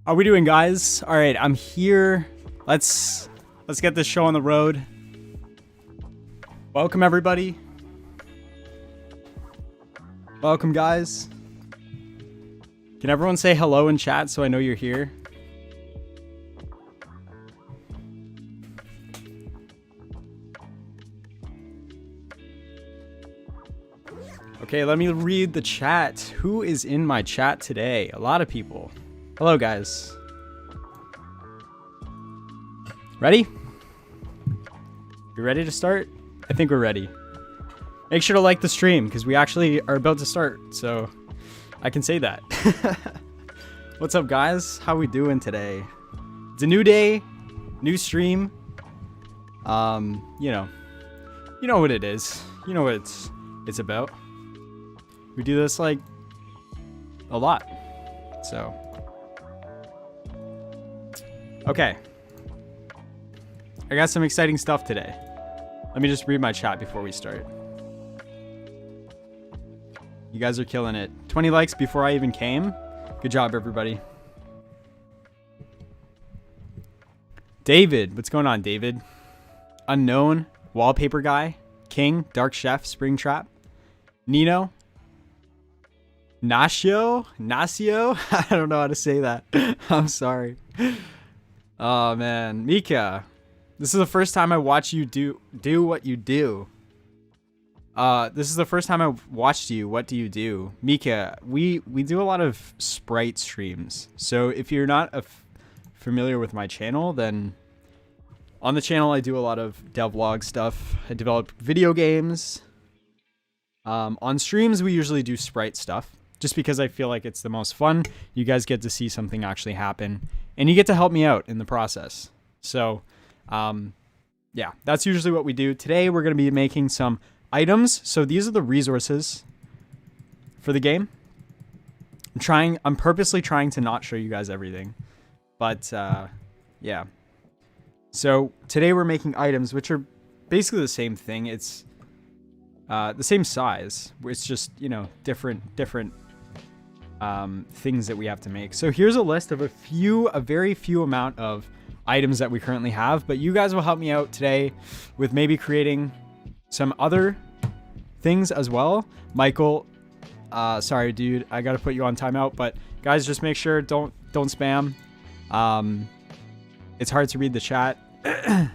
How are we doing, guys? All right, I'm here. Let's get this show on the road. Welcome, everybody. Welcome, guys. Can everyone say hello in chat so I know you're here? Okay, let me read the chat. Who is in my chat today? A lot of people. Hello, guys. Ready? You ready to start? I think we're ready. Make sure to like the stream because we actually are about to start, so I can say that. What's up, guys? How we doing today? It's a new day, new stream. You know what it is. You know what it's about. We do this like a lot, so. Okay. I got some exciting stuff today. Let me just read my chat before we start. You guys are killing it. 20 likes before I even came. Good job, everybody. David. What's going on, David? Unknown. Wallpaper guy. King. Dark Chef. Springtrap. Nino. Nasio? I don't know how to say that. I'm sorry. Oh, man. Mika. This is the first time I watch you do what you do. This is the first time I've watched you. What do you do? Mika, we do a lot of Sprite streams. So if you're not familiar with my channel, then on the channel I do a lot of devlog stuff. I develop video games. On streams we usually do Sprite stuff. Just because I feel like it's the most fun. You guys get to see something actually happen. And you get to help me out in the process. So, yeah, that's usually what we do. Today, we're going to be making some items. So these are the resources for the game. I'm purposely trying to not show you guys everything. But, yeah. So today we're making items, which are basically the same thing. It's the same size. It's just, different things that we have to make. So here's a list of a very few amount of items that we currently have, but you guys will help me out today with maybe creating some other things as well. Michael, sorry dude, I gotta put you on timeout, but guys, just make sure don't spam. It's hard to read the chat. And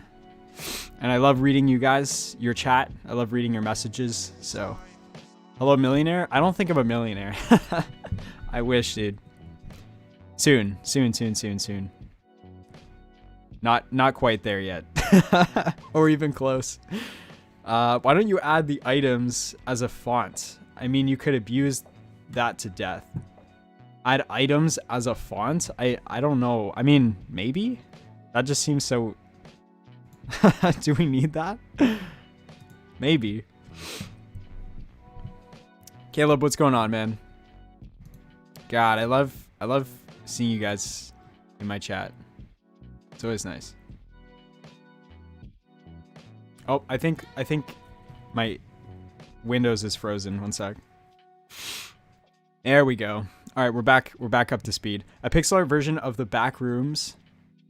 I love reading your chat. I love reading your messages. So hello, millionaire. I don't think I'm a millionaire. I wish, dude. Soon. Not quite there yet. Or even close. Why don't you add the items as a font? I mean, you could abuse that to death. Add items as a font? I don't know. I mean, maybe? That just seems so... Do we need that? Maybe. Caleb, what's going on, man? God, I love seeing you guys in my chat. It's always nice. Oh, I think my Windows is frozen. One sec. There we go. All right, we're back up to speed. A pixel art version of the back rooms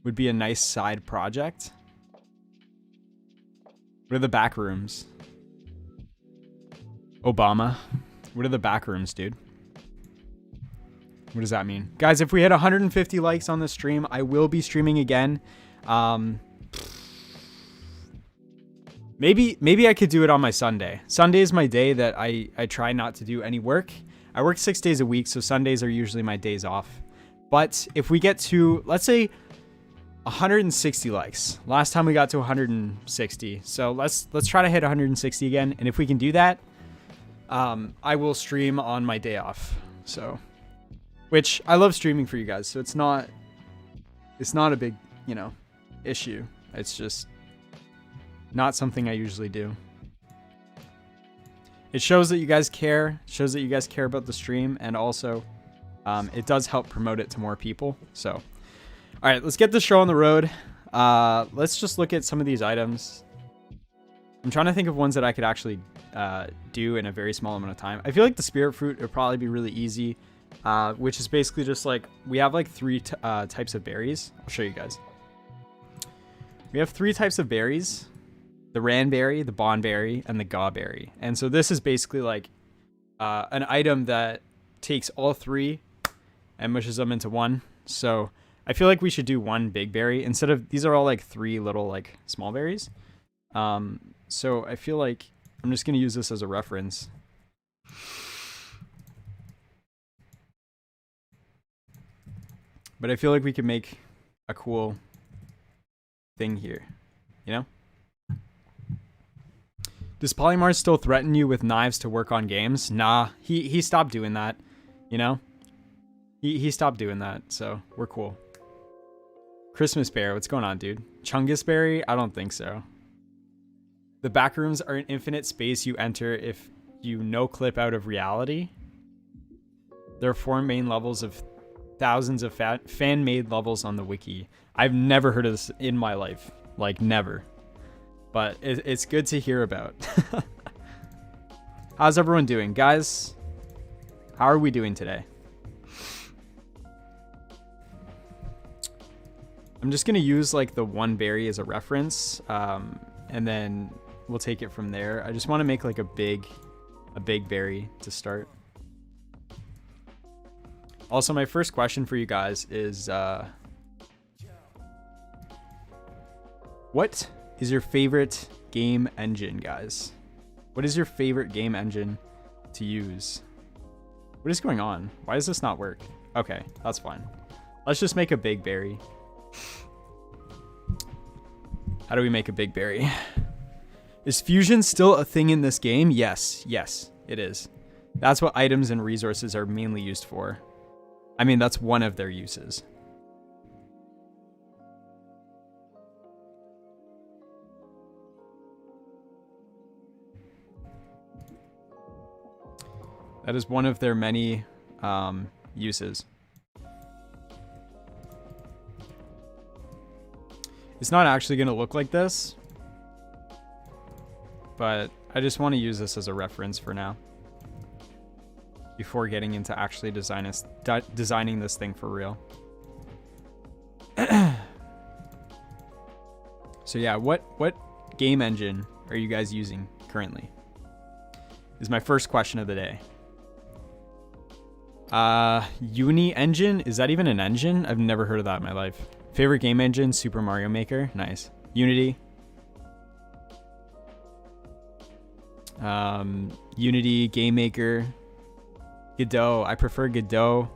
would be a nice side project. What are the back rooms? Obama. What are the back rooms, dude? What does that mean? Guys, if we hit 150 likes on the stream, I will be streaming again. Maybe I could do it on my Sunday. Sunday is my day that I try not to do any work. I work 6 days a week, so Sundays are usually my days off. But if we get to, let's say, 160 likes. Last time we got to 160. So let's try to hit 160 again. And if we can do that, I will stream on my day off. So, which I love streaming for you guys. So it's not a big, issue. It's just not something I usually do. It shows that you guys care. It shows that you guys care about the stream, and also it does help promote it to more people. So, all right, let's get the show on the road. Let's just look at some of these items. I'm trying to think of ones that I could actually do in a very small amount of time. I feel like the spirit fruit would probably be really easy. which is basically just like, we have like three types of berries. I'll show you guys. We have three types of berries: the ranberry, the bonberry, and the gawberry. And so this is basically like an item that takes all three and mushes them into one. So I feel like we should do one big berry instead of, these are all like three little like small berries. So I feel like I'm just going to use this as a reference. But I feel like we could make a cool thing here, you know? Does Polymar still threaten you with knives to work on games? Nah, he stopped doing that, you know? He stopped doing that, so we're cool. Christmas Bear, what's going on, dude? Chungus Berry? I don't think so. The backrooms are an infinite space you enter if you no-clip out of reality. There are 4 main levels of thousands of fan-made levels on the wiki. I've never heard of this in my life. Like, never. But it's good to hear about. How's everyone doing? Guys, how are we doing today? I'm just going to use, like, the one berry as a reference. And then we'll take it from there. I just want to make, like, a big berry to start. Also, my first question for you guys is, what is your favorite game engine, guys? What is your favorite game engine to use? What is going on? Why does this not work? Okay, that's fine. Let's just make a big berry. How do we make a big berry? Is fusion still a thing in this game? Yes, it is. That's what items and resources are mainly used for. I mean, that's one of their uses. That is one of their many uses. It's not actually going to look like this, but I just want to use this as a reference for now, before getting into actually designing this thing for real. So yeah, what game engine are you guys using currently? Is my first question of the day. Uni engine? Is that even an engine? I've never heard of that in my life. Favorite game engine? Super Mario Maker. Nice. Unity. Unity, GameMaker. Godot. I prefer Godot.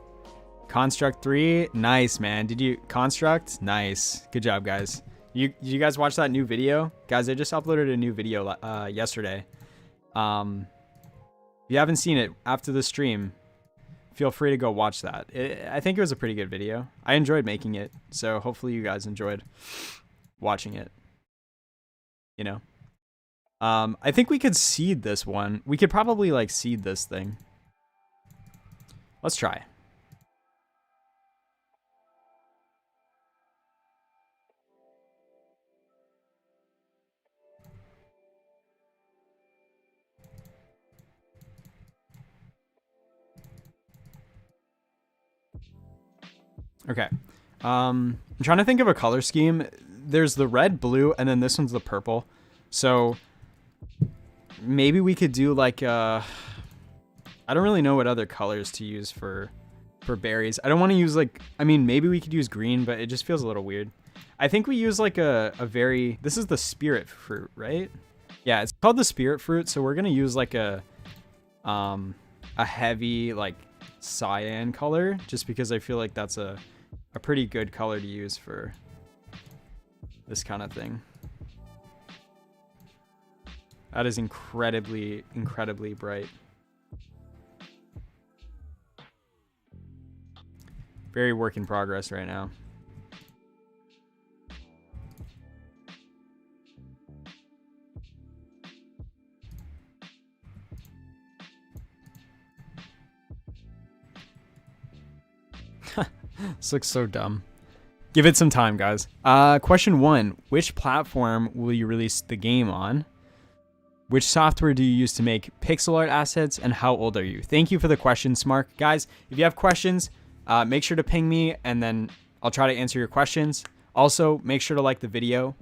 Construct 3. Nice, man. Did you... Construct? Nice. Good job, guys. Did you guys watch that new video? Guys, I just uploaded a new video yesterday. If you haven't seen it after the stream, feel free to go watch that. I think it was a pretty good video. I enjoyed making it, so hopefully you guys enjoyed watching it. You know? I think we could seed this one. We could probably, like, seed this thing. Let's try. Okay. I'm trying to think of a color scheme. There's the red, blue, and then this one's the purple. So maybe we could do like I don't really know what other colors to use for berries. I don't want to use like, I mean, maybe we could use green, but it just feels a little weird. I think we use like a very, this is the spirit fruit, right? Yeah, it's called the spirit fruit. So we're going to use like a heavy like cyan color, just because I feel like that's a pretty good color to use for this kind of thing. That is incredibly, incredibly bright. Very work in progress right now. This looks so dumb. Give it some time, guys. Question 1. Which platform will you release the game on? Which software do you use to make pixel art assets, and how old are you? Thank you for the question, Smark. Guys, if you have questions, make sure to ping me, and then I'll try to answer your questions. Also, make sure to like the video.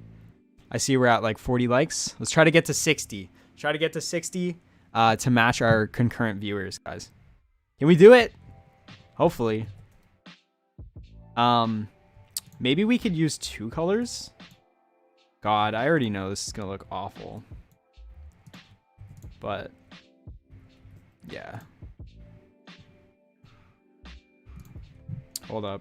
I see we're at like 40 likes. Let's try to get to 60. Try to get to 60 to match our concurrent viewers, guys. Can we do it? Hopefully. Maybe we could use 2 colors. God, I already know this is gonna look awful. But yeah. Hold up.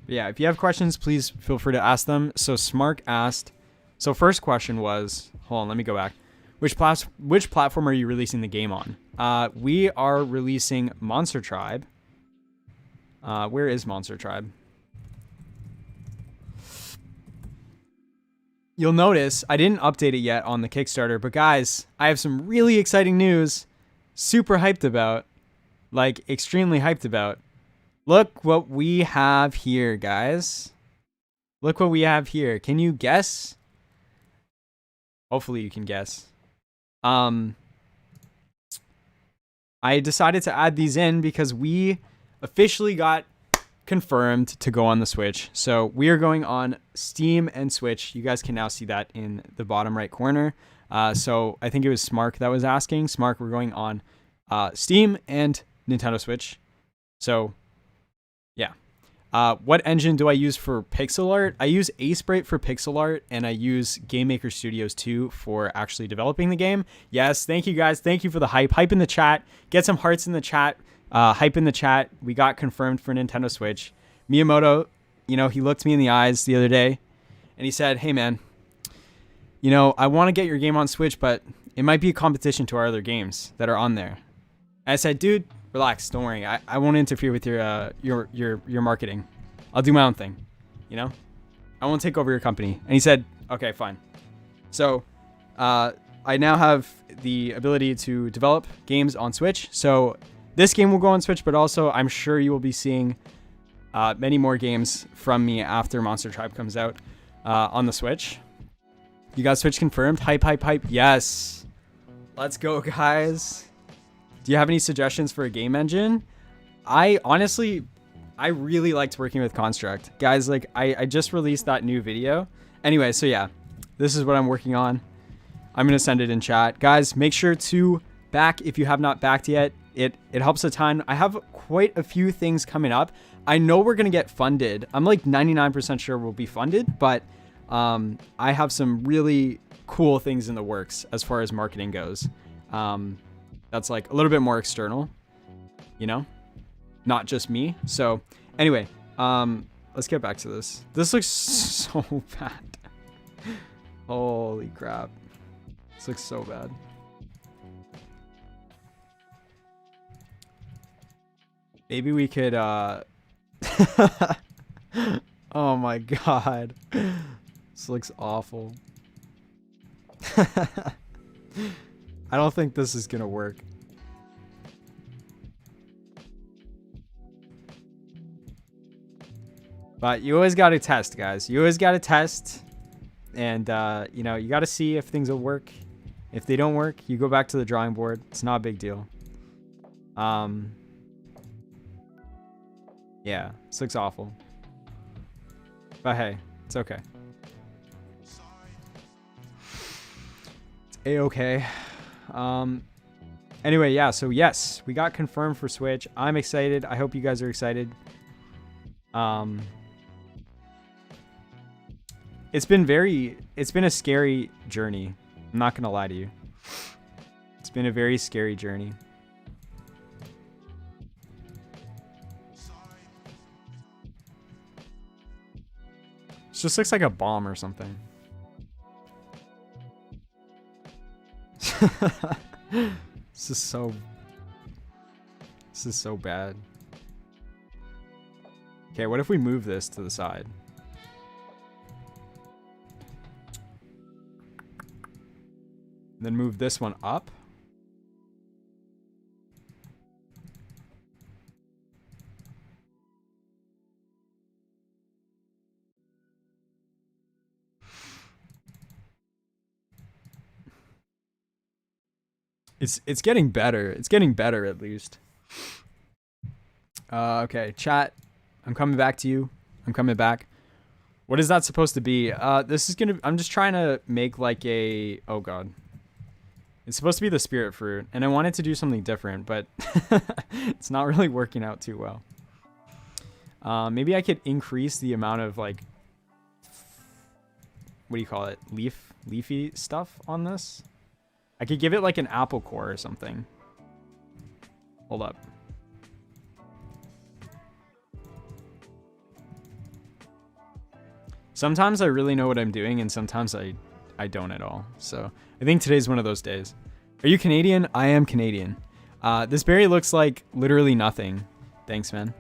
But yeah, if you have questions, please feel free to ask them. So Smark asked, so first question was, hold on, let me go back. Which platform are you releasing the game on? We are releasing Monster Tribe. Where is Monster Tribe? You'll notice I didn't update it yet on the Kickstarter, but guys, I have some really exciting news. Super hyped about. Like, extremely hyped about. Look what we have here, guys. Look what we have here. Can you guess? Hopefully you can guess. I decided to add these in because we officially got confirmed to go on the Switch. So we are going on Steam and Switch. You guys can now see that in the bottom right corner. So I think it was Smark that was asking. Smark, we're going on Steam and Nintendo Switch. So yeah. What engine do I use for pixel art? I use Aseprite for pixel art, and I use GameMaker Studios 2 for actually developing the game. Yes, thank you guys. Thank you for the hype. Hype in the chat. Get some hearts in the chat. Hype in the chat. We got confirmed for Nintendo Switch. Miyamoto, you know, he looked me in the eyes the other day, and he said, hey, man, you know, I want to get your game on Switch, but it might be a competition to our other games that are on there. And I said, dude, relax, don't worry. I won't interfere with your marketing. I'll do my own thing, you know? I won't take over your company. And he said, okay, fine. So I now have the ability to develop games on Switch. So this game will go on Switch, but also I'm sure you will be seeing many more games from me after Monster Tribe comes out on the Switch. You got Switch confirmed? Hype, hype, hype. Yes. Let's go, guys. Do you have any suggestions for a game engine? I really liked working with Construct. Guys, like, I just released that new video. Anyway, so yeah, this is what I'm working on. I'm going to send it in chat. Guys, make sure to back if you have not backed yet. It helps a ton. I have quite a few things coming up. I know we're going to get funded. I'm like 99% sure we'll be funded, but I have some really cool things in the works as far as marketing goes. That's like a little bit more external, you know, not just me. So anyway, let's get back to this. This looks so bad. Holy crap. This looks so bad. Maybe we could, oh my God. This looks awful. I don't think this is gonna work. But you always gotta test, guys. You always gotta test. And, you know, you gotta see if things will work. If they don't work, you go back to the drawing board. It's not a big deal. Yeah, this looks awful. But hey, it's okay. It's A-okay. Anyway, yeah, so yes, we got confirmed for Switch. I'm excited. I hope you guys are excited. It's been a scary journey. I'm not gonna lie to you. It's been a very scary journey. It just looks like a bomb or something. This is so bad. Okay, what if we move this to the side? Then move this one up. It's getting better. It's getting better at least. Okay, chat. I'm coming back to you. I'm coming back. What is that supposed to be? This is gonna. I'm just trying to make like a. Oh god. It's supposed to be the spirit fruit, and I wanted to do something different, but it's not really working out too well. Maybe I could increase the amount of like. What do you call it? Leafy stuff on this. I could give it like an apple core or something. Hold up. Sometimes I really know what I'm doing, and sometimes I don't at all. So I think today's one of those days. Are you Canadian? I am Canadian. This berry looks like literally nothing. Thanks, man.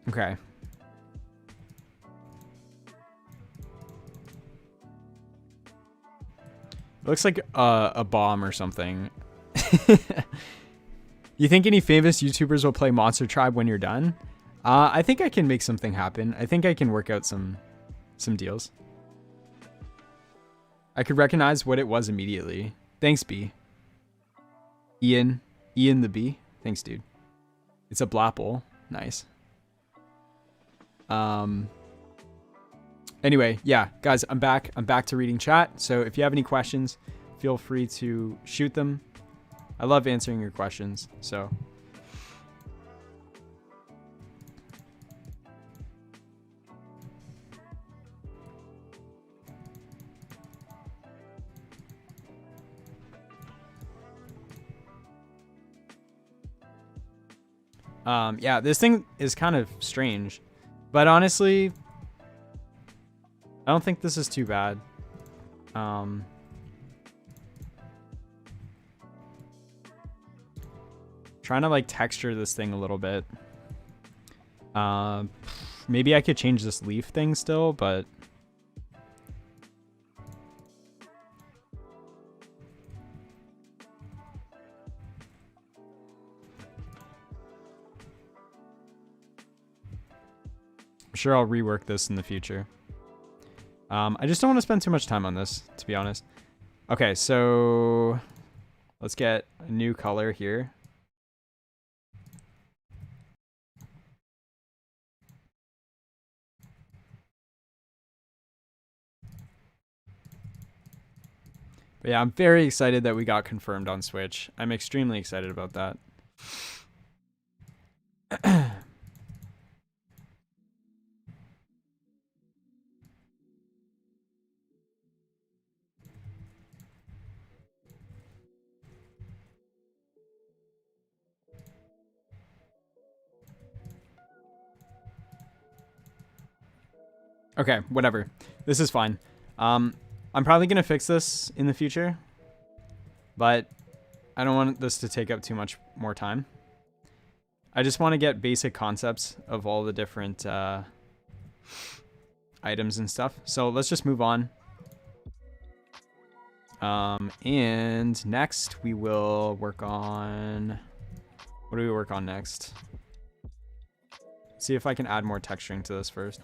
Okay. It looks like a bomb or something. You think any famous YouTubers will play Monster Tribe when you're done? I think I can make something happen. I think I can work out some deals. I could recognize what it was immediately. Thanks, B. Ian the B. Thanks, dude. It's a blapple. Nice. Anyway, yeah, guys, I'm back. I'm back to reading chat. So if you have any questions, feel free to shoot them. I love answering your questions. So yeah, this thing is kind of strange, but honestly, I don't think this is too bad. Trying to like texture this thing a little bit. Maybe I could change this leaf thing still, but I'm sure I'll rework this in the future. I just don't want to spend too much time on this, to be honest. Okay, so let's get a new color here. But yeah, I'm very excited that we got confirmed on Switch. I'm extremely excited about that. Okay, whatever. This is fine. I'm probably going to fix this in the future, but I don't want this to take up too much more time. I just want to get basic concepts of all the different items and stuff. So let's just move on. And next we will work on... What do we work on next? See if I can add more texturing to this first.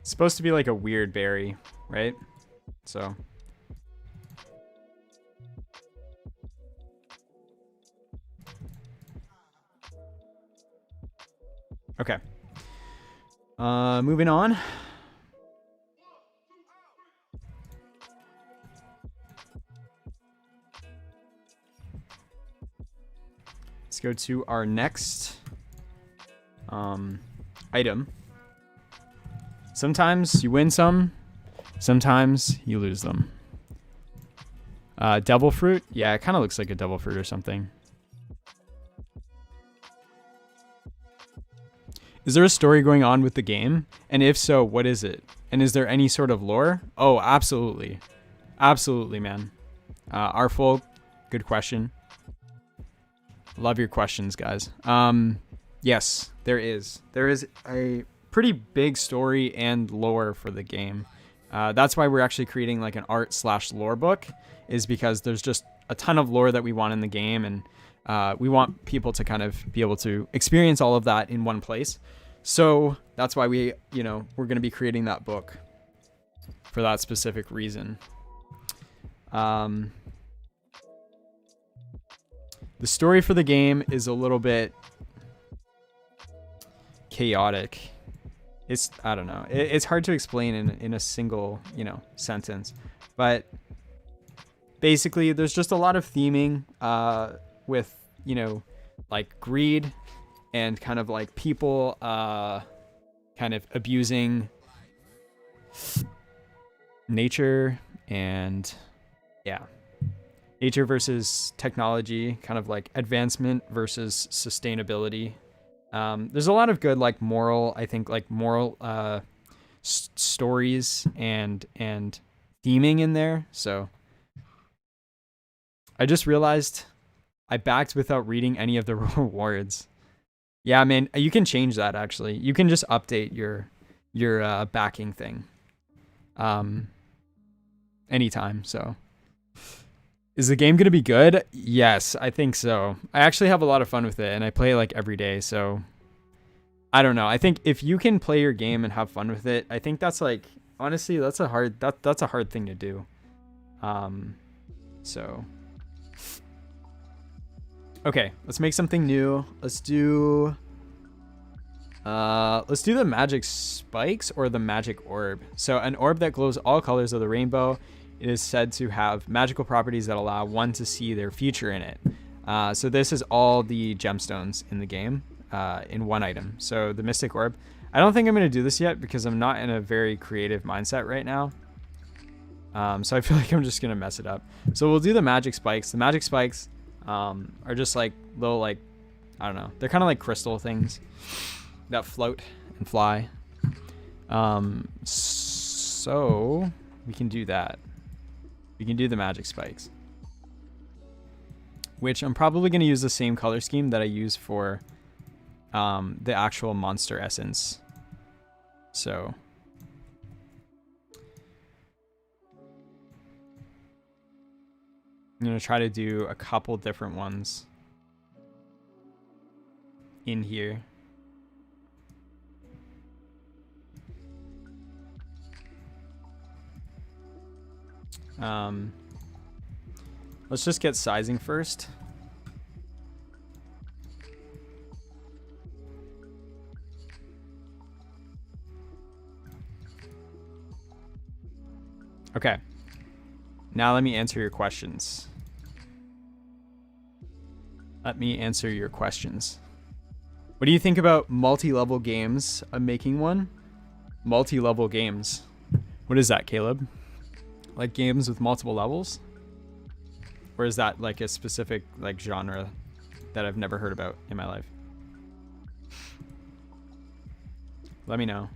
It's supposed to be like a weird berry, right? So okay. Moving on. Let's go to our next item. Sometimes you win some, sometimes you lose them. Devil fruit? Yeah, it kind of looks like a devil fruit or something. Is there a story going on with the game? And if so, what is it? And is there any sort of lore? Oh, absolutely. Absolutely, man. Artful, good question. Love your questions, guys. Yes, there is. There is a pretty big story and lore for the game. That's why we're actually creating like an art/lore book, is because there's just a ton of lore that we want in the game, and we want people to kind of be able to experience all of that in one place. So that's why we're going to be creating that book for that specific reason. The story for the game is a little bit chaotic. I don't know. It's hard to explain in a single, sentence, but basically there's just a lot of theming, with, like greed and kind of like people, kind of abusing nature and nature versus technology, kind of like advancement versus sustainability. There's a lot of good like moral stories and theming in there. So I just realized I backed without reading any of the rewards. Yeah, man, you can change that actually. You can just update your backing thing anytime. So is the game going to be good? Yes, I think so. I actually have a lot of fun with it, and I play like every day. So I don't know. I think if you can play your game and have fun with it, I think that's like, honestly, that's a hard thing to do. So okay, let's make something new. Let's do the magic spikes or the magic orb. So an orb that glows all colors of the rainbow. It is said to have magical properties that allow one to see their future in it. So this is all the gemstones in the game in one item. So the mystic orb. I don't think I'm going to do this yet because I'm not in a very creative mindset right now. So I feel like I'm just going to mess it up. So we'll do the magic spikes. The magic spikes are just like little, like, I don't know. They're kind of like crystal things that float and fly. So we can do that. We can do the magic spikes, which I'm probably going to use the same color scheme that I use for the actual monster essence. So I'm going to try to do a couple different ones in here. Let's just get sizing first. Okay. Now let me answer your questions. What do you think about multi-level games? I'm making one. Multi-level games. What is that, Caleb? Like games with multiple levels? Or is that like a specific like genre that I've never heard about in my life? Let me know.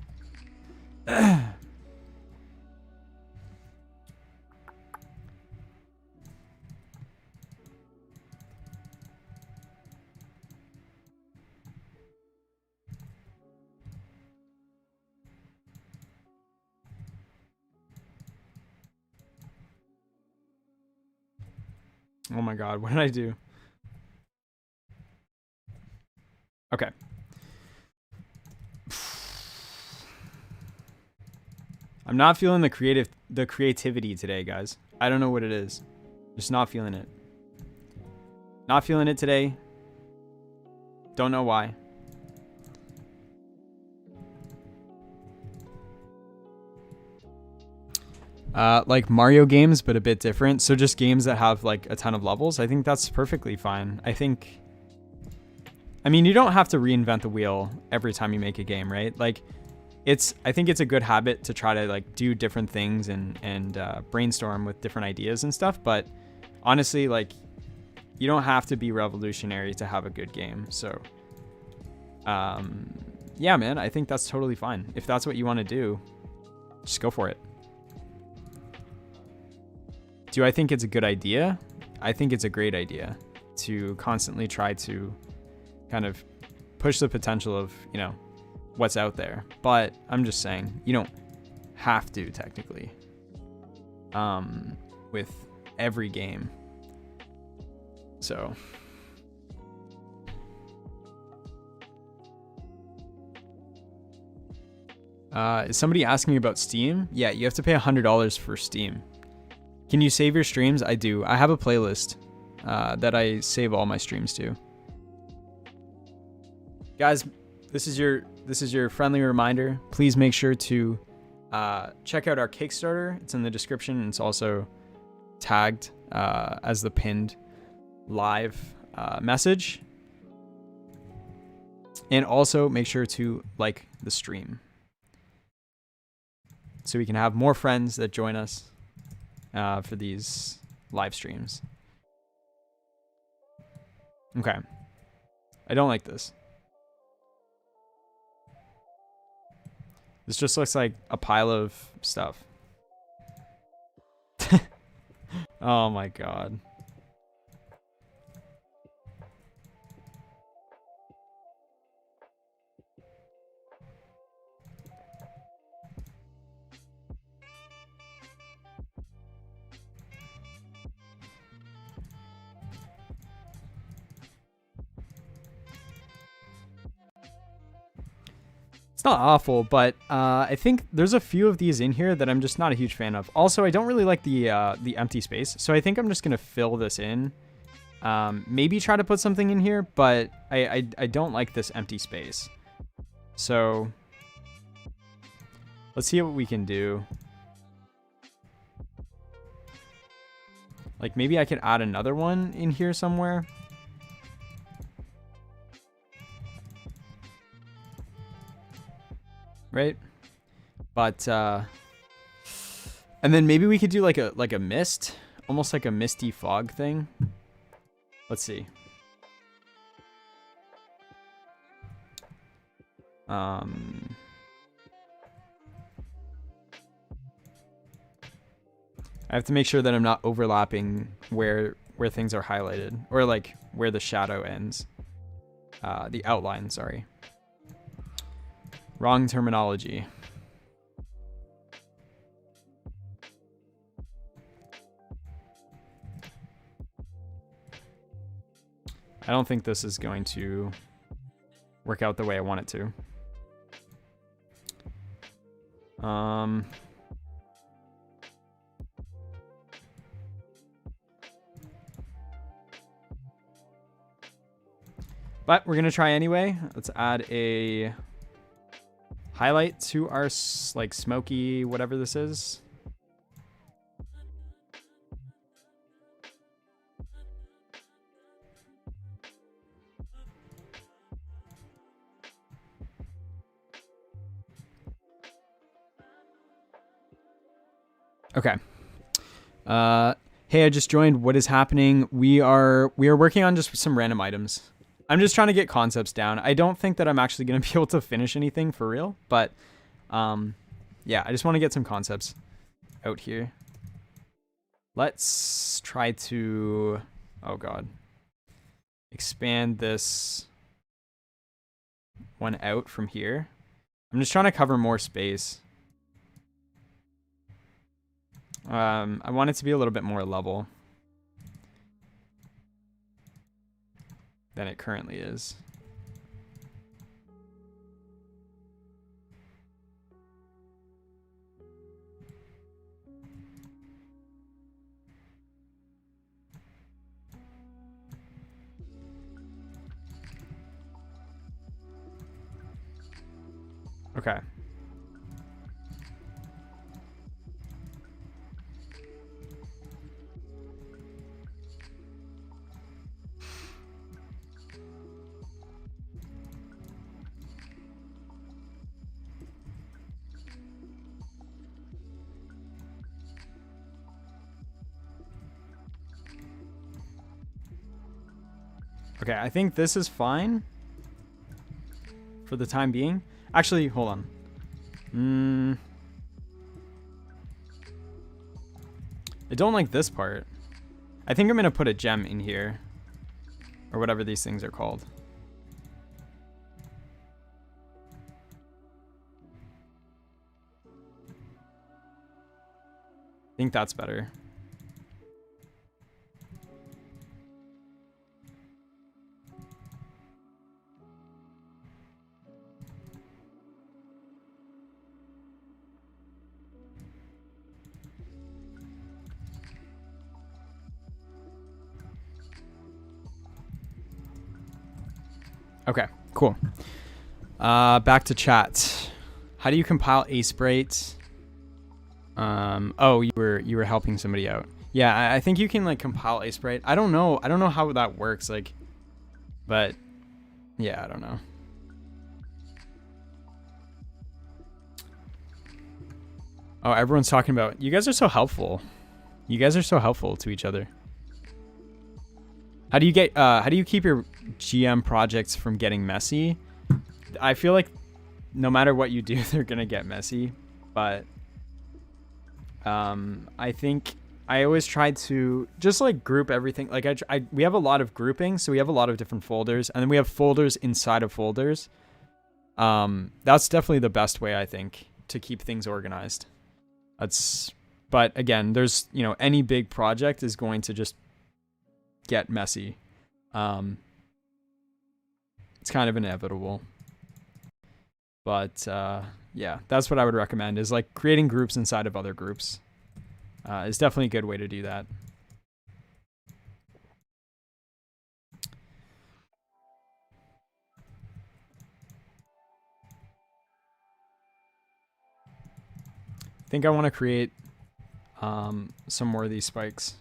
Oh my god, what did I do? Okay. I'm not feeling the creativity today, guys. I don't know what it is. Just not feeling it. Not feeling it today. Don't know why. Like Mario games, but a bit different. So just games that have like a ton of levels. I think that's perfectly fine. I mean, you don't have to reinvent the wheel every time you make a game, right? Like I think it's a good habit to try to like do different things and brainstorm with different ideas and stuff. But honestly, like you don't have to be revolutionary to have a good game. So, yeah, man, I think that's totally fine. If that's what you want to do, Just go for it. Do I think it's a good idea? I think it's a great idea to constantly try to kind of push the potential of, you know, what's out there. But I'm just saying, you don't have to technically with every game. So is somebody asking about Steam? Yeah, you have to pay $100 for Steam. Can you save your streams? I do. I have a playlist that I save all my streams to. Guys, this is your friendly reminder. Please make sure to check out our Kickstarter. It's in the description, and it's also tagged as the pinned live message. And also make sure to like the stream so we can have more friends that join us for these live streams. Okay. I don't like this. This just looks like a pile of stuff. Oh my god. It's not awful, but I think there's a few of these in here that I'm just not a huge fan of. Also, I don't really like the empty space, so I think I'm just gonna fill this in. Maybe try to put something in here, but I don't like this empty space. So let's see what we can do. Like maybe I could add another one in here somewhere. Right? But and then maybe we could do like a mist, almost like a misty fog thing. Let's see. I have to make sure that I'm not overlapping where things are highlighted, or like where the shadow ends. The outline, sorry. Wrong terminology. I don't think this is going to work out the way I want it to. But we're gonna try anyway. Let's add a highlight to our like smoky whatever this is. Okay. Hey, I just joined. What is happening? We are working on just some random items. I'm just trying to get concepts down. I don't think that I'm actually going to be able to finish anything for real, but yeah, I just want to get some concepts out here. Let's try to, oh god, expand this one out from here. I'm just trying to cover more space. I want it to be a little bit more level than it currently is. Okay. Okay, I think this is fine for the time being. Actually, hold on. I don't like this part. I think I'm gonna put a gem in here. Or whatever these things are called. I think that's better. Okay, cool. Back to chat. How do you compile Asebrate? Oh, you were helping somebody out. Yeah, I think you can like compile Asebrate. I don't know how that works, like, but yeah, I don't know. Oh, everyone's talking about, you guys are so helpful. You guys are so helpful to each other. How do you keep your GM projects from getting messy? I feel like no matter what you do, they're gonna get messy, but I think I always try to just like group everything. Like we have a lot of grouping, so we have a lot of different folders, and then we have folders inside of folders. That's definitely the best way, I think, to keep things organized. But again, there's, you know, any big project is going to just get messy. It's kind of inevitable. But yeah, that's what I would recommend, is like creating groups inside of other groups. Is definitely a good way to do that. I think I want to create some more of these spikes.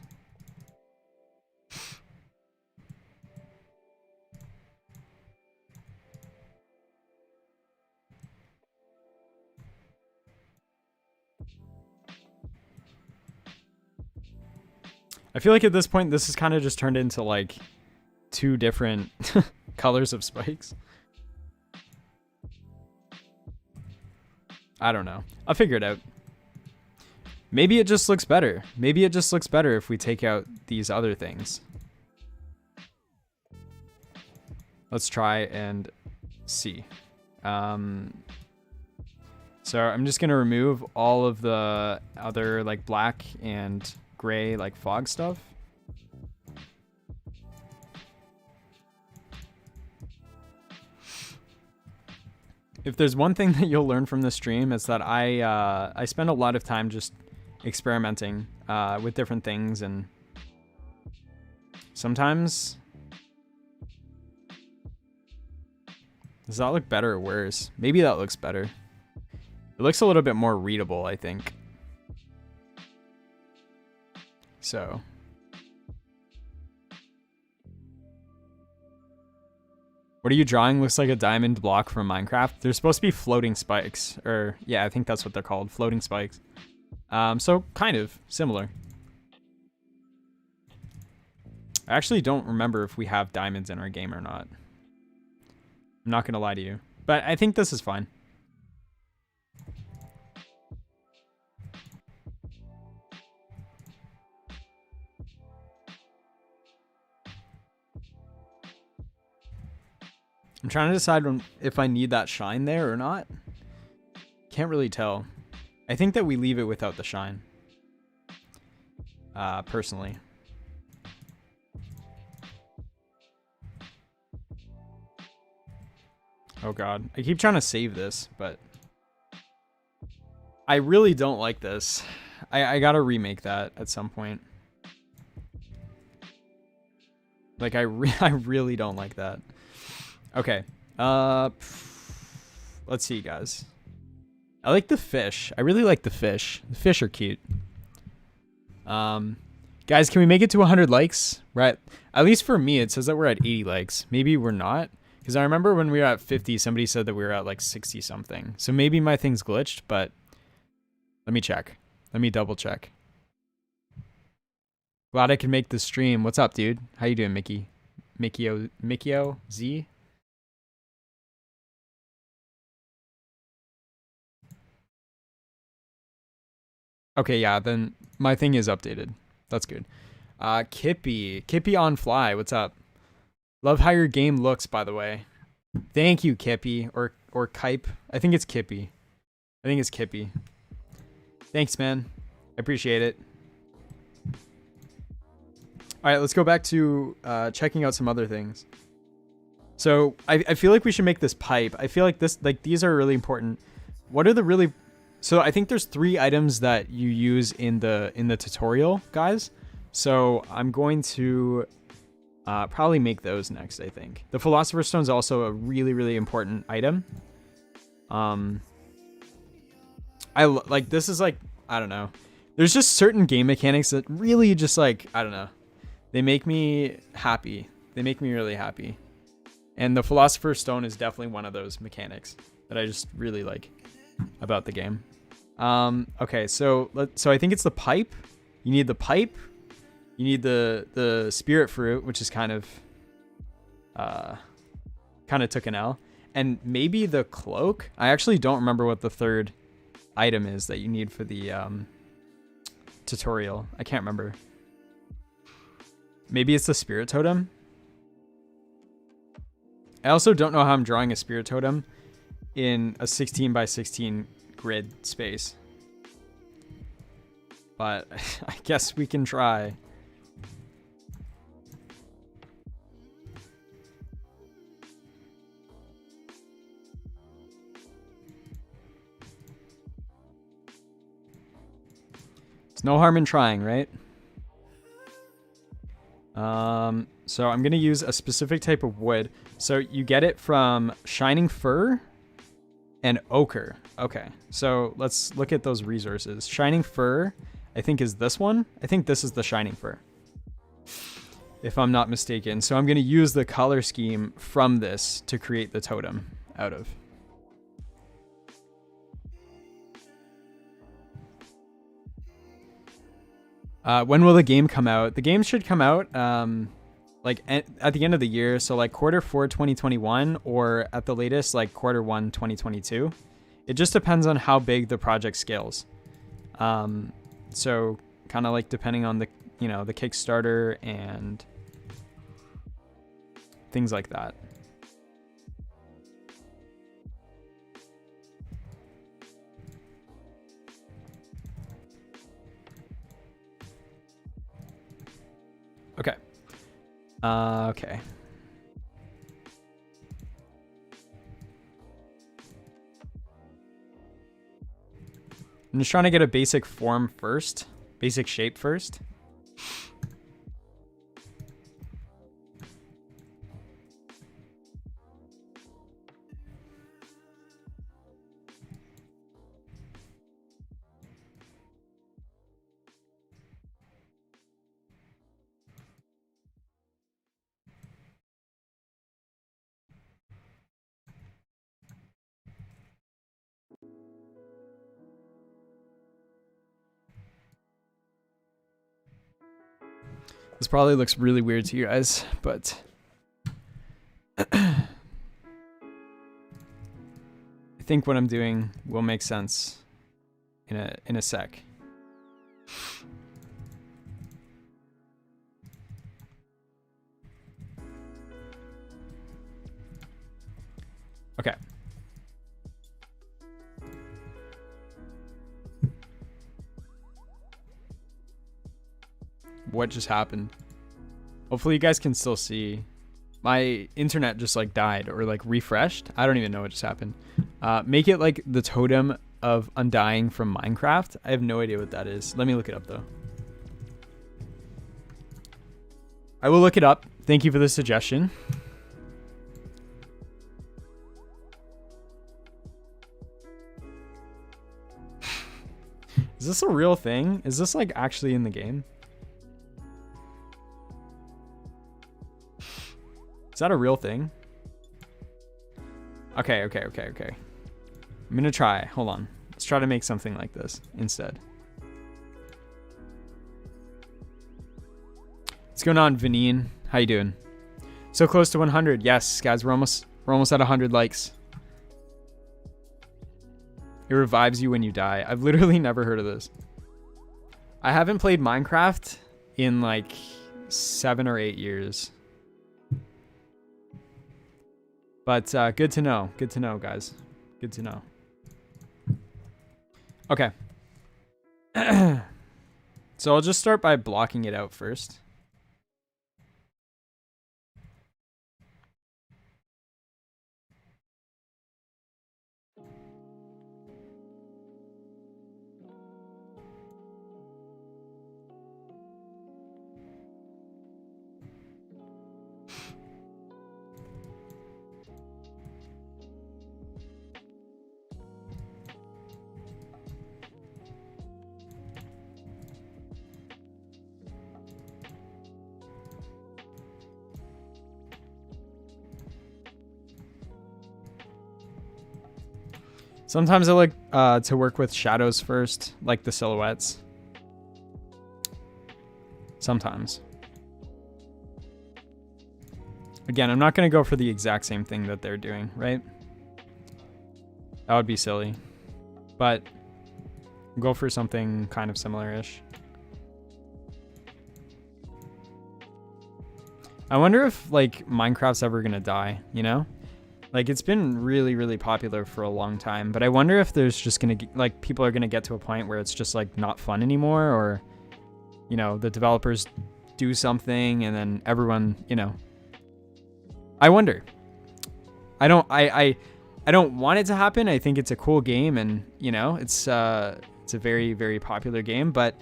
I feel like at this point, this has kind of just turned into like 2 different colors of spikes. I don't know. I'll figure it out. Maybe it just looks better. Maybe it just looks better if we take out these other things. Let's try and see. So I'm just gonna remove all of the other like black and gray like fog stuff. If there's one thing that you'll learn from this stream, it's that I spend a lot of time just experimenting with different things, and sometimes, does that look better or worse? Maybe that looks better. It looks a little bit more readable, I think. So what are you drawing? Looks like a diamond block from Minecraft. They're supposed to be floating spikes, or yeah, I think that's what they're called, floating spikes. So kind of similar. I actually don't remember if we have diamonds in our game or not. I'm not gonna lie to you, but I think this is fine. I'm trying to decide if I need that shine there or not. Can't really tell. I think that we leave it without the shine. Personally. Oh god. I keep trying to save this, but I really don't like this. I gotta remake that at some point. Like, I really don't like that. Okay. Let's see, guys. I like the fish. I really like the fish. The fish are cute. Guys, can we make it to 100 likes? Right. At least for me, it says that we're at 80 likes. Maybe we're not. Because I remember when we were at 50, somebody said that we were at like 60 something. So maybe my thing's glitched, but let me check. Let me double check. Glad I can make this stream. What's up, dude? How you doing, Mickey? Mickey-O Z? Okay, yeah, then My thing is updated. That's good. Kippy on fly. What's up? Love how your game looks, by the way. Thank you, Kippy, or Kipe. I think it's Kippy. Thanks, man. I appreciate it. All right, let's go back to checking out some other things. So I feel like we should make this pipe. I feel like these are really important. What are the really... So I think there's 3 items that you use in the tutorial, guys. So I'm going to probably make those next, I think. The Philosopher's Stone is also a really, really important item. This is like, I don't know. There's just certain game mechanics that really just like, I don't know. They make me happy. They make me really happy. And the Philosopher's Stone is definitely one of those mechanics that I just really like about the game. Okay, so I think it's the pipe. You need the pipe. You need the spirit fruit, which is kind of took an L. And maybe the cloak. I actually don't remember what the 3rd item is that you need for the tutorial. I can't remember. Maybe it's the spirit totem. I also don't know how I'm drawing a spirit totem in a 16 by 16 grid space. But I guess we can try. It's no harm in trying, right? So I'm going to use a specific type of wood. So you get it from shining fir and ochre. Okay, so let's look at those resources. Shining fir, I think, is this one. I think this is the shining fir, if I'm not mistaken. So I'm going to use the color scheme from this to create the totem out of. When will the game come out? The game should come out like at the end of the year, so like Q4 2021, or at the latest like Q1 2022. It just depends on how big the project scales. So kind of like depending on the the Kickstarter and things like that. Okay. Okay. I'm just trying to get a basic form first, basic shape first. This probably looks really weird to you guys, but I think what I'm doing will make sense in a sec. Okay. What just happened? Hopefully you guys can still see. My internet just like died or like refreshed. I don't even know what just happened. Make it like the totem of undying from Minecraft. I have no idea what that is. Let me look it up though. I will look it up. Thank you for the suggestion. Is this a real thing? Is this like actually in the game? Is that a real thing? Okay. I'm gonna try. Hold on. Let's try to make something like this instead. What's going on, Vanine? How you doing? So close to 100. Yes, guys, we're almost at 100 likes. It revives you when you die. I've literally never heard of this. I haven't played Minecraft in like 7 or 8 years. But good to know. Good to know, guys. Good to know. Okay. So I'll just start by blocking it out first. Sometimes I like to work with shadows first, like the silhouettes. Sometimes. Again, I'm not going to go for the exact same thing that they're doing, right? That would be silly. But go for something kind of similar-ish. I wonder if, like, Minecraft's ever going to die, you know? Like, it's been really, really popular for a long time, but I wonder if there's just gonna, like, people are gonna get to a point where it's just, like, not fun anymore, or, you know, the developers do something and then everyone, you know. I wonder. I don't want it to happen. I think it's a cool game, and, you know, it's a very, very popular game, but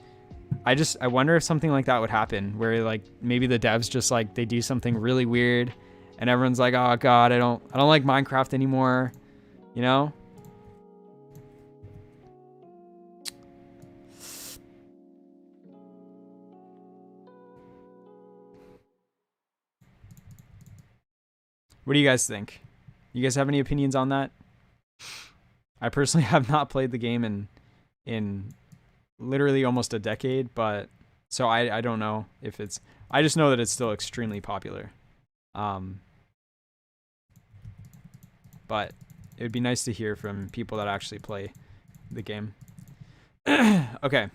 I wonder if something like that would happen, where, like, maybe the devs just, like, they do something really weird, and everyone's like, oh god, I don't like Minecraft anymore, you know? What do you guys think? You guys have any opinions on that? I personally have not played the game in literally almost a decade, but so I don't know if it's, I just know that it's still extremely popular. But it would be nice to hear from people that actually play the game. Okay.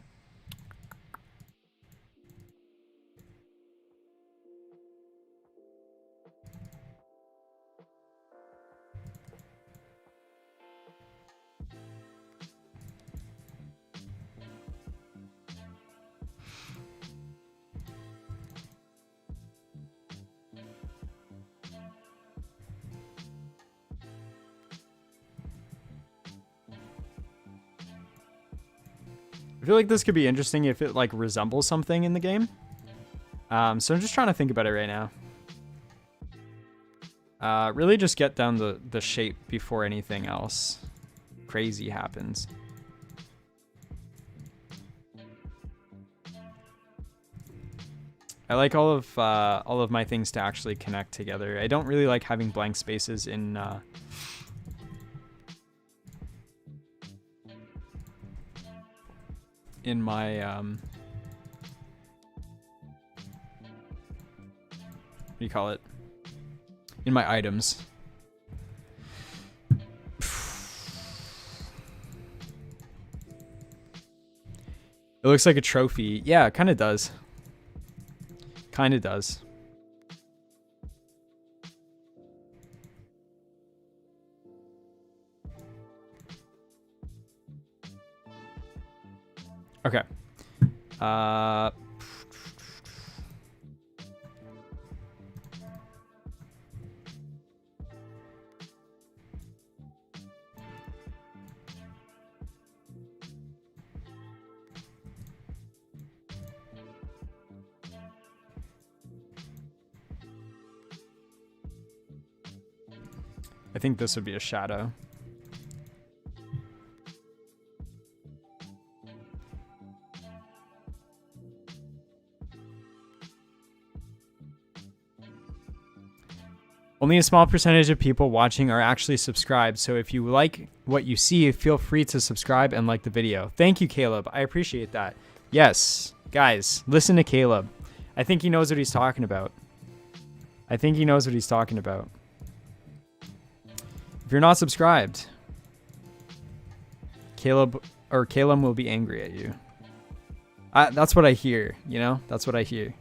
I feel like this could be interesting if it, like, resembles something in the game. So I'm just trying to think about it right now. Really just get down the shape before anything else crazy happens. I like all of my things to actually connect together. I don't really like having blank spaces in my what do you call it? In my items. It looks like a trophy. Yeah, it kind of does. Kind of does. Okay. I think this would be a shadow. Only a small percentage of people watching are actually subscribed, so if you like what you see, feel free to subscribe and like the video. Thank you, Caleb. I appreciate that. Yes, guys, listen to Caleb. I think he knows what he's talking about. I think he knows what he's talking about. If you're not subscribed, Caleb will be angry at you. That's what I hear, you know? That's what I hear.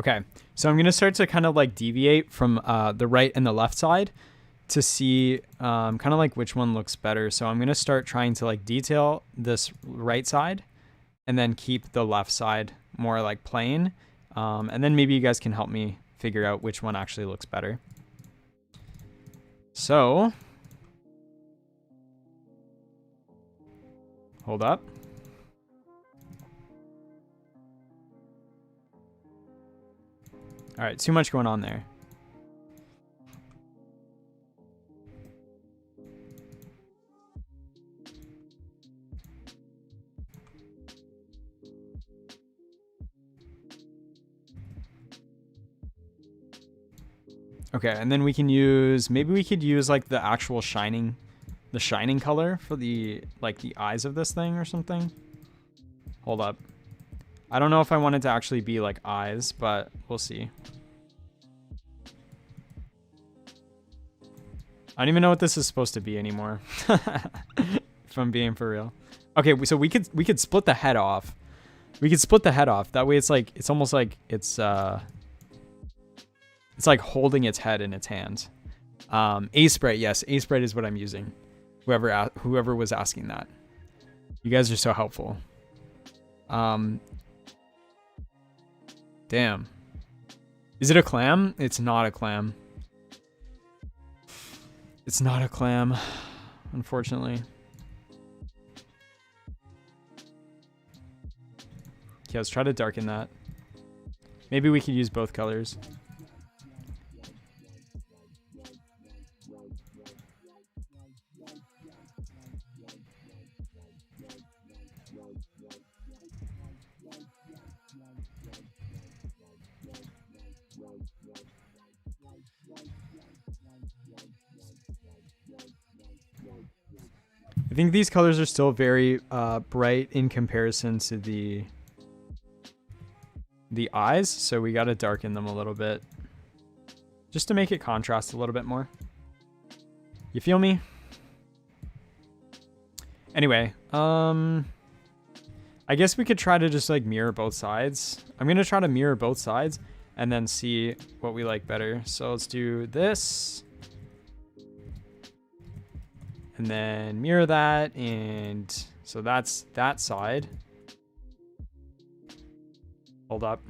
Okay, so I'm gonna start to kind of like deviate from the right and the left side to see kind of like which one looks better. So I'm gonna start trying to like detail this right side and then keep the left side more like plain. And then maybe you guys can help me figure out which one actually looks better. So, hold up. All right, too much going on there. Okay, and then we can use, maybe we could use like the actual shining, the shining color for the, like the eyes of this thing or something. Hold up. I don't know if I want it to actually be like eyes, but we'll see. I don't even know what this is supposed to be anymore. If I'm being for real. Okay, so we could split the head off. We could split the head off. That way it's like, it's almost like it's like holding its head in its hands. A-Sprite, yes, A-Sprite is what I'm using. Whoever was asking that. You guys are so helpful. Damn. Is it a clam? It's not a clam. It's not a clam, unfortunately. Okay, let's try to darken that. Maybe we could use both colors. I think these colors are still very bright in comparison to the eyes, so we got to darken them a little bit just to make it contrast a little bit more. You feel me? Anyway, I guess we could try to just like mirror both sides. I'm going to try to mirror both sides and then see what we like better. So let's do this. And then mirror that, and so that's that side. Hold up.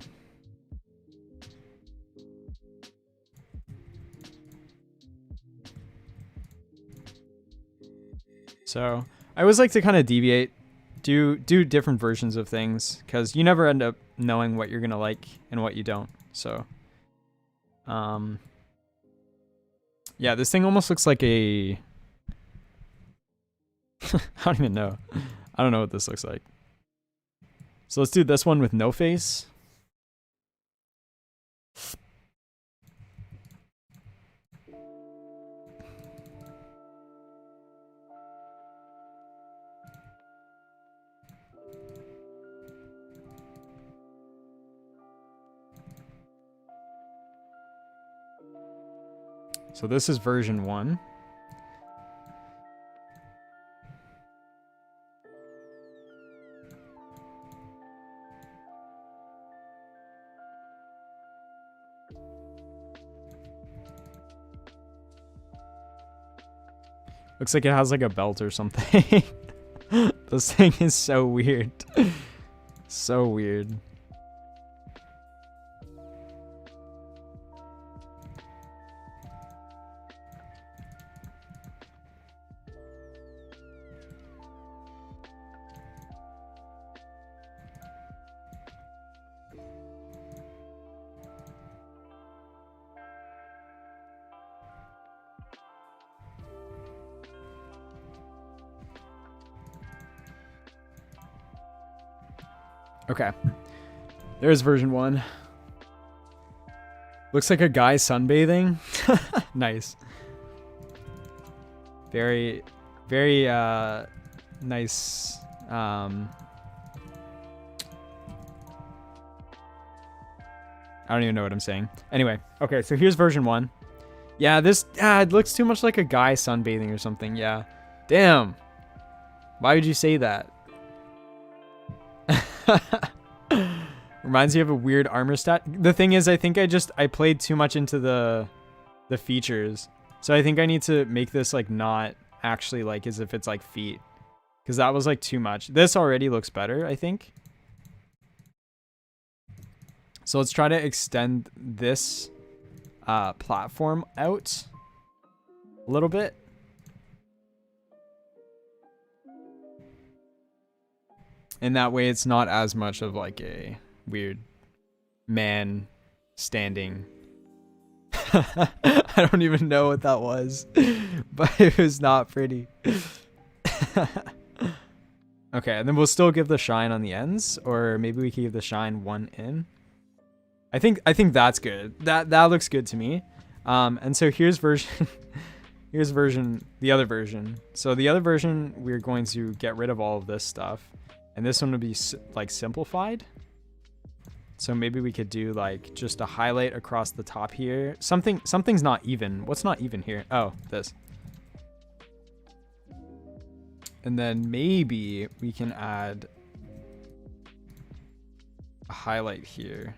So I always like to kind of deviate, do different versions of things, because you never end up knowing what you're gonna like and what you don't. So, yeah, this thing almost looks like a. I don't even know. I don't know what this looks like. So let's do this one with no face. So this is version 1. Looks like it has like a belt or something. This thing is so weird. So weird. Okay. There's version 1. Looks like a guy sunbathing. Nice. Very, very nice. I don't even know what I'm saying. Anyway, okay, so here's version 1. Yeah, this it looks too much like a guy sunbathing or something. Yeah. Damn. Why would you say that? Reminds me of a weird armor stat. The thing is, I think I played too much into the features. So I think I need to make this like not actually like as if it's like feet. Because that was like too much. This already looks better, I think. So let's try to extend this platform out a little bit. And that way it's not as much of like a weird man standing. I don't even know what that was, but it was not pretty. Okay, and then we'll still give the shine on the ends, or maybe we can give the shine one in. I think that's good. That looks good to me. And so here's version the other version. So the other version, we're going to get rid of all of this stuff, and this one will be like simplified. So maybe we could do like just a highlight across the top here. Something's not even. What's not even here? Oh, this. And then maybe we can add a highlight here.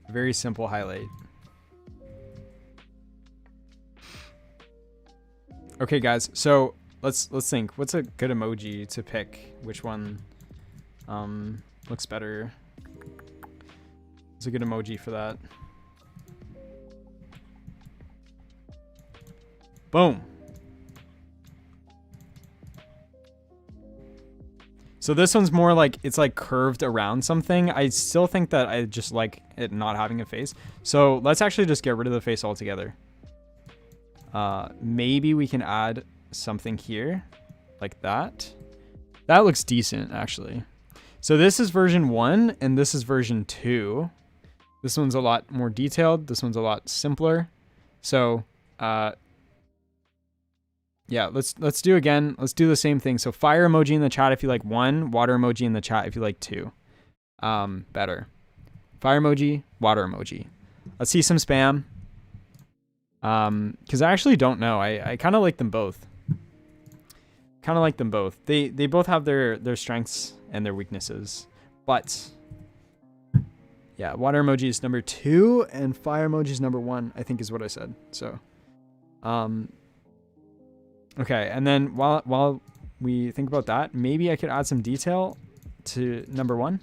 A very simple highlight. Okay, guys. So let's think. What's a good emoji to pick? Which one looks better? It's a good emoji for that. Boom. So this one's more like it's like curved around something. I still think that I just like it not having a face. So let's actually just get rid of the face altogether. Maybe we can add something here like that. That looks decent, actually. So this is version 1 and this is version 2. This one's a lot more detailed. This one's a lot simpler. So yeah, let's do again. Let's do the same thing. So fire emoji in the chat if you like 1, water emoji in the chat if you like 2. Better. Fire emoji, water emoji. Let's see some spam. Because I actually don't know. I kind of like them both. Kind of like them both. They both have their strengths and their weaknesses. But yeah, water emoji is number 2 and fire emoji is number 1, I think is what I said. So okay, and then while we think about that, maybe I could add some detail to number 1.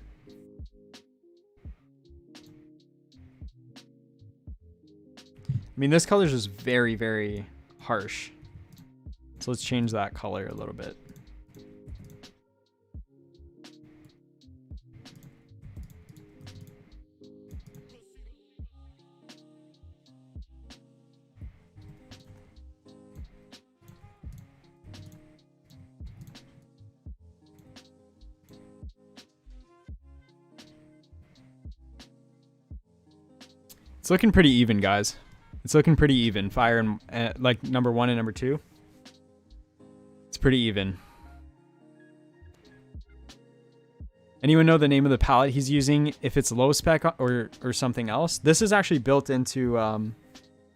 I mean, this color is just very, very harsh. So let's change that color a little bit. It's looking pretty even, guys. It's looking pretty even. Fire and like number 1 and number 2. It's pretty even. Anyone know the name of the palette he's using? If it's low spec or something else? This is actually built into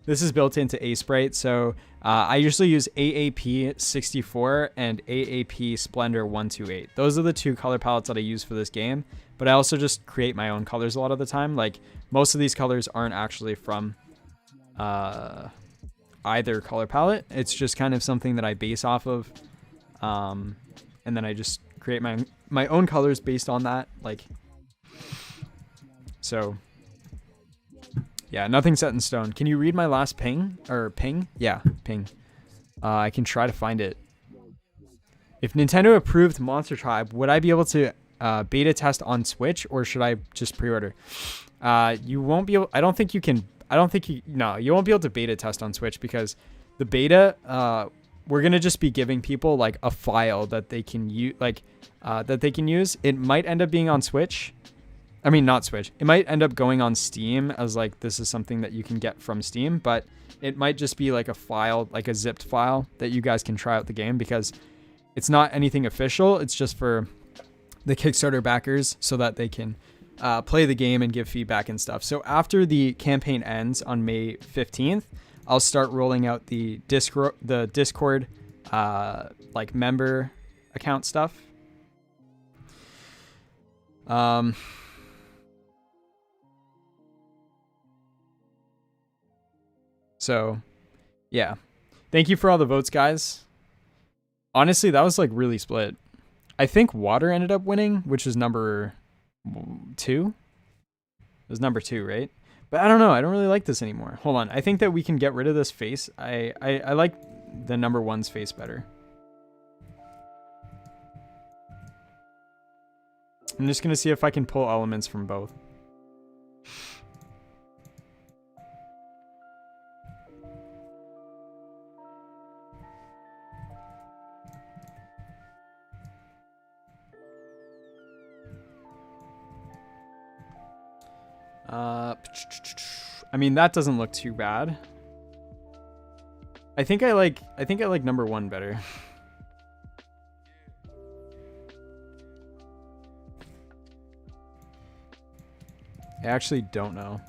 A-Sprite. So I usually use AAP 64 and AAP Splendor 128. Those are the 2 color palettes that I use for this game. But I also just create my own colors a lot of the time. Like most of these colors aren't actually from either color palette. It's just kind of something that I base off of, and then I just create my own colors based on that. Like, so yeah, nothing set in stone. Can you read my last ping or ping? Yeah, ping. I can try to find it. If Nintendo approved Monster Tribe, would I be able to beta test on Switch, or should I just pre-order? You won't be able. I don't think you. No, you won't be able to beta test on Switch because the beta we're gonna just be giving people like a file that they can use, that they can use. It might end up being on Switch. I mean, not Switch. It might end up going on Steam as like this is something that you can get from Steam, but it might just be like a file, like a zipped file that you guys can try out the game, because it's not anything official. It's just for the Kickstarter backers so that they can play the game and give feedback and stuff. So after the campaign ends on May 15th, I'll start rolling out the Discord like member account stuff. So, yeah. Thank you for all the votes, guys. Honestly, that was like really split. I think Water ended up winning, which is number 2. It was number 2, right? But I don't know. I don't really like this anymore. Hold on. I think that we can get rid of this face. I like the number 1's face better. I'm just going to see if I can pull elements from both. I mean, that doesn't look too bad. I think I like number 1 better. I actually don't know.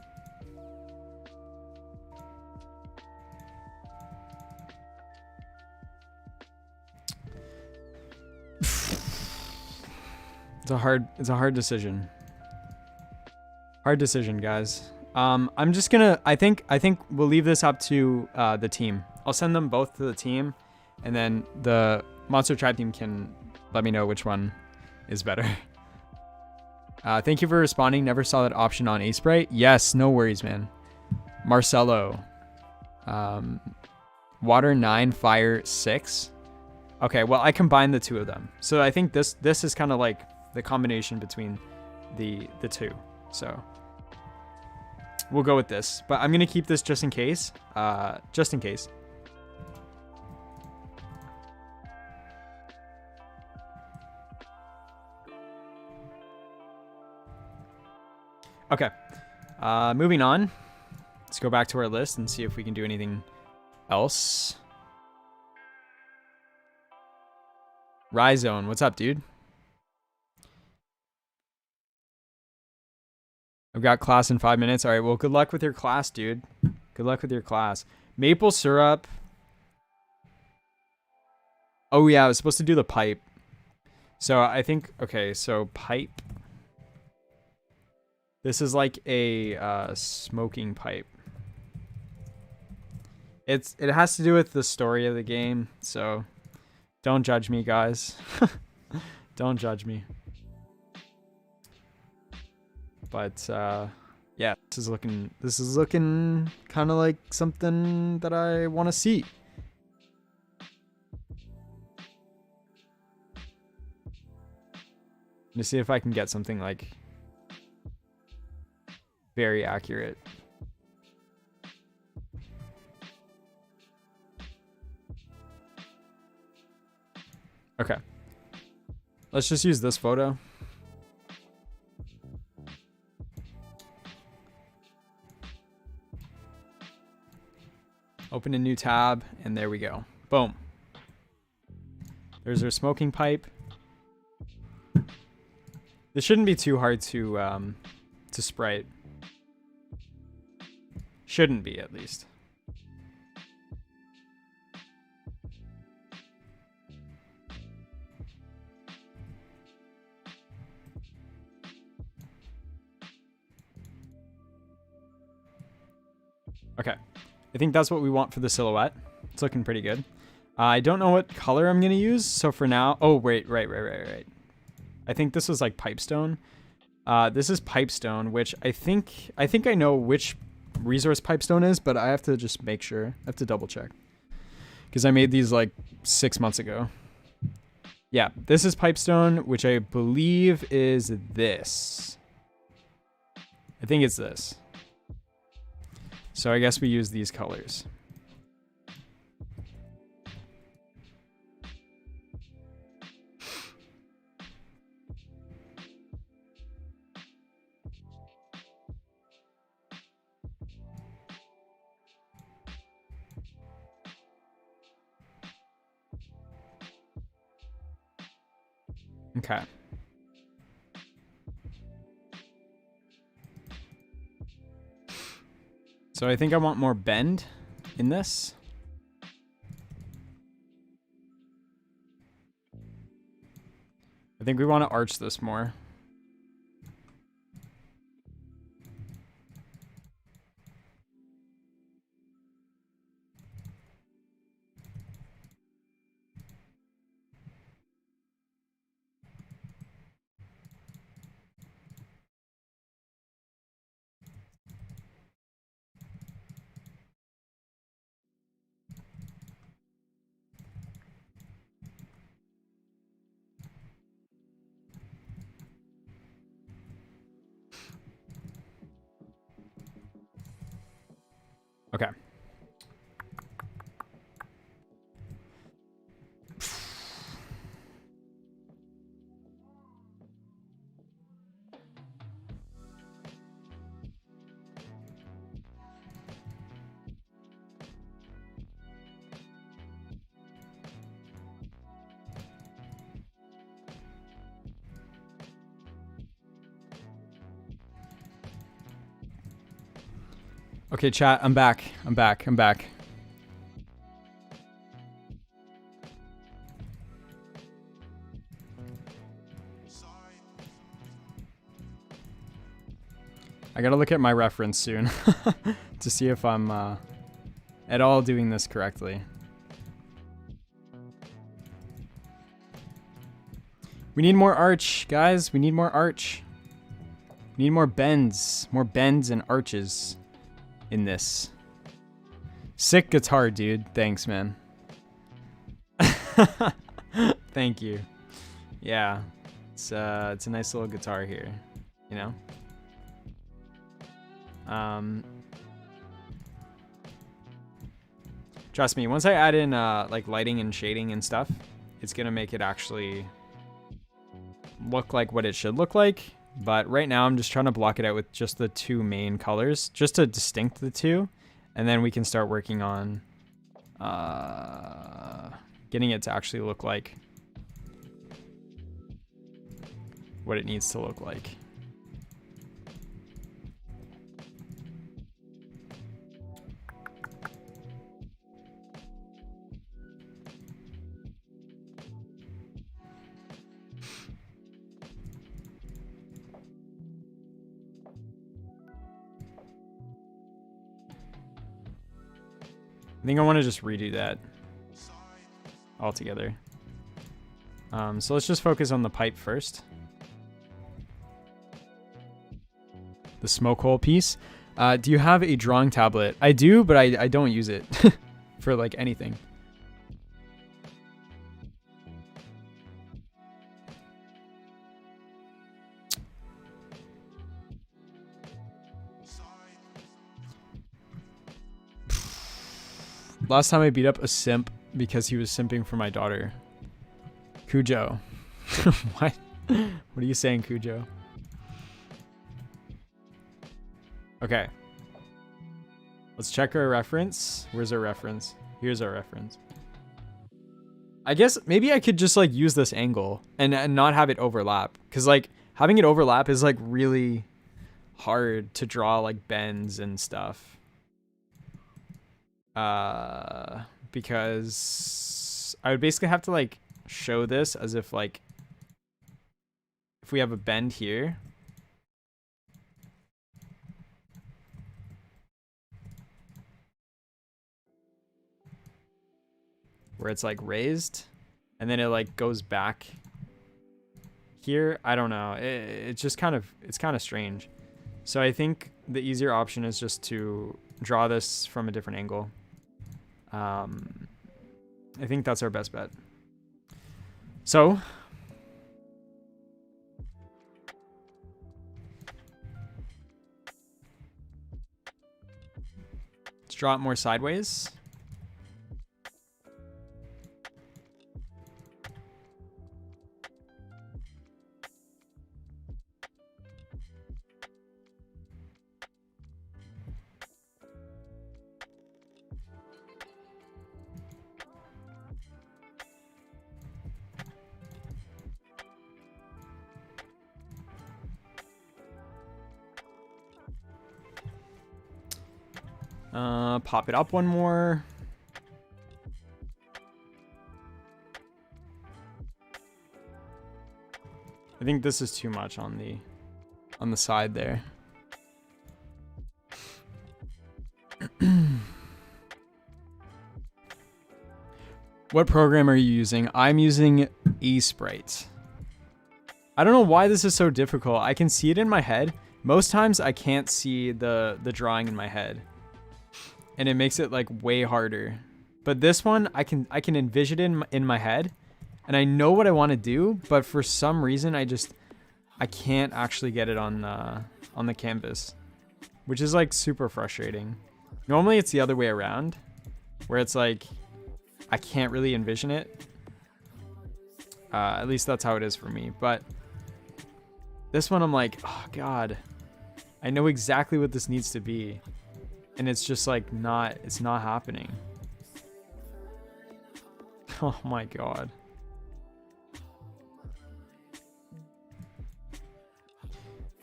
It's a hard decision. Hard decision, guys. I'm just gonna, I think we'll leave this up to the team. I'll send them both to the team, and then the Monster Tribe team can let me know which one is better. Thank you for responding. Never saw that option on Asebright. Yes, no worries, man. Marcelo. Water 9, Fire 6. Okay, well, I combined the 2 of them. So I think this is kind of like the combination between the 2. So we'll go with this, but I'm going to keep this just in case. Just in case. Okay. Moving on. Let's go back to our list and see if we can do anything else. Rhizone, what's up, dude? I've got class in 5 minutes. All right, well, good luck with your class, dude. Good luck with your class. Maple syrup. Oh, yeah, I was supposed to do the pipe. So I think, okay, so pipe. This is like a smoking pipe. It has to do with the story of the game, so don't judge me, guys. Don't judge me. But yeah, this is looking kind of like something that I want to see. Let me see if I can get something like very accurate. Okay. Let's just use this photo. Open a new tab, and there we go. Boom. There's our smoking pipe. This shouldn't be too hard to sprite. Shouldn't be, at least. Okay. I think that's what we want for the silhouette. It's looking pretty good. I don't know what color I'm going to use. So for now... Oh, wait. Right. I think this was like pipestone. This is pipestone, which I think I know which resource pipestone is, but I have to just make sure. I have to double check. Because I made these like 6 months ago. Yeah, this is pipestone, which I believe is this. I think it's this. So I guess we use these colors. Okay. So I think I want more bend in this. I think we want to arch this more. Okay. Okay, chat, I'm back. I'm back. I'm back. I gotta look at my reference soon to see if I'm at all doing this correctly. We need more arch, guys. We need more arch. We need more bends. More bends and arches in this. Sick guitar, dude. Thanks, man. Thank you. Yeah. It's a nice little guitar here, you know? Trust me, once I add in like lighting and shading and stuff, it's gonna make it actually look like what it should look like. But right now I'm just trying to block it out with just the two main colors, just to distinct the two, and then we can start working on getting it to actually look like what it needs to look like. I think I want to just redo that altogether. So let's just focus on the pipe first. The smoke hole piece. Do you have a drawing tablet? I do, but I don't use it for like anything. Last time I beat up a simp because he was simping for my daughter. Cujo. What? What are you saying, Cujo? Okay. Let's check our reference. Where's our reference? Here's our reference. I guess maybe I could just like use this angle and not have it overlap. Because like having it overlap is like really hard to draw like bends and stuff. Because I would basically have to like show this as if like if we have a bend here, where it's like raised and then it like goes back here. I don't know, it's just kind of, it's kind of strange. So I think the easier option is just to draw this from a different angle. I think that's our best bet. So let's draw it more sideways. Pop it up one more. I think this is too much on the side there. What program are you using? I'm using eSprite. I don't know why this is so difficult. I can see it in my head. Most times I can't see the drawing in my head. And it makes it like way harder. But this one I can envision it in my head. And I know what I want to do, but for some reason I can't actually get it on the canvas, which is like super frustrating. Normally it's the other way around, where it's like I can't really envision it. At least that's how it is for me. But this one I'm like, oh god, I know exactly what this needs to be, and it's just like it's not happening. Oh my god.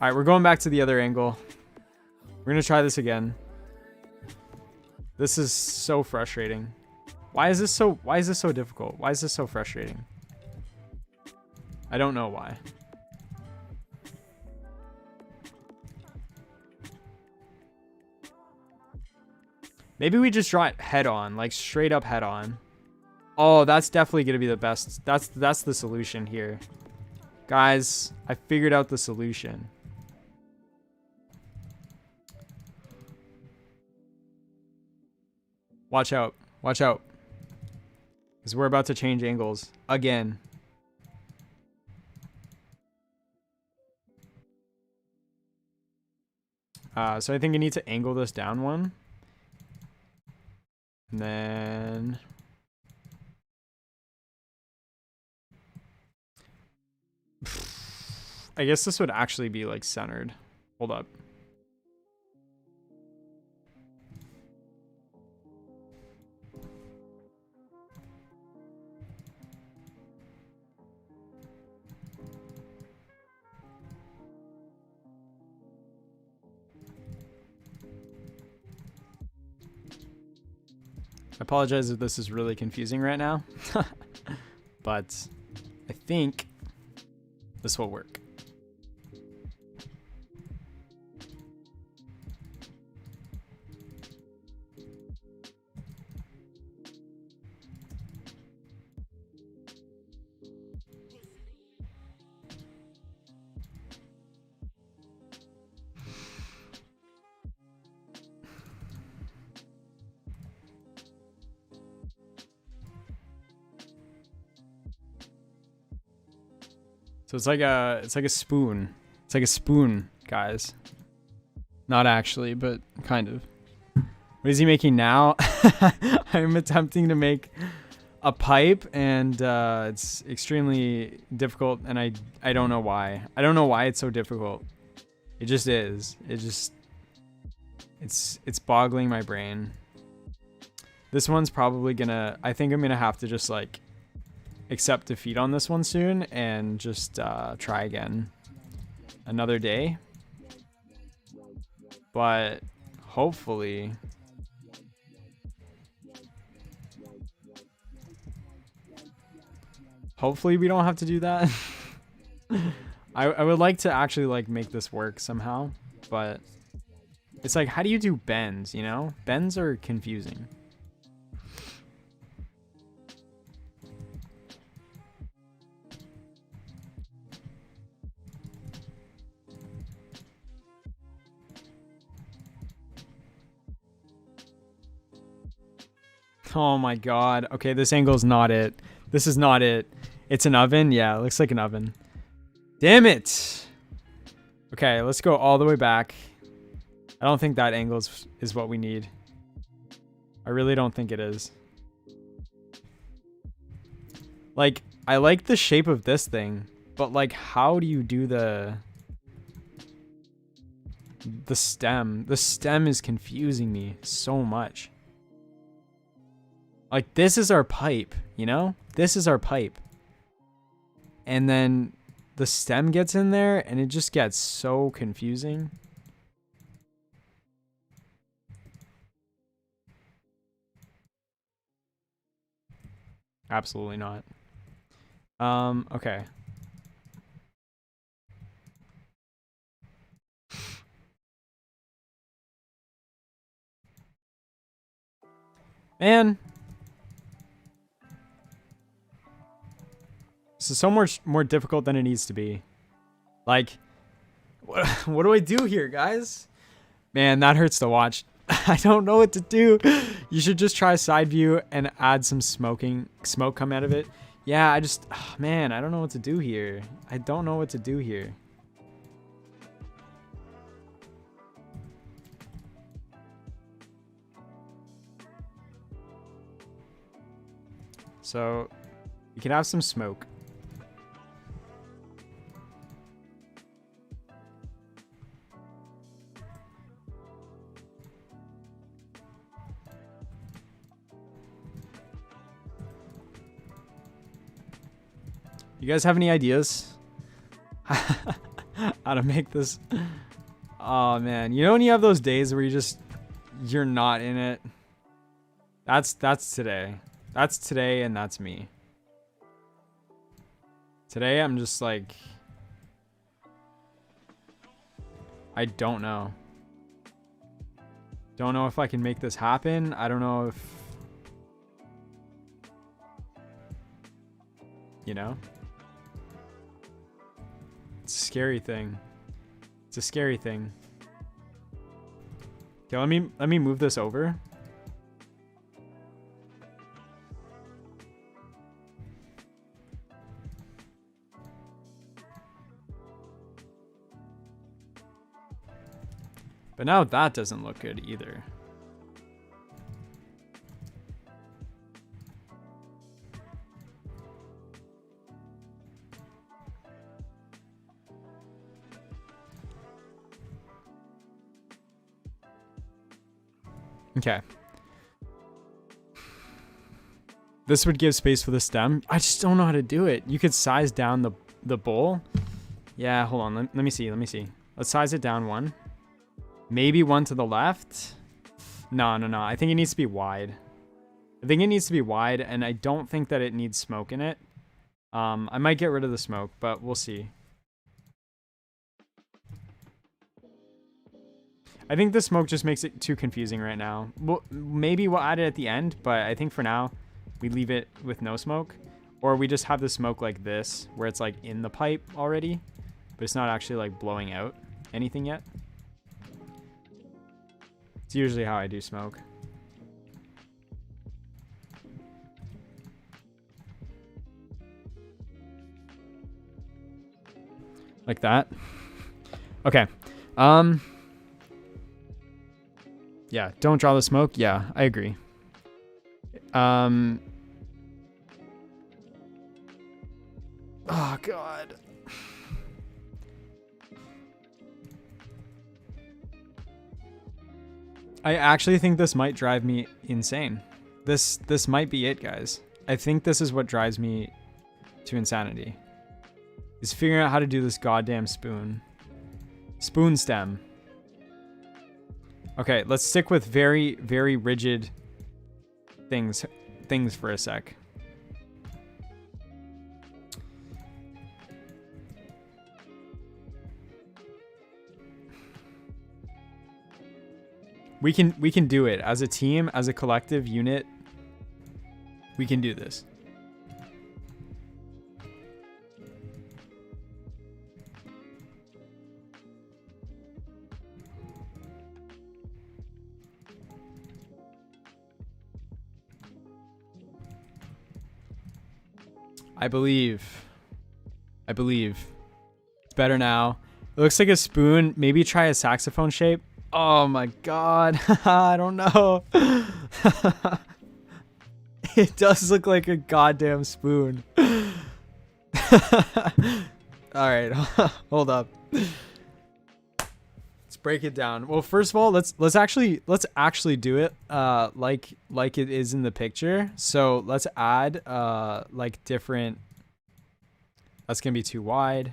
All right, we're going back to the other angle. We're gonna try this again. This is so frustrating. Why is this so difficult? Why is this so frustrating? I don't know why. Maybe we just draw it head on, like straight up head on. Oh, that's definitely gonna be the best. That's the solution here. Guys, I figured out the solution. Watch out. Watch out. Because we're about to change angles again. So I think I need to angle this down one. And then... I guess this would actually be like centered. Hold up. I apologize if this is really confusing right now, but I think this will work. So it's like a spoon. It's like a spoon, guys. Not actually, but kind of. What is he making now? I'm attempting to make a pipe, and it's extremely difficult, and I don't know why. I don't know why it's so difficult. It just is. It's boggling my brain. This one's probably gonna... I think I'm gonna have to just like accept defeat on this one soon and just try again another day. But hopefully we don't have to do that. I would like to actually like make this work somehow, but it's like, how do you do bends, you know? Bends are confusing. Oh my god. Okay, this angle's not it. This is not it. It's an oven? Yeah, it looks like an oven. Damn it! Okay, let's go all the way back. I don't think that angle is what we need. I really don't think it is. Like, I like the shape of this thing, but like, how do you do the stem? The stem is confusing me so much. Like, this is our pipe, you know? This is our pipe. And then the stem gets in there, and it just gets so confusing. Absolutely not. Okay. Man. This is so much more difficult than it needs to be. Like, what do I do here, guys? Man, that hurts to watch. I don't know what to do. You should just try side view and add some smoke come out of it. Yeah, man, I don't know what to do here. I don't know what to do here. So, you can have some smoke. You guys have any ideas? How to make this? Oh man, you know when you have those days where you're not in it? That's today. That's today and that's me. Today I'm just like, I don't know. Don't know if I can make this happen. I don't know if, you know? It's a scary thing. It's a scary thing. Okay, let me move this over. But now that doesn't look good either. Okay. This would give space for the stem. I just don't know how to do it. You could size down the bowl. Yeah, hold on. Let me see. Let me see. Let's size it down one. Maybe one to the left. No. I think it needs to be wide. I think it needs to be wide, and I don't think that it needs smoke in it. I might get rid of the smoke, but we'll see. I think the smoke just makes it too confusing right now. Maybe we'll add it at the end, but I think for now, we leave it with no smoke. Or we just have the smoke like this, where it's like in the pipe already, but it's not actually like blowing out anything yet. It's usually how I do smoke. Like that. Okay. Yeah, don't draw the smoke. Yeah, I agree. Oh God. I actually think this might drive me insane. This might be it, guys. I think this is what drives me to insanity. Is figuring out how to do this goddamn spoon. Spoon stem. Okay, let's stick with very, very rigid things for a sec. We can do it as a team, as a collective unit. We can do this. I believe. It's better now. It looks like a spoon. Maybe try a saxophone shape. Oh my God. I don't know. It does look like a goddamn spoon. All right. Hold up. Let's break it down. Well, first of all, let's actually do it like it is in the picture. So let's add like different. That's gonna be too wide.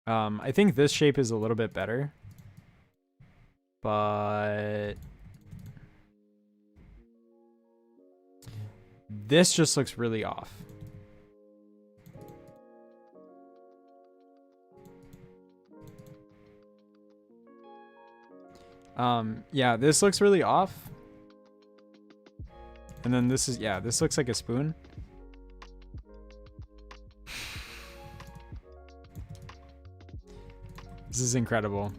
I think this shape is a little bit better, but This just looks really off. Yeah, this looks really off. And then this is, yeah, this looks like a spoon. This is incredible.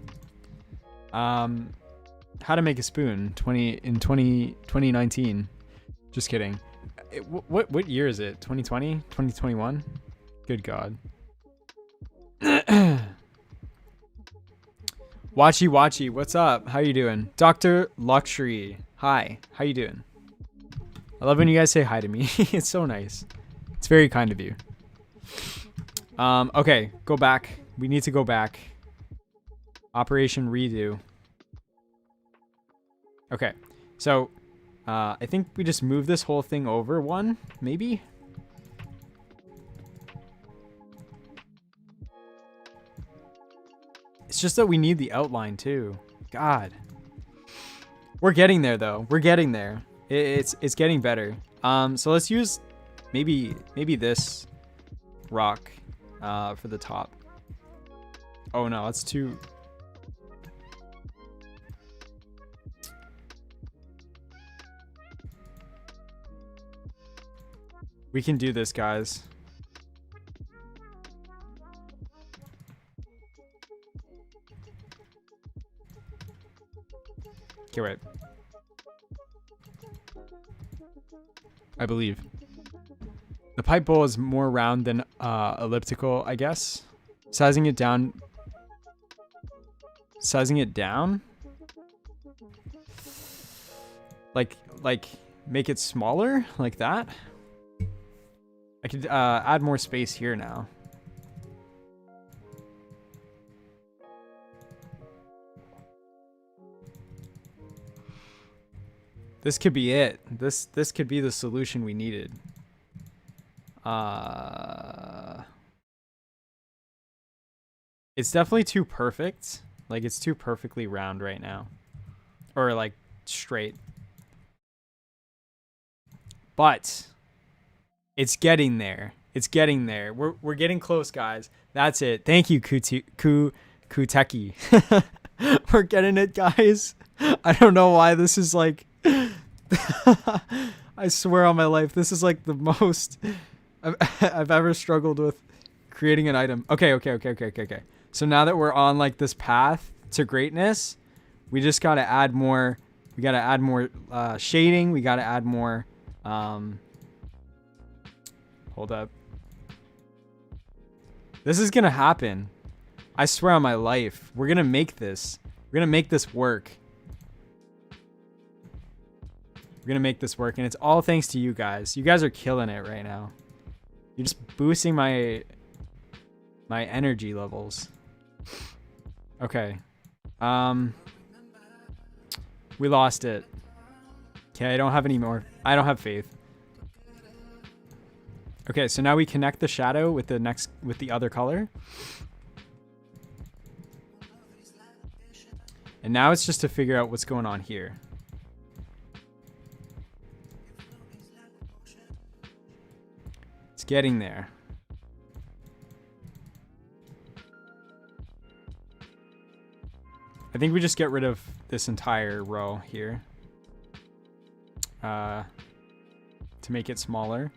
How to make a spoon 2019. Just kidding. What year is it? 2020? 2021? Good God. Watchy, what's up? How you doing? Dr. Luxury. Hi. How you doing? I love when you guys say hi to me. It's so nice. It's very kind of you. Okay, go back. We need to go back. Operation redo. Okay, so I think we just move this whole thing over one, maybe? It's just that we need the outline too. God. We're getting there though. We're getting there. It's getting better. So let's use maybe this rock for the top. Oh no, that's too... We can do this, guys. Okay, wait. I believe. The pipe bowl is more round than elliptical, I guess. Sizing it down. Sizing it down? Like make it smaller? Like that? I could add more space here now. This could be it. This could be the solution we needed. It's definitely too perfect. Like it's too perfectly round right now. Or like straight. But it's getting there. It's getting there. We're getting close, guys. That's it. Thank you, Kuteki. We're getting it, guys. I don't know why this is like... I swear on my life, this is like the most I've ever struggled with creating an item. Okay. So now that we're on like this path to greatness, we just got to add more. We got to add more shading. We got to add more. Hold up. This is going to happen. I swear on my life. We're going to make this. We're going to make this work. We're going to make this work. And it's all thanks to you guys. You guys are killing it right now. You're just boosting my energy levels. Okay. We lost it. Okay, I don't have any more. I don't have faith. Okay, so now we connect the shadow with the other color. And now it's just to figure out what's going on here. It's getting there. I think we just get rid of this entire row here. To make it smaller.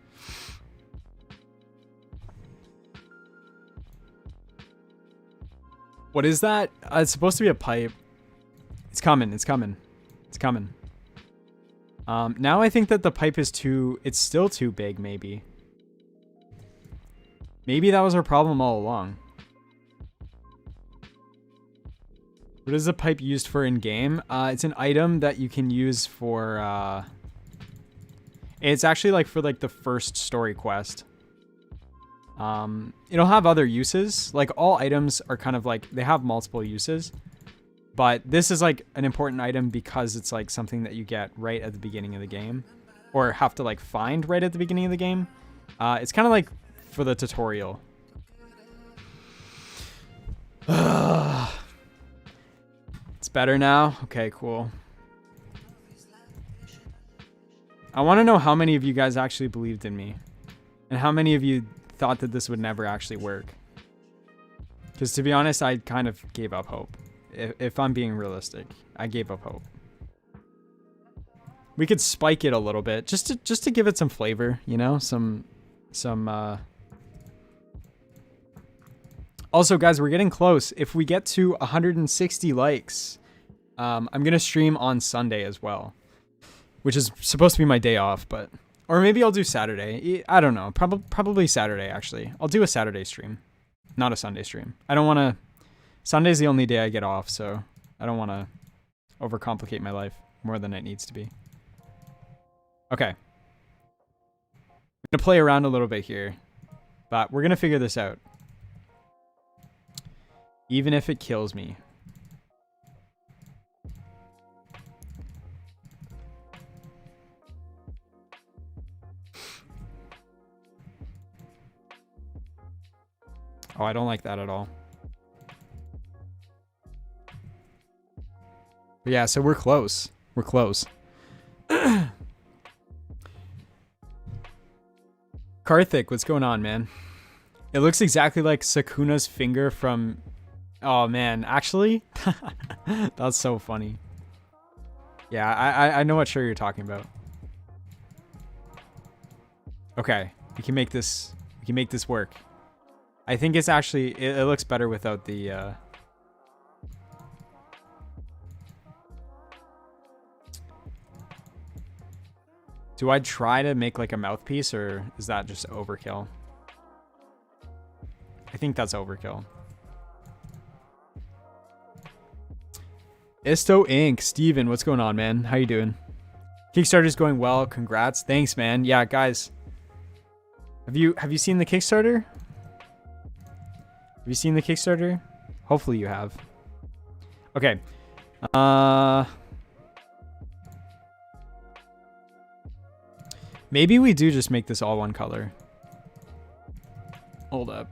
What is that? It's supposed to be a pipe. It's coming. Now I think that the pipe is it's still too big, maybe. Maybe that was our problem all along. What is the pipe used for in game? It's an item that you can use for, it's actually like for like the first story quest. It'll have other uses. Like all items are kind of like, they have multiple uses. But this is like an important item because it's like something that you get right at the beginning of the game. Or have to like find right at the beginning of the game. It's kind of like for the tutorial. It's better now? Okay, cool. I want to know how many of you guys actually believed in me. And how many of you thought that this would never actually work. Because to be honest, I kind of gave up hope. If I'm being realistic, I gave up hope. We could spike it a little bit just to give it some flavor, you know, Also, guys, we're getting close. If we get to 160 likes, I'm gonna stream on Sunday as well, which is supposed to be my day off, but or maybe I'll do Saturday. I don't know. Probably Saturday actually. I'll do a Saturday stream, not a Sunday stream. I don't want to. Sunday's the only day I get off, so I don't want to overcomplicate my life more than it needs to be. Okay. I'm going to play around a little bit here, but we're going to figure this out. Even if it kills me. Oh, I don't like that at all. But yeah, so we're close. We're close. Karthik, what's going on, man? It looks exactly like Sukuna's finger from... Oh, man. Actually? That's so funny. Yeah, I know what show you're talking about. Okay. We can make this work. I think it's actually... It looks better without the... Do I try to make like a mouthpiece, or is that just overkill? I think that's overkill. Isto Inc. Steven, what's going on, man? How you doing? Kickstarter's going well. Congrats. Thanks, man. Yeah, guys. Have you seen the Kickstarter? Have you seen the Kickstarter? Hopefully you have. Okay. Maybe we do just make this all one color. Hold up.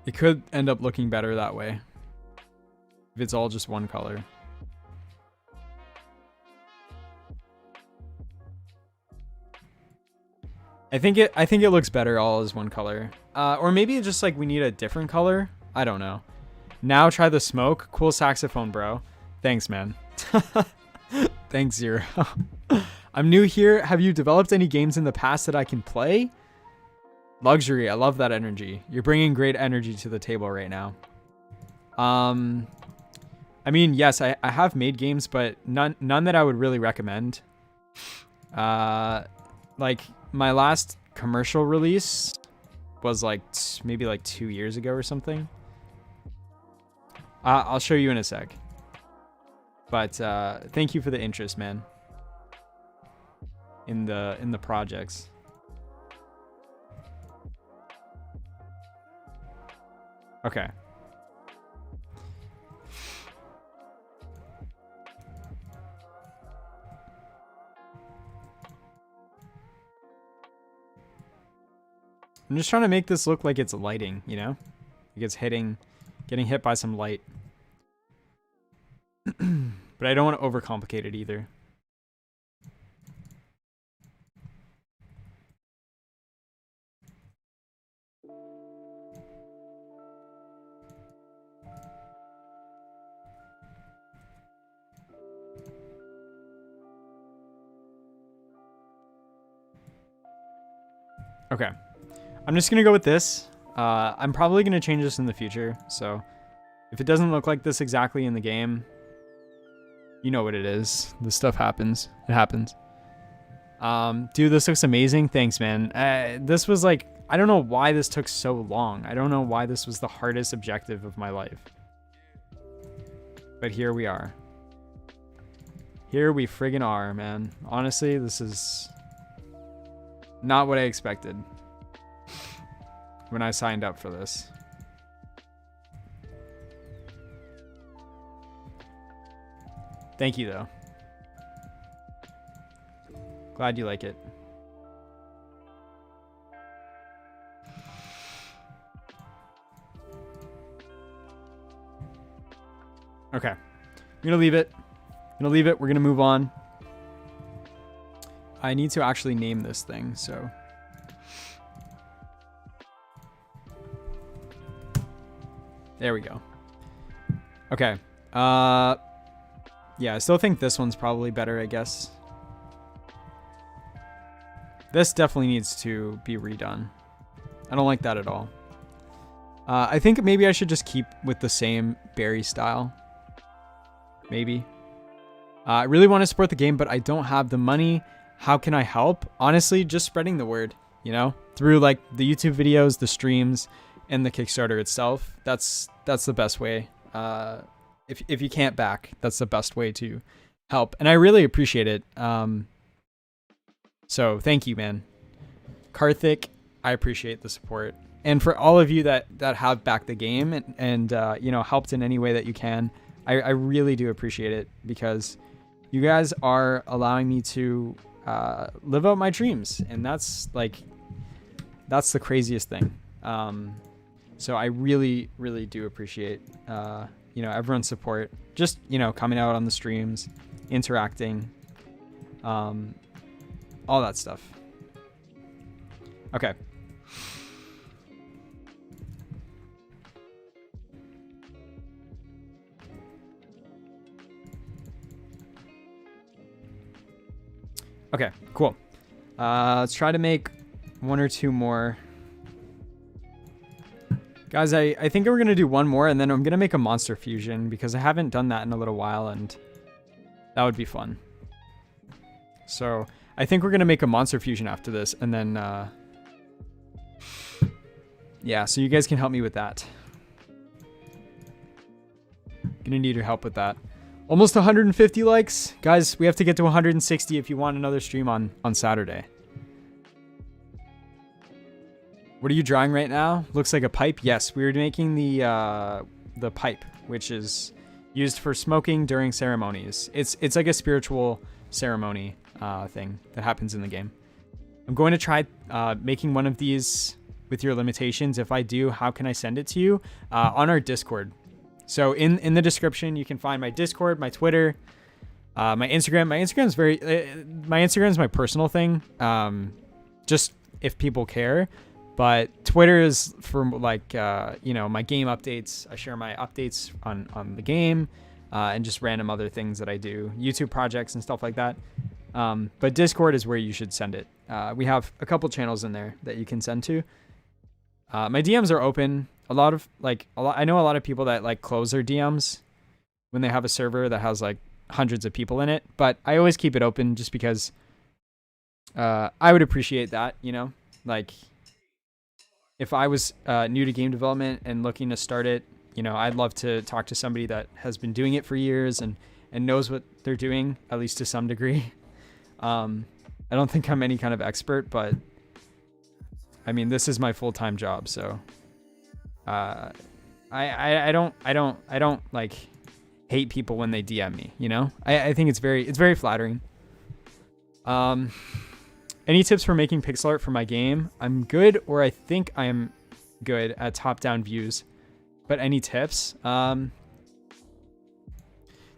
It could end up looking better that way. If it's all just one color. I think it looks better all as one color. Or maybe it's just like we need a different color. I don't know. Now try the smoke. Cool saxophone, bro. Thanks, man. Thanks, Zero. I'm new here. Have you developed any games in the past that I can play? Luxury. I love that energy. You're bringing great energy to the table right now. I mean, yes, I have made games, but none that I would really recommend. Like my last commercial release was like maybe like 2 years ago or something. I'll show you in a sec. But thank you for the interest, man. In the projects. Okay. I'm just trying to make this look like it's lighting, you know? Like it's getting hit by some light. But I don't want to overcomplicate it either. Okay. I'm just going to go with this. I'm probably going to change this in the future. So if it doesn't look like this exactly in the game, you know what it is. This stuff happens. It happens. Dude, this looks amazing. Thanks, man. This was like, I don't know why this took so long. I don't know why this was the hardest objective of my life. But here we are. Here we friggin' are, man. Honestly, this is not what I expected when I signed up for this. Thank you, though. Glad you like it. Okay. I'm We're gonna leave it. We're gonna move on. I need to actually name this thing, so. There we go. Okay. Yeah, I still think this one's probably better, I guess. This definitely needs to be redone. I don't like that at all. I think maybe I should just keep with the same berry style. Maybe. I really want to support the game, but I don't have the money. How can I help? Honestly, just spreading the word, you know, through like the YouTube videos, the streams, and the Kickstarter itself. That's the best way. If you can't back, that's the best way to help. And I really appreciate it. So thank you, man. Karthik, I appreciate the support. And for all of you that have backed the game and you know, helped in any way that you can, I really do appreciate it, because you guys are allowing me to live out my dreams. And that's the craziest thing. So I really, really do appreciate, you know, everyone's support, just, you know, coming out on the streams, interacting, all that stuff. Okay. Okay, cool. Let's try to make one or two more. Guys, I think we're going to do one more, and then I'm going to make a monster fusion, because I haven't done that in a little while, and that would be fun. So I think we're going to make a monster fusion after this, and then, yeah, so you guys can help me with that. Gonna need your help with that. Almost 150 likes. Guys, we have to get to 160 if you want another stream on Saturday. What are you drawing right now? Looks like a pipe. Yes, we're making the pipe, which is used for smoking during ceremonies. It's like a spiritual ceremony thing that happens in the game. I'm going to try making one of these with your limitations. If I do, how can I send it to you? On our Discord. So in the description, you can find my Discord, my Twitter, my Instagram. My Instagram is my personal thing. Just if people care. But Twitter is for like, you know, my game updates. I share my updates on the game and just random other things that I do, YouTube projects and stuff like that. But Discord is where you should send it. We have a couple channels in there that you can send to. My DMs are open. I know a lot of people that like close their DMs when they have a server that has like hundreds of people in it. But I always keep it open just because I would appreciate that, you know, like. If I was new to game development and looking to start it, you know, I'd love to talk to somebody that has been doing it for years and knows what they're doing, at least to some degree. I don't think I'm any kind of expert, but I mean, this is my full-time job, so I don't like hate people when they DM me, you know? I think it's very flattering. Any tips for making pixel art for my game? I'm good, or I think I am good at top-down views. But any tips?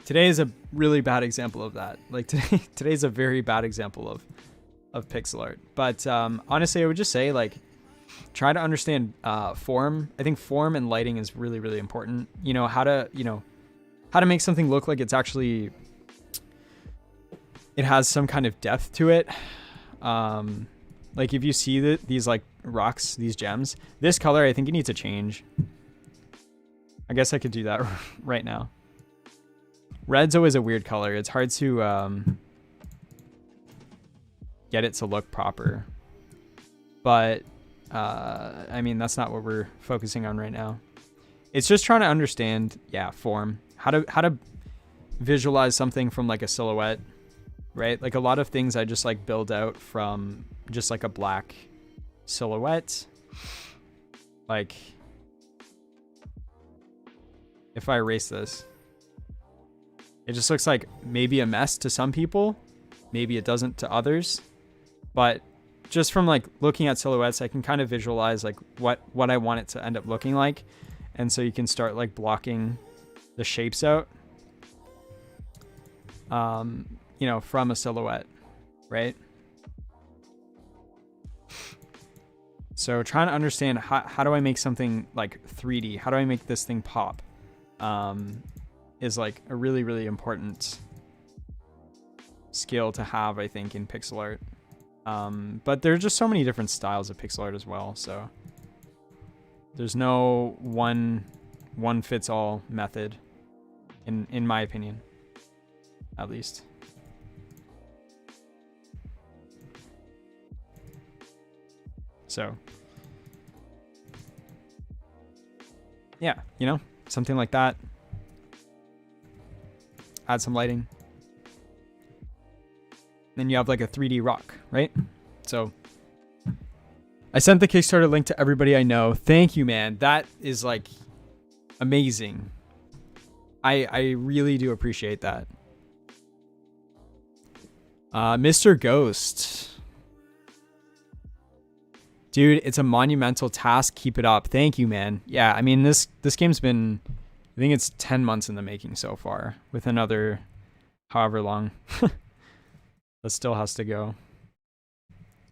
Today is a really bad example of that. Like today's a very bad example of pixel art. But honestly, I would just say like try to understand form. I think form and lighting is really, really important. You know, how to make something look like it's actually it has some kind of depth to it. Like if you see these like rocks, these gems, this color, I think it needs to change. I guess I could do that right now. Red's always a weird color. It's hard to get it to look proper. But I mean, that's not what we're focusing on right now. It's just trying to understand, yeah, form. How to visualize something from like a silhouette. Right? Like a lot of things I just like build out from just like a black silhouette. Like if I erase this, it just looks like maybe a mess to some people. Maybe it doesn't to others. But just from like looking at silhouettes, I can kind of visualize like what I want it to end up looking like. And so you can start like blocking the shapes out. you know, from a silhouette, right? So trying to understand how do I make something like 3D? How do I make this thing pop? Is like a really, really important skill to have, I think, in pixel art. But there are just so many different styles of pixel art as well. So there's no one fits all method, in my opinion, at least. So yeah, you know, something like that. Add some lighting. Then you have like a 3D rock, right? So I sent the Kickstarter link to everybody I know. Thank you, man. That is like amazing. I really do appreciate that. Mr. Ghost. Dude, it's a monumental task. Keep it up. Thank you, man. Yeah, I mean, this game's been, I think it's 10 months in the making so far, with another however long that still has to go.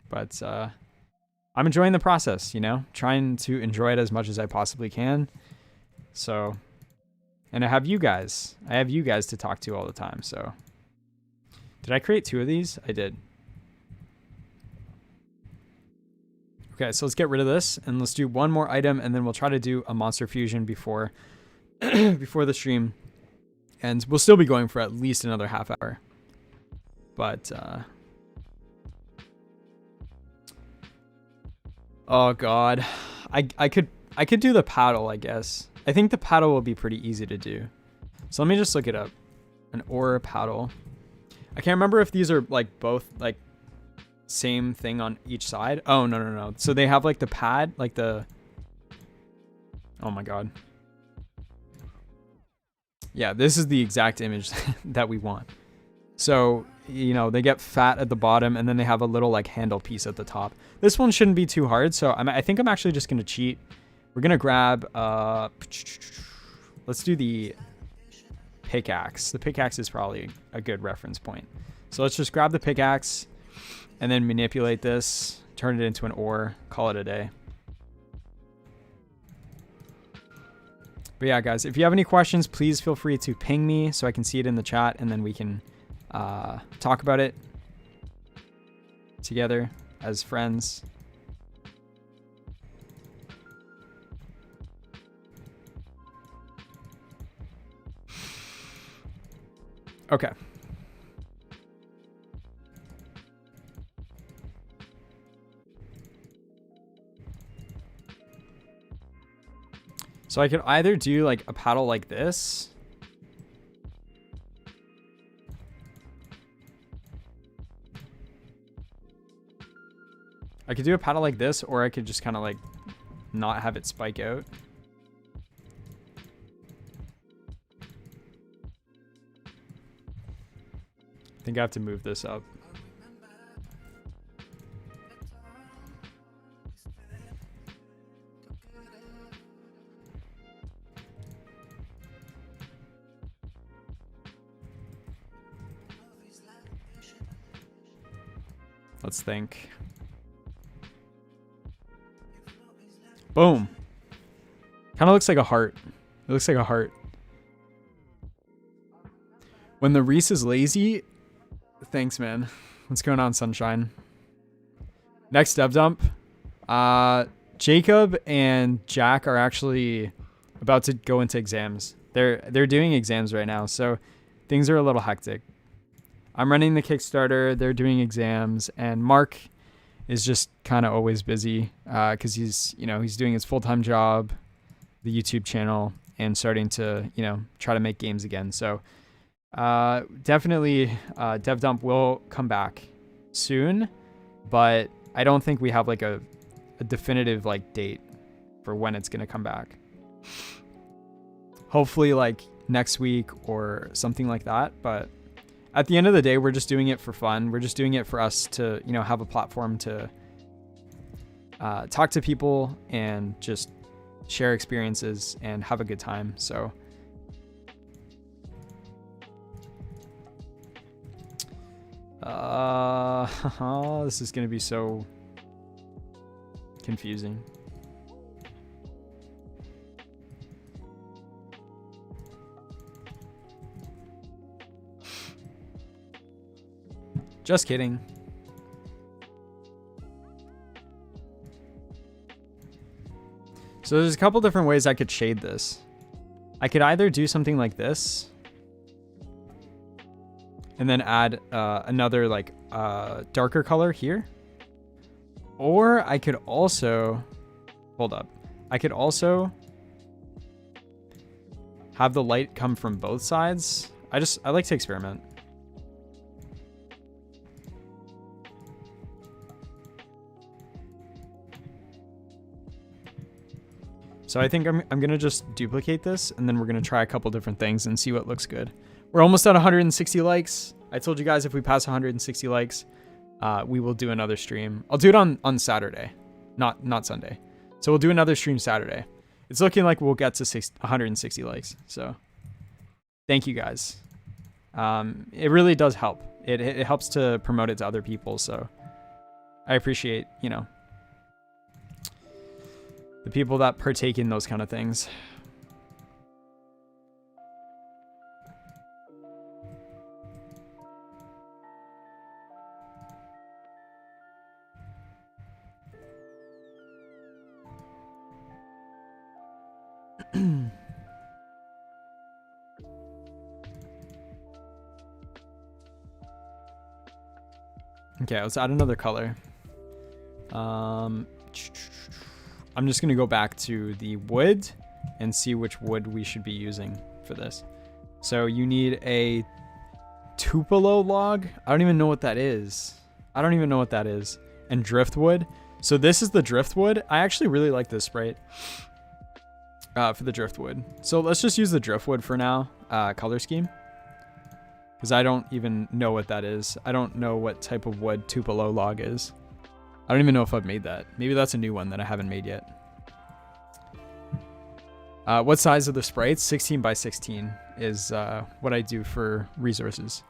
But I'm enjoying the process, you know, trying to enjoy it as much as I possibly can. So, and I have you guys. To talk to all the time. So, did I create 2 of these? I did. Okay, so let's get rid of this and let's do one more item, and then we'll try to do a monster fusion before before the stream. And we'll still be going for at least another half hour. But oh god. I could do the paddle, I guess. I think the paddle will be pretty easy to do. So let me just look it up. An ore paddle. I can't remember if these are like both like same thing on each side. Oh, no. So they have like the pad, like the, oh my god. Yeah, this is the exact image that we want. So, you know, they get fat at the bottom and then they have a little like handle piece at the top. This one shouldn't be too hard. So I think I'm actually just going to cheat. We're going to grab, let's do the pickaxe. The pickaxe is probably a good reference point. So let's just grab the pickaxe and then manipulate this, turn it into an ore, call it a day. But yeah, guys, if you have any questions, please feel free to ping me so I can see it in the chat, and then we can talk about it together as friends. Okay. So I could either do like a paddle like this. I could do a paddle like this, or I could just kind of like not have it spike out. I think I have to move this up. Let's think. Boom. Kind of looks like a heart. It looks like a heart. When the Reece is lazy, thanks, man. What's going on, Sunshine? Next dev dump. Jacob and Jack are actually about to go into exams. They're doing exams right now, so things are a little hectic. I'm running the Kickstarter, they're doing exams, and Mark is just kind of always busy because he's doing his full-time job, the YouTube channel, and starting to, try to make games again. So definitely Dev Dump will come back soon, but I don't think we have like a definitive like date for when it's going to come back. Hopefully like next week or something like that, but at the end of the day, we're just doing it for fun. We're just doing it for us to, have a platform to talk to people and just share experiences and have a good time. So This is gonna be so confusing. Just kidding. So there's a couple different ways I could shade this. I could either do something like this and then add another like darker color here. Or I could also, hold up. I could also have the light come from both sides. I like to experiment. So I think I'm gonna just duplicate this and then we're gonna try a couple different things and see what looks good. We're almost at 160 likes. I told you guys if we pass 160 likes, we will do another stream. I'll do it on Saturday, not Sunday. So we'll do another stream Saturday. It's looking like we'll get to 160 likes. So thank you guys. It really does help. It helps to promote it to other people. So I appreciate, you know, the people that partake in those kind of things. Okay, let's add another color. I'm just gonna go back to the wood and see which wood we should be using for this. So you need a Tupelo log. I don't even know what that is. And driftwood. So this is the driftwood. I actually really like this sprite for the driftwood. So let's just use the driftwood for now, color scheme. Because I don't even know what that is. I don't know what type of wood Tupelo log is. I don't even know if I've made that. Maybe that's a new one that I haven't made yet. What size are the sprites? 16 by 16 is what I do for resources.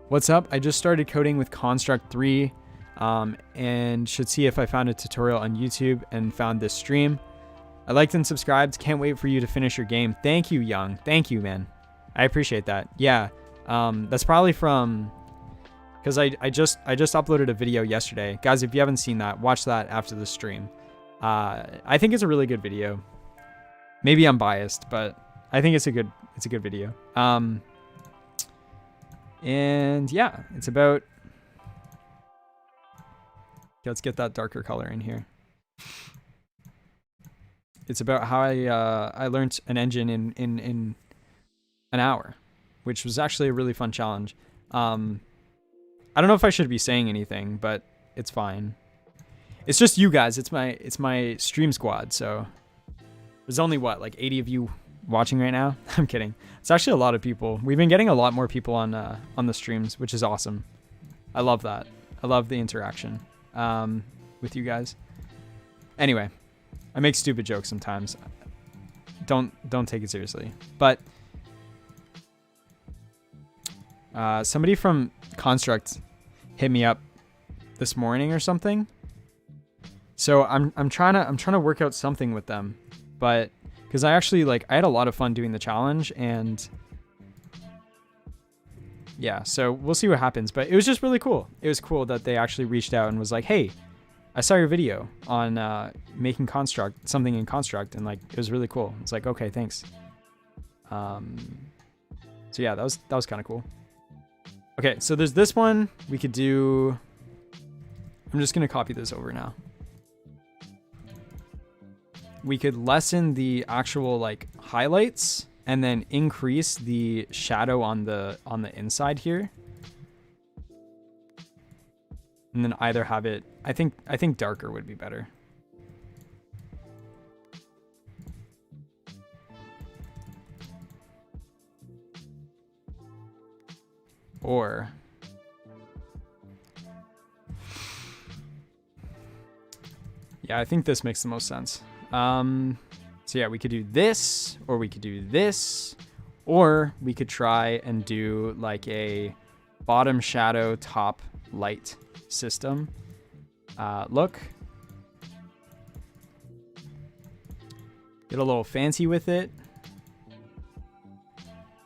What's up? I just started coding with Construct 3 and should see if I found a tutorial on YouTube and found this stream. I liked and subscribed. Can't wait for you to finish your game. Thank you, Young. Thank you, man. I appreciate that. Yeah, that's probably from... Because I just uploaded a video yesterday. Guys, if you haven't seen that, watch that after the stream. I think it's a really good video. Maybe I'm biased, but I think it's a good video. And yeah, it's about... Let's get that darker color in here. It's about how I learned an engine in an hour, which was actually a really fun challenge. I don't know if I should be saying anything, but it's fine. It's just you guys. It's my stream squad. So there's only what, like 80 of you watching right now? I'm kidding. It's actually a lot of people. We've been getting a lot more people on the streams, which is awesome. I love that. I love the interaction with you guys. Anyway, I make stupid jokes sometimes. Don't take it seriously. But somebody from Construct hit me up this morning or something. So I'm trying to work out something with them, but because I actually I had a lot of fun doing the challenge, and yeah, so we'll see what happens. But it was just really cool. It was cool that they actually reached out and was like, hey, I saw your video on making something in Construct, and it was really cool. It's like, okay, thanks. So yeah, that was kind of cool. Okay, so there's this one we could do. I'm just gonna copy this over now. We could lessen the actual highlights and then increase the shadow on the inside here. And then either have it, I think darker would be better. Or yeah, I think this makes the most sense. So yeah, we could do this, or we could do this, or we could try and do bottom shadow, top light system look. Get a little fancy with it.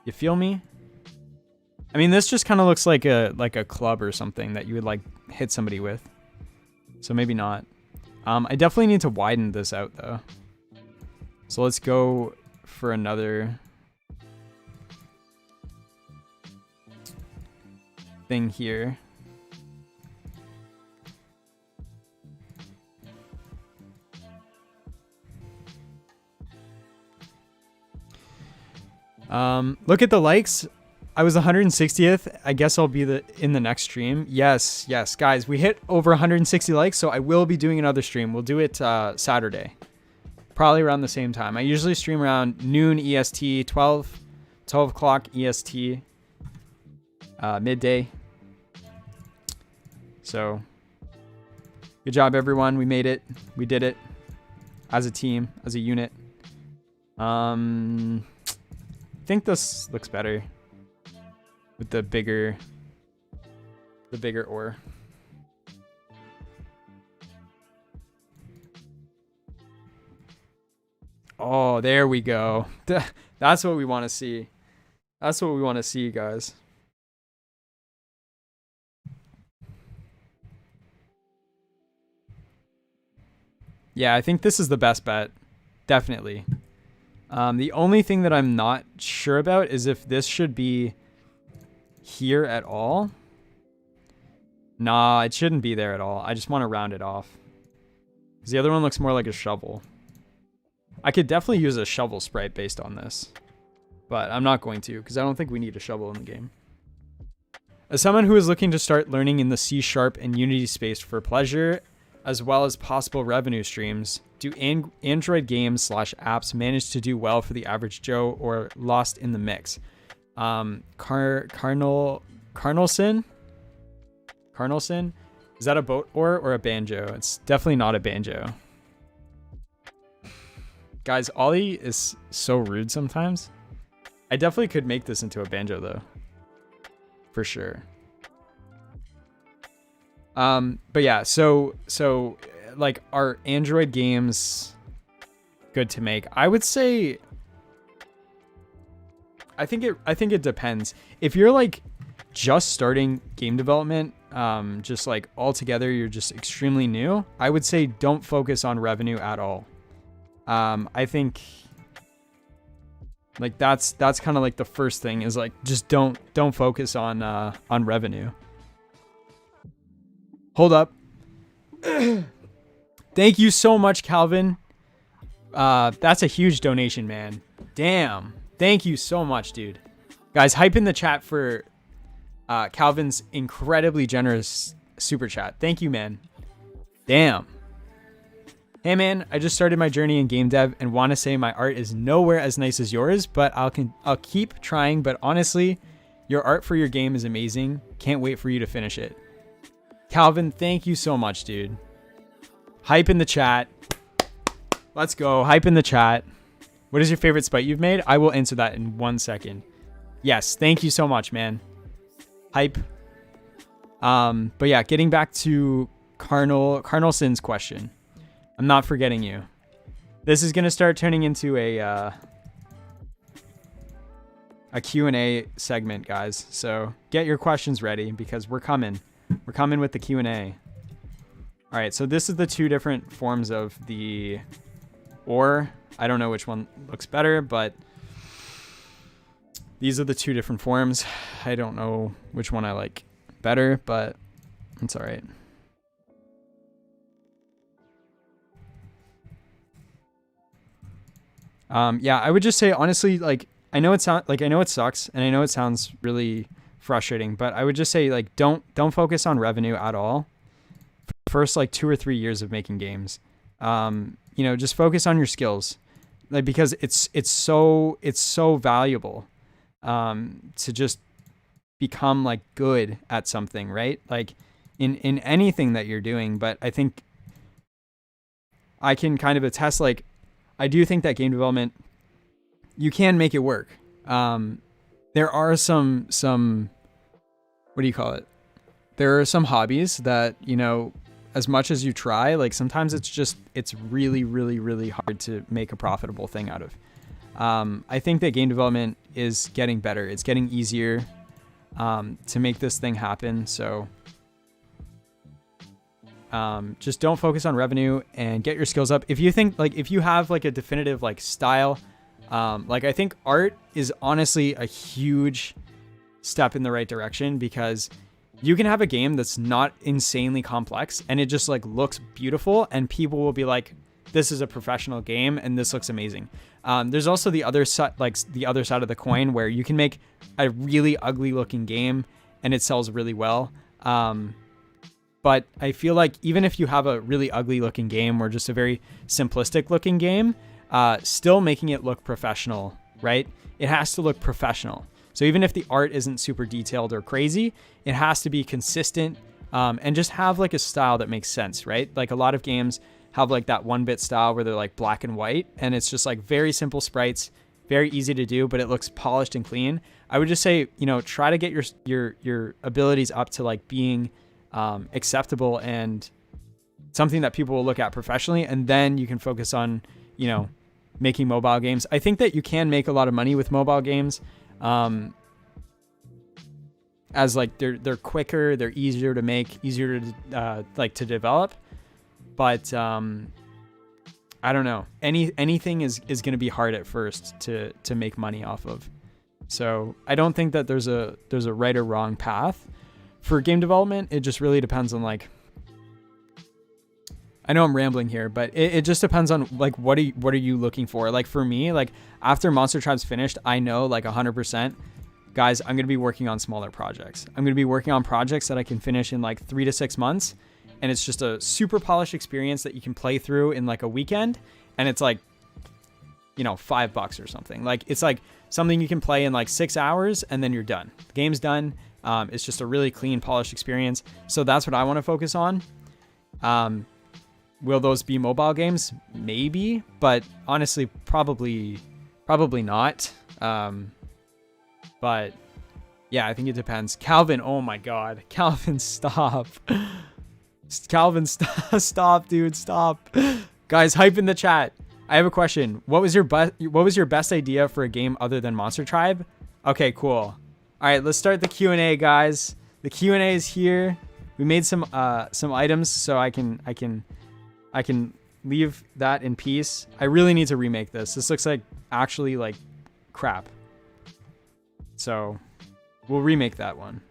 You feel me? I mean, this just kind of looks like a club or something that you would like hit somebody with. So maybe not. I definitely need to widen this out though. So let's go for another thing here. Look at the likes. I was 160th. I guess I'll be in the next stream. Yes, guys, we hit over 160 likes, so I will be doing another stream. We'll do it Saturday, probably around the same time. I usually stream around noon EST, 12 o'clock EST, midday. So, good job, everyone. We made it. We did it as a team, as a unit. I think this looks better with the bigger ore. Oh, there we go. That's what we want to see. That's what we want to see, guys. Yeah, I think this is the best bet. Definitely. The only thing that I'm not sure about is if this should be here at all. Nah, it shouldn't be there at all. I just want to round it off. Because the other one looks more like a shovel. I could definitely use a shovel sprite based on this. But I'm not going to, because I don't think we need a shovel in the game. As someone who is looking to start learning in the C# and Unity space for pleasure, as well as possible revenue streams, do Android games / apps manage to do well for the average Joe or lost in the mix? Carnelson? Is that a boat or a banjo? It's definitely not a banjo. Guys, Ollie is so rude sometimes. I definitely could make this into a banjo though. For sure. But yeah, so like, are Android games good to make? I would say I think it depends. If you're like just starting game development, just like altogether you're just extremely new, I would say don't focus on revenue at all. I think like that's kind of like the first thing is like just don't focus on revenue. Hold up. Thank you so much, Calvin. That's a huge donation, man. Damn. Thank you so much, dude. Guys, hype in the chat for Calvin's incredibly generous super chat. Thank you, man. Damn. Hey, man, I just started my journey in game dev and want to say my art is nowhere as nice as yours, but I'll keep trying. But honestly, your art for your game is amazing. Can't wait for you to finish it. Calvin, thank you so much, dude. Hype in the chat. Let's go. Hype in the chat. What is your favorite sprite you've made? I will answer that in 1 second. Yes, thank you so much, man. Hype. But yeah, getting back to Carnelson's question. I'm not forgetting you. This is gonna start turning into a Q&A segment, guys. So get your questions ready because we're coming. We're coming with the Q&A. All right, so this is the two different forms of the ore. I don't know which one looks better, but these are the two different forms. I don't know which one I like better, but it's all right. Yeah, I would just say honestly, like I know it sucks, and I know it sounds really frustrating, but I would just say like don't focus on revenue at all. For the first like 2 or 3 years of making games, you know, just focus on your skills, like because it's so valuable to just become like good at something, right? Like in anything that you're doing. But I think I can kind of attest, like I do think that game development, what what do you call it? There are some hobbies that, you know, as much as you try, like sometimes it's really, really, really hard to make a profitable thing out of. I think that game development is getting better. It's getting easier to make this thing happen. So just don't focus on revenue and get your skills up. If you think like, if you have like a definitive like style, like I think art is honestly a huge step in the right direction, because you can have a game that's not insanely complex and it just like looks beautiful and people will be like, this is a professional game and this looks amazing. There's also the other side, like the other side of the coin, where you can make a really ugly looking game and it sells really well. But I feel like even if you have a really ugly looking game or just a very simplistic looking game, still making it look professional, right? It has to look professional. So even if the art isn't super detailed or crazy, it has to be consistent and just have like a style that makes sense, right? Like a lot of games have like that 1-bit style where they're like black and white and it's just like very simple sprites, very easy to do, but it looks polished and clean. I would just say, you know, try to get your abilities up to like being acceptable and something that people will look at professionally, and then you can focus on, you know, making mobile games. I think that you can make a lot of money with mobile games. As like they're quicker, they're easier to make, easier to like to develop, but I don't know, anything is going to be hard at first to make money off of. So I don't think that there's a right or wrong path for game development. It just really depends on like, I know I'm rambling here, but it just depends on like, what are you looking for? Like for me, like after Monster Tribe's finished, I know like 100%, guys, I'm going to be working on smaller projects. I'm going to be working on projects that I can finish in like 3 to 6 months. And it's just a super polished experience that you can play through in like a weekend. And it's like, you know, $5 or something. Like it's like something you can play in like 6 hours and then you're done. The game's done. It's just a really clean, polished experience. So that's what I want to focus on. Will those be mobile games? Maybe, but honestly, probably not. But yeah, I think it depends. Calvin, oh my God, Calvin, stop. Calvin, stop, dude, stop. Guys, hype in the chat. I have a question. What was your best idea for a game other than Monster Tribe? Okay, cool. All right, let's start the Q&A, guys. The Q&A is here. We made some items so I can leave that in peace. I really need to remake this. This looks like actually like crap. So we'll remake that one.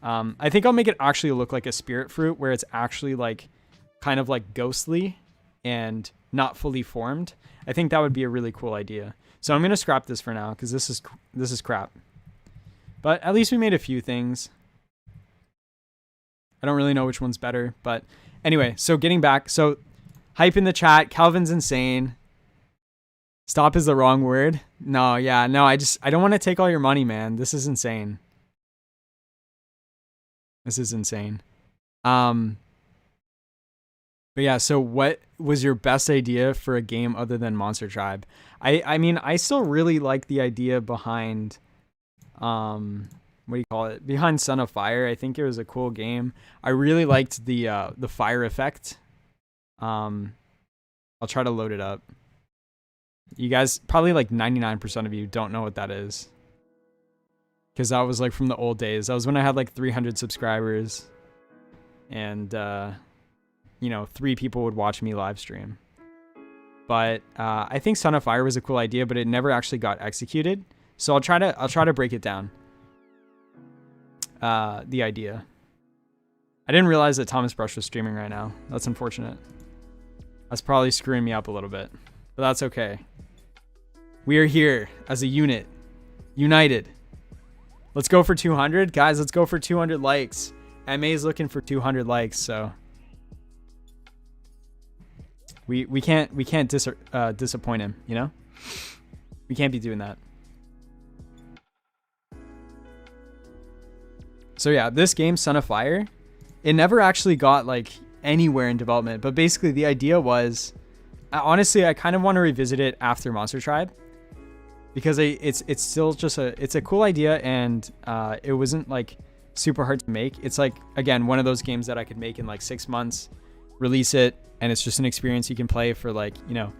I think I'll make it actually look like a spirit fruit, where it's actually like kind of like ghostly and not fully formed. I think that would be a really cool idea. So I'm going to scrap this for now because this is crap. But at least we made a few things. I don't really know which one's better, but anyway, so getting back. So hype in the chat. Calvin's insane. Stop is the wrong word. No, yeah, no, I don't want to take all your money, man. This is insane. This is insane. But yeah, so what was your best idea for a game other than Monster Tribe? I mean, I still really like the idea behind, what do you call it? Behind Son of Fire. I think it was a cool game. I really liked the fire effect. I'll try to load it up. You guys, probably like 99% of you don't know what that is. Because that was like from the old days. That was when I had like 300 subscribers. And, you know, 3 people would watch me live stream. But I think Son of Fire was a cool idea, but it never actually got executed. So I'll try to break it down. The idea. I didn't realize that Thomas Brush was streaming right now. That's unfortunate. That's probably screwing me up a little bit. But that's okay. We are here as a unit. United. Let's go for 200. Guys, let's go for 200 likes. MA is looking for 200 likes, so we can't disappoint him, you know? We can't be doing that. So yeah, this game, Son of Fire, it never actually got like anywhere in development, but basically the idea was, honestly, I kind of want to revisit it after Monster Tribe, because it's still just it's a cool idea, and it wasn't like super hard to make. It's like, again, one of those games that I could make in like 6 months, release it, and it's just an experience you can play for like, you know,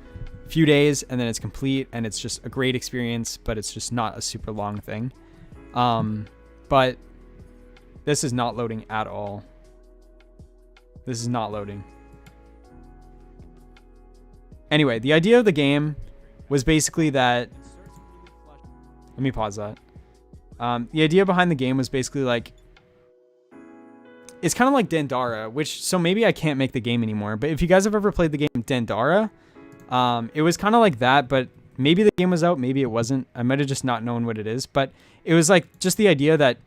a few days, and then it's complete, and it's just a great experience, but it's just not a super long thing. But this is not loading at all. This is not loading. Anyway, the idea of the game was basically that, let me pause that. The idea behind the game was basically like, it's kind of like Dandara, which, so maybe I can't make the game anymore, but if you guys have ever played the game Dandara, it was kind of like that, but maybe the game was out, maybe it wasn't. I might have just not known what it is, but it was like just the idea that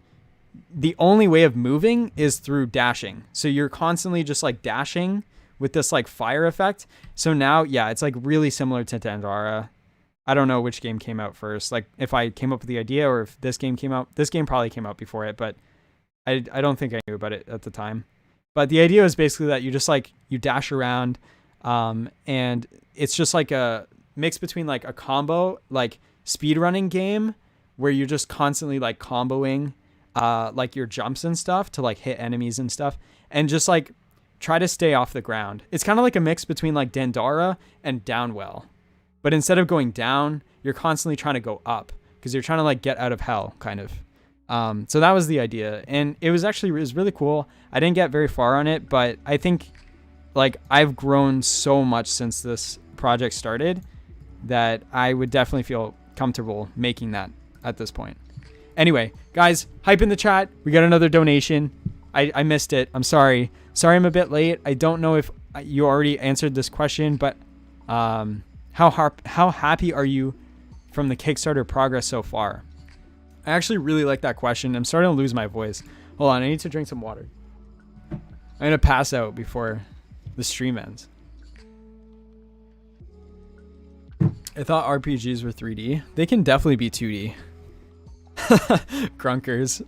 the only way of moving is through dashing. So you're constantly just like dashing with this like fire effect. So now, yeah, it's like really similar to Dandara. I don't know which game came out first, like if I came up with the idea or if this game came out. This game probably came out before it, but I don't think I knew about it at the time. But the idea is basically that you just like, you dash around, and it's just like a mix between like a combo, like speedrunning game where you're just constantly like comboing like your jumps and stuff to like hit enemies and stuff, and just like try to stay off the ground. It's kind of like a mix between like Dandara and Downwell, but instead of going down, you're constantly trying to go up because you're trying to like get out of hell, kind of. So that was the idea, and it was really cool. I didn't get very far on it, but I think like I've grown so much since this project started that I would definitely feel comfortable making that at this point. Anyway, guys, hype in the chat. We got another donation. I missed it. I'm sorry. Sorry I'm a bit late. I don't know if you already answered this question, but how happy are you from the Kickstarter progress so far? I actually really like that question. I'm starting to lose my voice. Hold on, I need to drink some water. I'm going to pass out before the stream ends. I thought RPGs were 3D. They can definitely be 2D. Grunkers.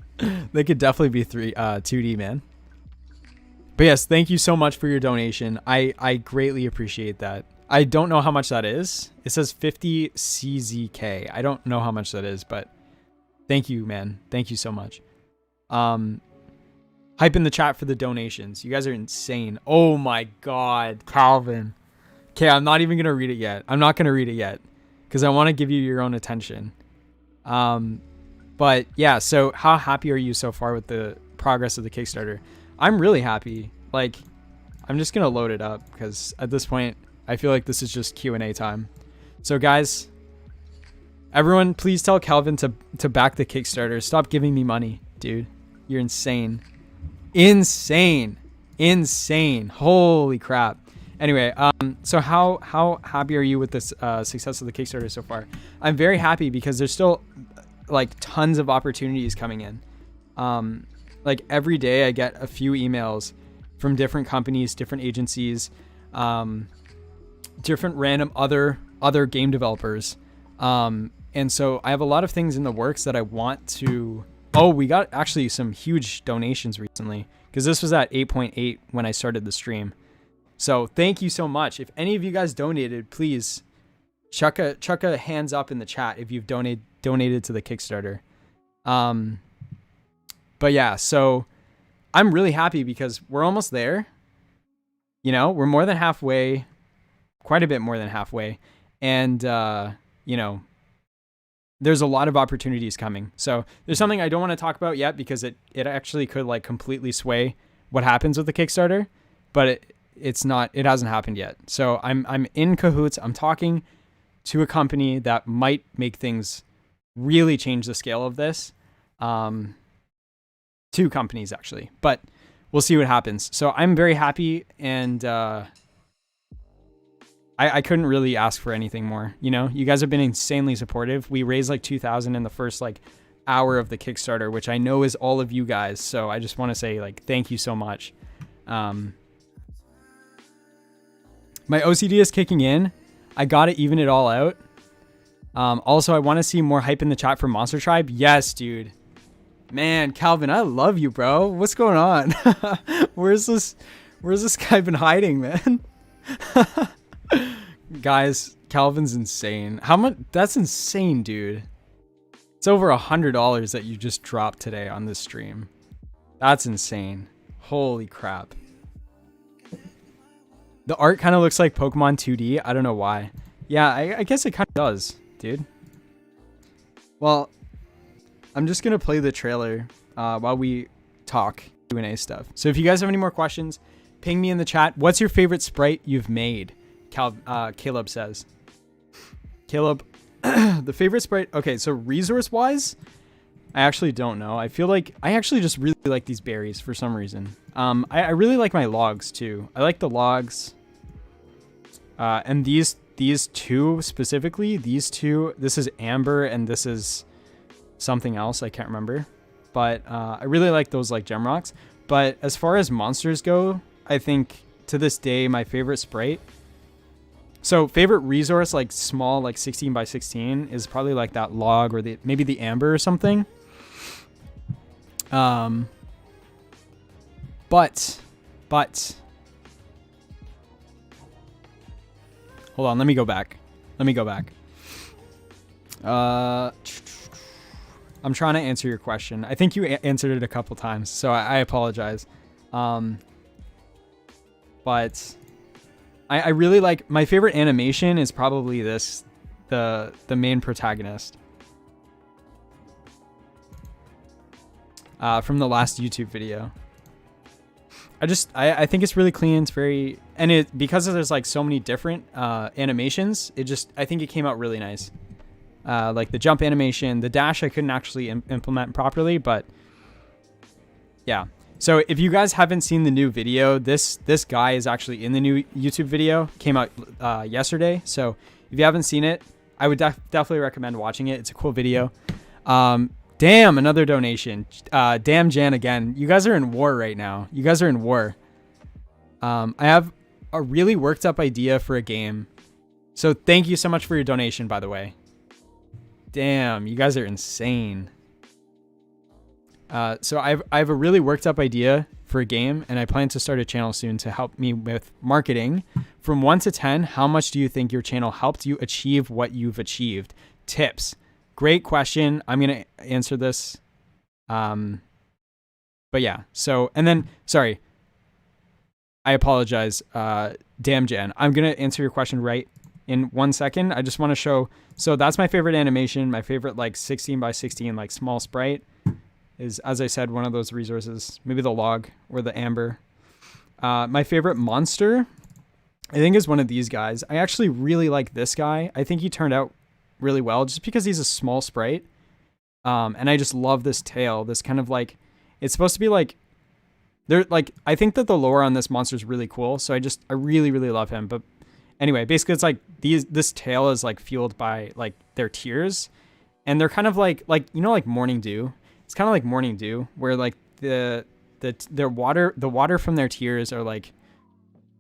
They could definitely be 2D, man. But yes, thank you so much for your donation. I greatly appreciate that. I don't know how much that is. It says 50 CZK. I don't know how much that is, but thank you, man. Thank you so much. Hype in the chat for the donations. You guys are insane. Oh my God, Calvin. Okay, I'm not even going to read it yet. I'm not going to read it yet because I want to give you your own attention. But yeah, so how happy are you so far with the progress of the Kickstarter? I'm really happy. Like, I'm just going to load it up because at this point, I feel like this is just Q&A time. So guys, everyone, please tell Calvin to back the Kickstarter. Stop giving me money, dude. You're insane. Insane. Holy crap. Anyway, so how happy are you with this success of the Kickstarter so far? I'm very happy because there's still like tons of opportunities coming in. Like every day I get a few emails from different companies, different agencies, different random other game developers. And so I have a lot of things in the works that I want to... Oh, we got actually some huge donations recently because this was at 8.8 when I started the stream. So thank you so much. If any of you guys donated, please chuck a hands up in the chat if you've donated to the Kickstarter. But yeah, so I'm really happy because we're almost there. You know, we're more than halfway, quite a bit more than halfway. And, you know, there's a lot of opportunities coming. So there's something I don't want to talk about yet because it actually could like completely sway what happens with the Kickstarter, but it hasn't happened yet. So I'm in cahoots. I'm talking to a company that might make things really change the scale of this. 2 companies actually, but we'll see what happens. So I'm very happy, and I couldn't really ask for anything more. You know, you guys have been insanely supportive. We raised like 2,000 in the first like hour of the Kickstarter, which I know is all of you guys. So I just want to say like, thank you so much. My OCD is kicking in. I got to even it all out. Also, I want to see more hype in the chat for Monster Tribe. Yes, dude. Man, Calvin, I love you, bro. What's going on? Where's this guy been hiding, man? Guys, Calvin's insane. How much? That's insane, dude. It's over $100 that you just dropped today on this stream. That's insane. Holy crap. The art kind of looks like Pokemon 2D. I don't know why. Yeah, I guess it kind of does, dude. Well, I'm just going to play the trailer while we talk Q&A stuff. So if you guys have any more questions, ping me in the chat. What's your favorite sprite you've made? Caleb says. Caleb, the favorite sprite. Okay, so resource-wise, I actually don't know. I feel like I actually just really like these berries for some reason. I really like my logs too. I like the logs. And these two specifically, these two, this is amber and this is something else. I can't remember, but I really like those like gem rocks. But as far as monsters go, I think to this day, my favorite sprite. So favorite resource, like small, like 16 by 16 is probably like that log or maybe the amber or something. But hold on, let me go back. I'm trying to answer your question. I think you answered it a couple times, so I apologize. But I really like, my favorite animation is probably this, the main protagonist. From the last YouTube video. I think it's really clean. It's very, and because there's like so many different animations, I think it came out really nice. Like the jump animation, the dash I couldn't actually implement properly, but yeah. So if you guys haven't seen the new video, this guy is actually in the new YouTube video. Came out yesterday. So if you haven't seen it, I would definitely recommend watching it. It's a cool video. Damn, another donation. Damn Jan again. You guys are in war right now. You guys are in war. I have a really worked up idea for a game. So thank you so much for your donation, by the way. Damn, you guys are insane. So I have a really worked up idea for a game, and I plan to start a channel soon to help me with marketing. From 1 to 10, how much do you think your channel helped you achieve what you've achieved? Tips. Great question. I'm going to answer this. But yeah, so, and then, sorry, I apologize. Damn Jan, I'm going to answer your question right in 1 second. I just want to show, so that's my favorite animation. My favorite like 16 by 16, like small sprite is, as I said, one of those resources, maybe the log or the amber. My favorite monster, I think, is one of these guys. I actually really like this guy. I think he turned out really well just because he's a small sprite. And I just love this tail, this kind of like, it's supposed to be like, they're like, I think that the lore on this monster is really cool. So I really, really love him. But anyway, basically it's like this tail is like fueled by like their tears, and they're kind of like, you know, like morning dew. It's kind of like morning dew where like the water from their tears are like,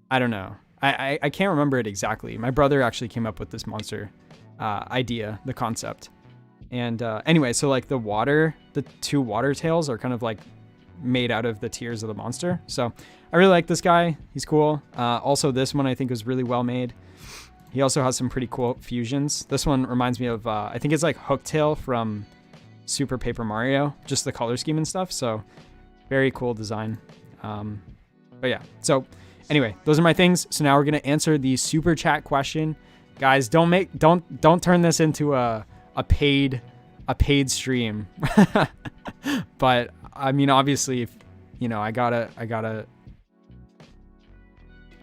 I don't know. I can't remember it exactly. My brother actually came up with this monster idea, the concept. And anyway, so like the two water tails are kind of like made out of the tears of the monster. So I really like this guy. He's cool. Also, this one I think was really well made. He also has some pretty cool fusions. This one reminds me of, I think it's like Hooktail from Super Paper Mario, just the color scheme and stuff. So very cool design. But yeah, so anyway, those are my things. So now we're going to answer the super chat question. Guys, don't turn this into a paid stream. But I mean, obviously, if you know, I gotta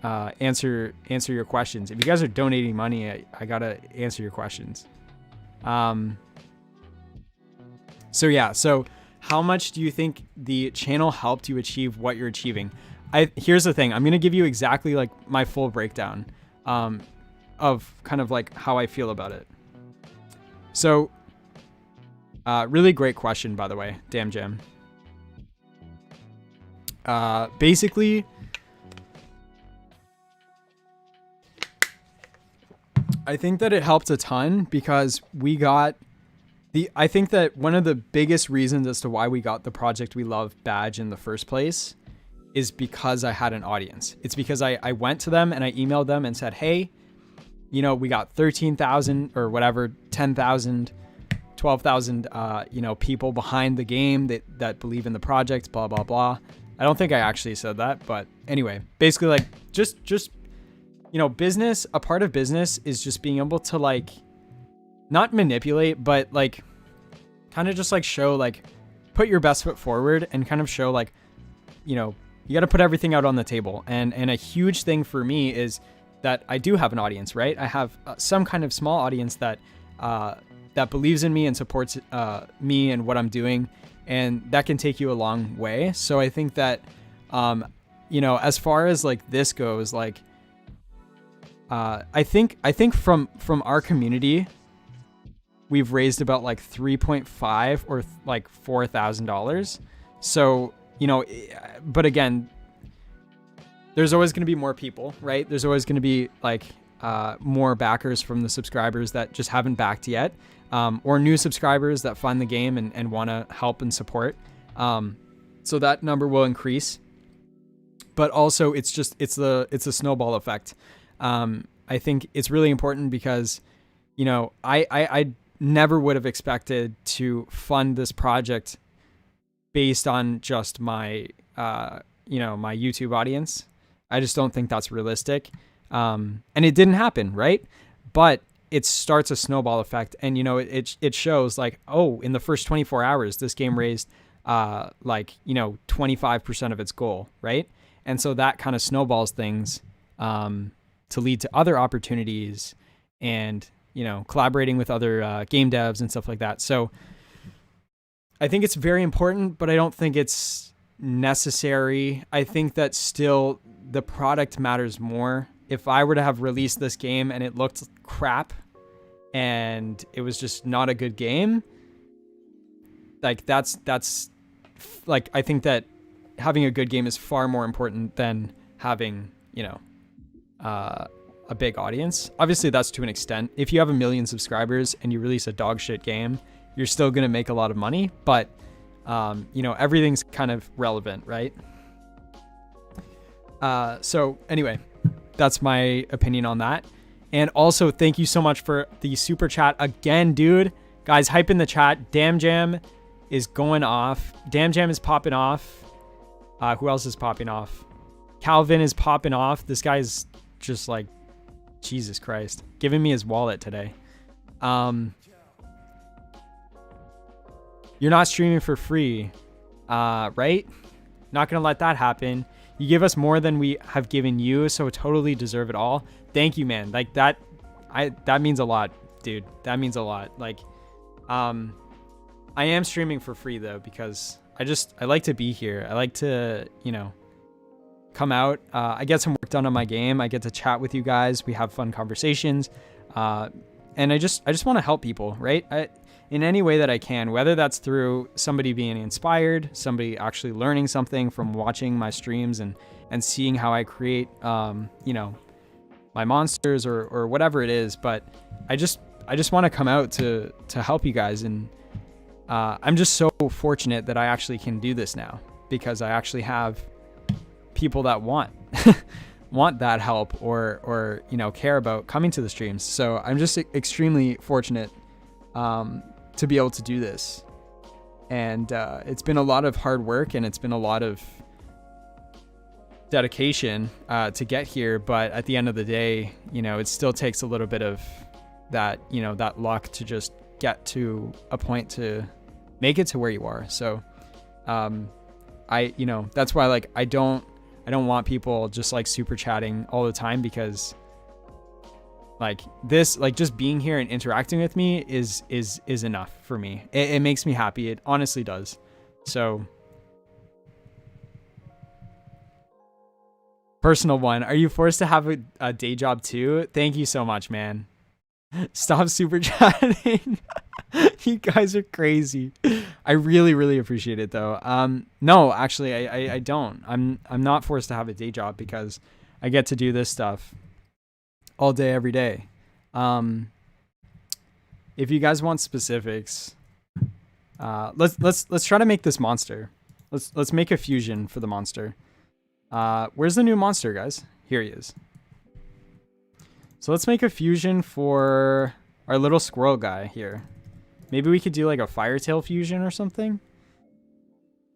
answer your questions. If you guys are donating money, I gotta answer your questions. So yeah, so how much do you think the channel helped you achieve what you're achieving? Here's the thing. I'm gonna give you exactly like my full breakdown of kind of like how I feel about it. So really great question, by the way. Damn Jam. Basically, I think that it helped a ton because we got I think that one of the biggest reasons as to why we got the Project We Love badge in the first place is because I had an audience. It's because I went to them and I emailed them and said, hey, you know, we got 13,000 or whatever, 10,000 12,000 you know, people behind the game that believe in the project, blah blah blah. I don't think I actually said that, but anyway, basically like just you know, business, a part of business is just being able to like not manipulate, but like kind of just like show, like put your best foot forward and kind of show like, you know, you got to put everything out on the table. And a huge thing for me is that I do have an audience, right? I have some kind of small audience that that believes in me and supports me and what I'm doing, and that can take you a long way. So I think that you know, as far as like this goes, like I think from our community, we've raised about like 3.5 or like $4,000. So, you know, but again, there's always going to be more people, right? There's always going to be like more backers from the subscribers that just haven't backed yet, or new subscribers that find the game and want to help and support. So that number will increase, but also it's a snowball effect. I think it's really important because, you know, I never would have expected to fund this project based on just my, you know, my YouTube audience. I just don't think that's realistic. And it didn't happen, right? But it starts a snowball effect. And, you know, it shows like, oh, in the first 24 hours, this game raised, like, you know, 25% of its goal, right? And so that kind of snowballs things, to lead to other opportunities and, you know, collaborating with other game devs and stuff like that. So I think it's very important, but I don't think it's necessary. I think that still the product matters more. If I were to have released this game and it looked crap and it was just not a good game, like that's like, I think that having a good game is far more important than having, you know, a big audience. Obviously that's to an extent. If you have 1 million subscribers and you release a dog shit game, you're still going to make a lot of money, but you know, everything's kind of relevant, right? So anyway, that's my opinion on that. And also thank you so much for the super chat again, dude. Guys, hype in the chat. Damn Jam is going off. Damn Jam is popping off. Who else is popping off? Calvin is popping off. This guy's just like, Jesus Christ, giving me his wallet today. You're not streaming for free, right? Not gonna let that happen. You give us more than we have given you, so totally deserve it all. Thank you, man. Like that means a lot, dude. That means a lot. Like, I am streaming for free though, because I like to be here. I like to, you know, come out. I get some work done on my game. I get to chat with you guys. We have fun conversations. And I just want to help people, right? In any way that I can, whether that's through somebody being inspired, somebody actually learning something from watching my streams and seeing how I create, you know, my monsters or whatever it is. But I just want to come out to help you guys. And I'm just so fortunate that I actually can do this now, because I actually have people that want that help or you know, care about coming to the streams. So I'm just extremely fortunate to be able to do this. And it's been a lot of hard work and it's been a lot of dedication to get here, but at the end of the day, you know, it still takes a little bit of that, you know, that luck to just get to a point to make it to where you are. So you know, that's why, like, I don't want people just like super chatting all the time, because like this, like just being here and interacting with me is enough for me. It makes me happy. It honestly does. So personal one, are you forced to have a day job too? Thank you so much, man. Stop super chatting. You guys are crazy. I really, really appreciate it though. No, actually I don't. I'm not forced to have a day job because I get to do this stuff all day, every day. If you guys want specifics, let's try to make this monster. Let's make a fusion for the monster. Where's the new monster, guys? Here he is. So let's make a fusion for our little squirrel guy here. Maybe we could do like a Firetail fusion or something.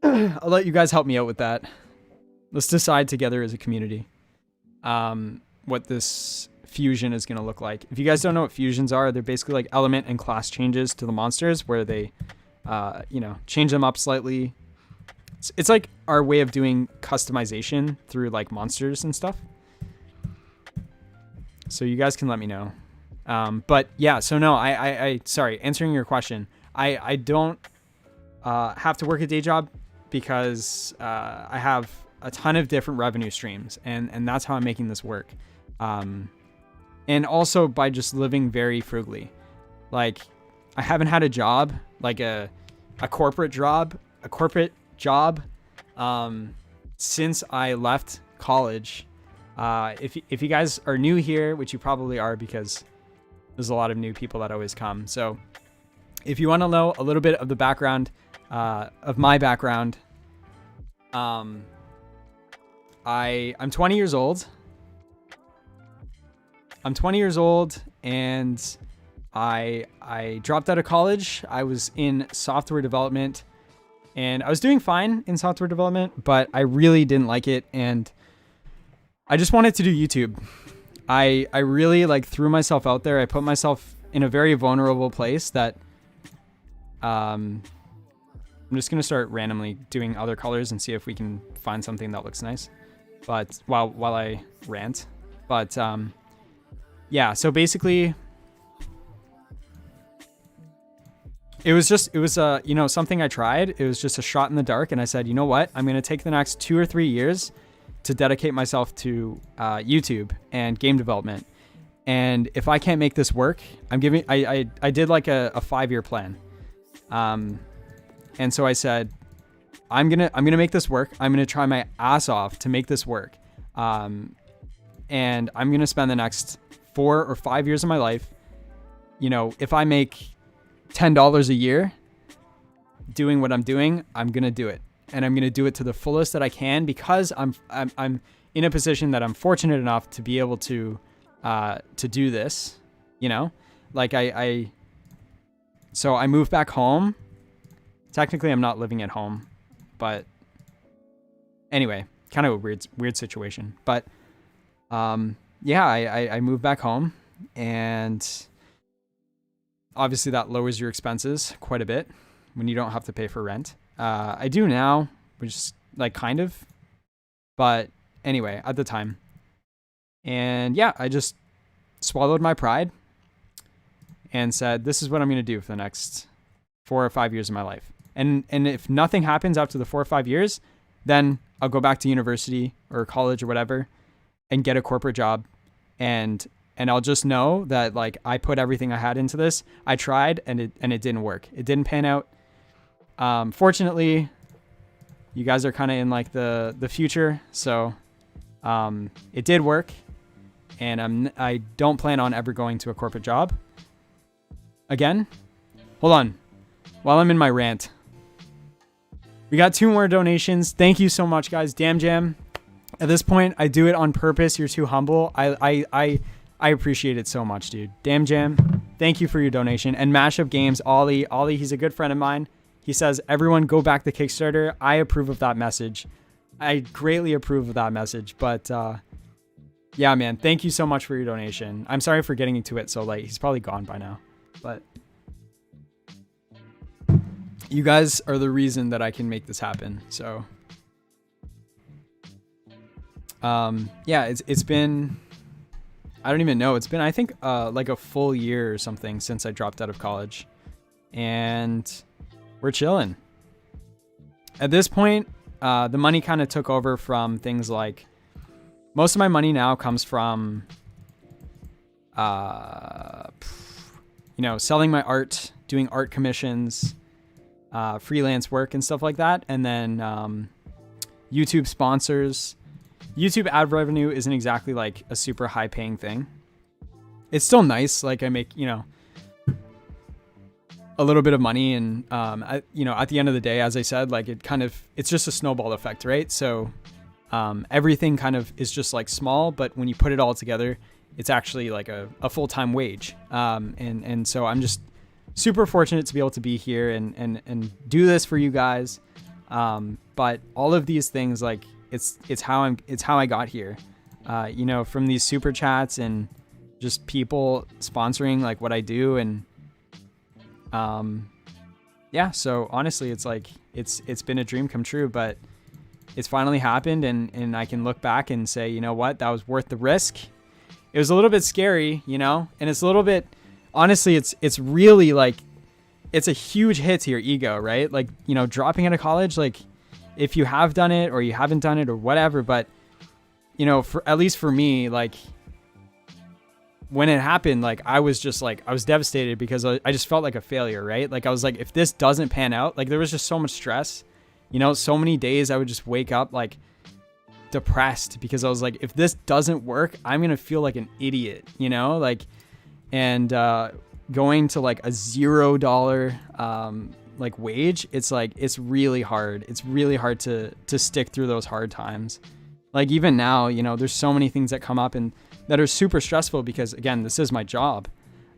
I'll let you guys help me out with that. Let's decide together as a community what this fusion is going to look like. If you guys don't know what fusions are, they're basically like element and class changes to the monsters where they, change them up slightly. It's like our way of doing customization through like monsters and stuff. So you guys can let me know. But yeah, so no, sorry, answering your question. I don't have to work a day job because I have a ton of different revenue streams, and that's how I'm making this work. And also by just living very frugally. Like, I haven't had a job, like a corporate job, since I left college. If you guys are new here, which you probably are because there's a lot of new people that always come. So if you want to know a little bit of the background, of my background, I'm 20 years old. I'm 20 years old and I dropped out of college. I was in software development and I was doing fine in software development, but I really didn't like it. And I just wanted to do YouTube. I really like threw myself out there. I put myself in a very vulnerable place that, I'm just going to start randomly doing other colors and see if we can find something that looks nice. But while I rant, but, yeah, so basically it was something I tried. It was just a shot in the dark. And I said, you know what? I'm going to take the next 2 or 3 years to dedicate myself to YouTube and game development. And if I can't make this work, I did like a 5-year plan. And so I said, I'm going to make this work. I'm going to try my ass off to make this work. And I'm going to spend the next 4 or 5 years of my life, if I make $10 a year doing what I'm doing, I'm going to do it. And I'm going to do it to the fullest that I can because I'm in a position that I'm fortunate enough to be able to do this, so I moved back home. Technically I'm not living at home, but anyway, kind of a weird situation, but, yeah, I moved back home and obviously that lowers your expenses quite a bit when you don't have to pay for rent. I do now, which is like kind of, but anyway, at the time. And yeah, I just swallowed my pride and said, this is what I'm going to do for the next 4 or 5 years of my life. And if nothing happens after the 4 or 5 years, then I'll go back to university or college or whatever and get a corporate job. And I'll just know that like I put everything I had into this. I tried and it didn't work. It didn't pan out. Fortunately, you guys are kind of in like the future. So, it did work and I don't plan on ever going to a corporate job again. Hold on. While I'm in my rant, we got 2 more donations. Thank you so much, guys. Damn Jam. At this point, I do it on purpose. You're too humble. I appreciate it so much, dude. Damn Jam. Thank you for your donation. And Mashup Games, Ollie, he's a good friend of mine. He says, everyone go back to Kickstarter. I approve of that message. I greatly approve of that message. But yeah, man, thank you so much for your donation. I'm sorry for getting into it so late. He's probably gone by now. But you guys are the reason that I can make this happen. So yeah, it's been, I don't even know. It's been, I think, like a full year or something since I dropped out of college. And we're chilling. At this point, the money kind of took over from things like, most of my money now comes from, selling my art, doing art commissions, freelance work and stuff like that. And then YouTube sponsors. YouTube ad revenue isn't exactly like a super high paying thing. It's still nice. Like I make, a little bit of money and, at the end of the day, as I said, like it's just a snowball effect, right? So, everything kind of is just like small, but when you put it all together, it's actually like a full-time wage. And so I'm just super fortunate to be able to be here and do this for you guys. But all of these things, like it's how I got here. You know, from these super chats and just people sponsoring like what I do. And yeah, so honestly, it's like it's been a dream come true, but it's finally happened, and I can look back and say, you know what, that was worth the risk. It was a little bit scary, you know, and it's a little bit, honestly, it's really like, it's a huge hit to your ego, right? Like, you know, dropping out of college, like if you have done it or you haven't done it or whatever, but you know, for at least for me, like when it happened, like I was devastated because I just felt like a failure, right? Like I was like, if this doesn't pan out, like there was just so much stress, you know, so many days I would just wake up like depressed because I was like, if this doesn't work, I'm going to feel like an idiot, you know, like, and, going to like a $0, like wage, it's like, it's really hard. It's really hard to stick through those hard times. Like even now, you know, there's so many things that come up and that are super stressful because again, this is my job.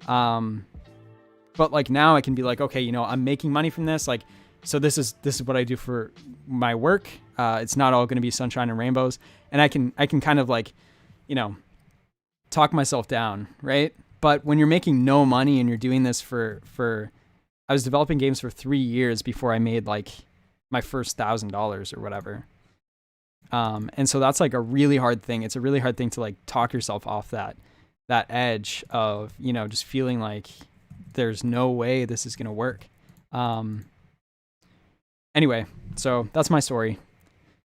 But like now I can be like, okay, you know, I'm making money from this. Like, so this is what I do for my work. It's not all going to be sunshine and rainbows, and I can kind of like, you know, talk myself down. Right. But when you're making no money and you're doing this for, I was developing games for 3 years before I made like my first $1,000 or whatever. And so that's like a really hard thing. It's a really hard thing to like talk yourself off that edge of, you know, just feeling like there's no way this is going to work. Anyway, so that's my story.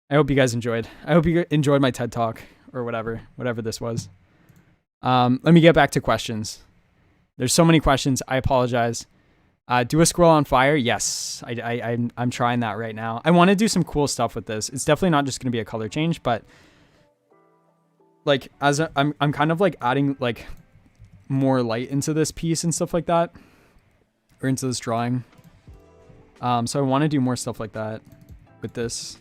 I hope you guys enjoyed. I hope you enjoyed my TED Talk or whatever this was. Let me get back to questions. There's so many questions. I apologize. Do a scroll on fire? Yes, I'm trying that right now. I want to do some cool stuff with this. It's definitely not just going to be a color change, but like I'm kind of like adding like more light into this piece and stuff like that, or into this drawing. So I want to do more stuff like that with this.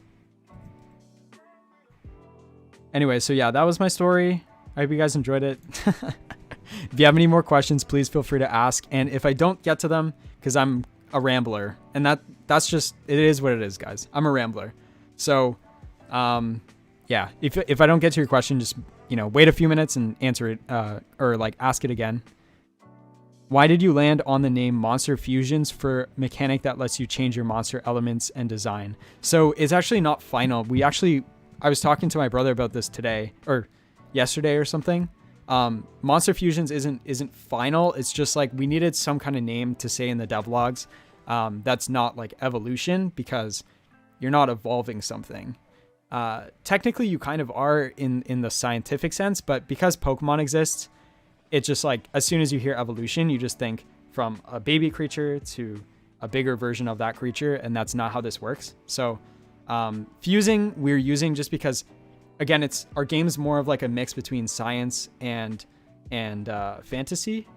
Anyway, so yeah, that was my story. I hope you guys enjoyed it. If you have any more questions, please feel free to ask. And if I don't get to them, because I'm a rambler, and that's just, it is what it is, guys. I'm a rambler. So, yeah, if I don't get to your question, just, you know, wait a few minutes and answer it, or like ask it again. Why did you land on the name Monster Fusions for mechanic that lets you change your monster elements and design? So it's actually not final. I was talking to my brother about this today or yesterday or something. Monster Fusions isn't final. It's just like we needed some kind of name to say in the devlogs. That's not like evolution because you're not evolving something. Technically you kind of are in the scientific sense, but because Pokemon exists, it's just like, as soon as you hear evolution, you just think from a baby creature to a bigger version of that creature. And that's not how this works. So, fusing we're using just because, again, our game's more of like a mix between science and fantasy.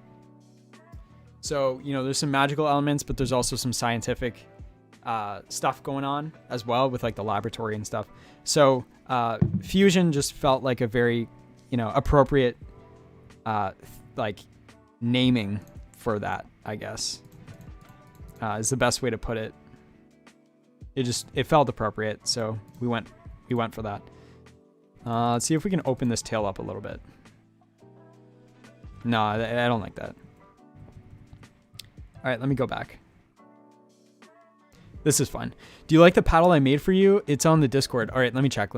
So, you know, there's some magical elements, but there's also some scientific stuff going on as well with like the laboratory and stuff. So, fusion just felt like a very, you know, appropriate like naming for that, I guess, is the best way to put it. It felt appropriate, so we went for that. Let's see if we can open this tail up a little bit. No, I don't like that. All right, let me go back. This is fun. Do you like the paddle I made for you? It's on the Discord. All right, let me check.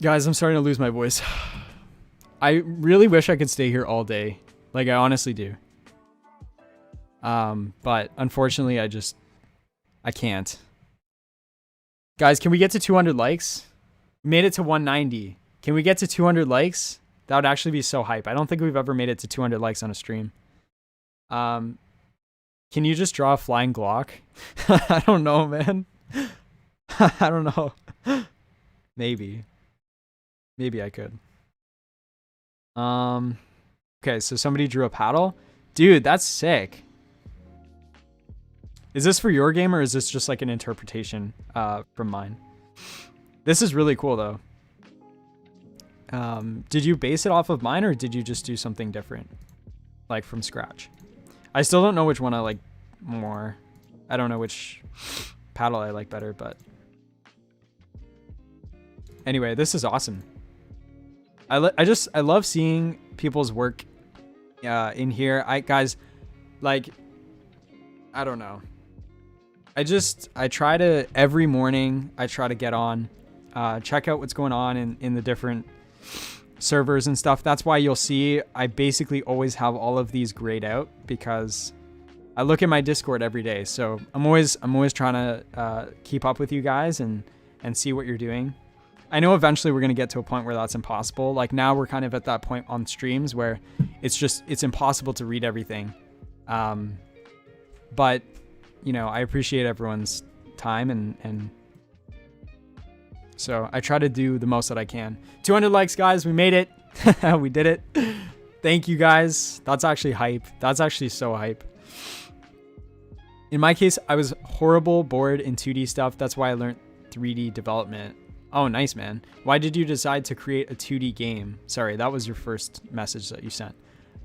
Guys, I'm starting to lose my voice. I really wish I could stay here all day. Like, I honestly do. But unfortunately, I can't. Guys, can we get to 200 likes? We made it to 190. Can we get to 200 likes? That would actually be so hype. I don't think we've ever made it to 200 likes on a stream. Can you just draw a flying Glock? I don't know, man. I don't know. Maybe I could. Okay, so somebody drew a paddle. Dude, that's sick. Is this for your game or is this just like an interpretation from mine? This is really cool though. Did you base it off of mine or did you just do something different? like from scratch. I still don't know which one I like more. I don't know which paddle I like better, but anyway, this is awesome. I love seeing people's work in here. Guys, like, I don't know. I try to, every morning, I try to get on, check out what's going on in the different servers and stuff. That's why you'll see I basically always have all of these grayed out, because I look at my Discord every day. So I'm always trying to keep up with you guys and see what you're doing. I know eventually we're going to get to a point where that's impossible. Like now we're kind of at that point on streams where it's impossible to read everything. But you know, I appreciate everyone's time and so I try to do the most that I can. 200 likes, guys. We made it. We did it. Thank you, guys. That's actually hype. That's actually so hype. In my case, I was horrible bored in 2D stuff. That's why I learned 3D development. Oh, nice, man. Why did you decide to create a 2D game? Sorry, that was your first message that you sent.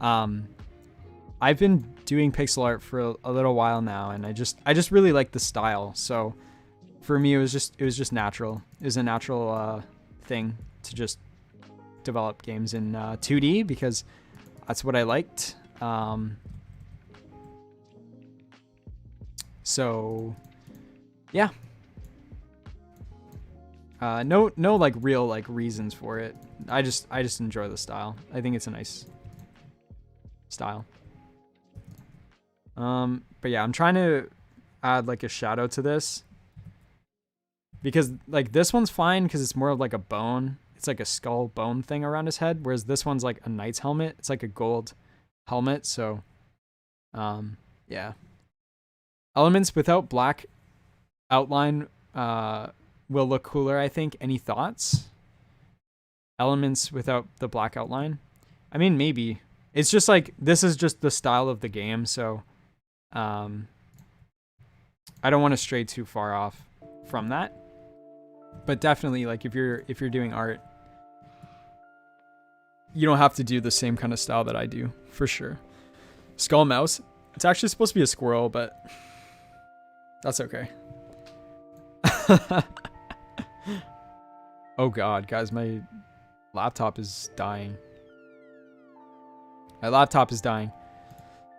I've been doing pixel art for a little while now, and I just really like the style. So for me, it was just natural. It was a natural thing to just develop games in 2D because that's what I liked. So yeah. No like real like reasons for it. I just enjoy the style. I think it's a nice style. But yeah, I'm trying to add like a shadow to this because like this one's fine because it's more of like a bone. It's like a skull bone thing around his head, whereas this one's like a knight's helmet. It's like a gold helmet. So, yeah. Elements without black outline will look cooler, I think. Any thoughts? Elements without the black outline? I mean, maybe. It's just like, this is just the style of the game, so I don't want to stray too far off from that. But definitely, like, if you're doing art, you don't have to do the same kind of style that I do, for sure. Skull mouse. It's actually supposed to be a squirrel, but that's okay. Oh god, guys, my laptop is dying. My laptop is dying.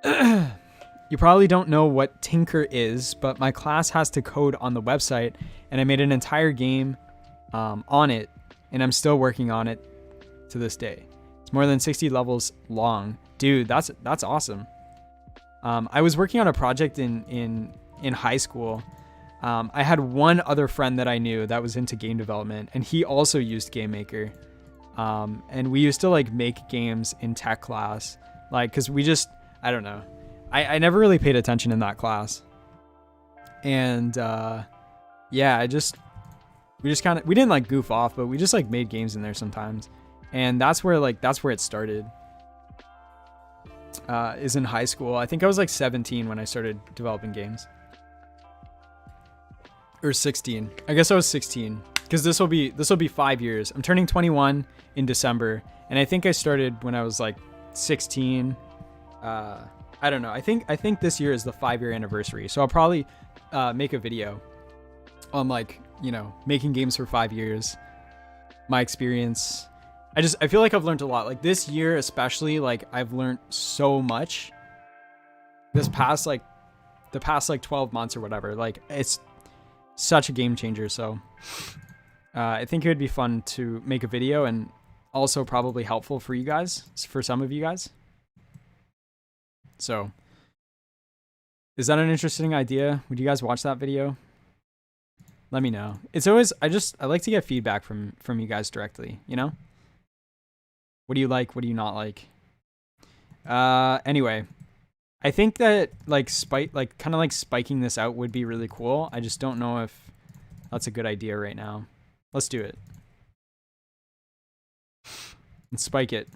You probably don't know what Tinker is, but my class has to code on the website, and I made an entire game on it, and I'm still working on it to this day. It's more than 60 levels long. Dude, that's awesome. I was working on a project in high school. I had one other friend that I knew that was into game development, and he also used GameMaker. And we used to like make games in tech class, like, cause we just, I don't know. I never really paid attention in that class. And, yeah, we just kind of, we didn't like goof off, but we just like made games in there sometimes. And that's where it started, is in high school. I think I was like 17 when I started developing games. Or 16. I guess I was 16 because this will be 5 years. I'm turning 21 in December, and I think I started when I was like 16. I don't know. I think this year is the 5-year anniversary. So I'll probably make a video on like, you know, making games for 5 years, my experience. I feel like I've learned a lot. Like this year especially, like I've learned so much. The past 12 months or whatever. Like it's such a game changer. So I think it would be fun to make a video and also probably helpful for you guys, for some of you guys. So is that an interesting idea? Would you guys watch that video? Let me know. It's always, I like to get feedback from you guys directly, you know? What do you like? What do you not like? Anyway, I think that like kind of like spiking this out would be really cool. I just don't know if that's a good idea right now. Let's do it. And spike it.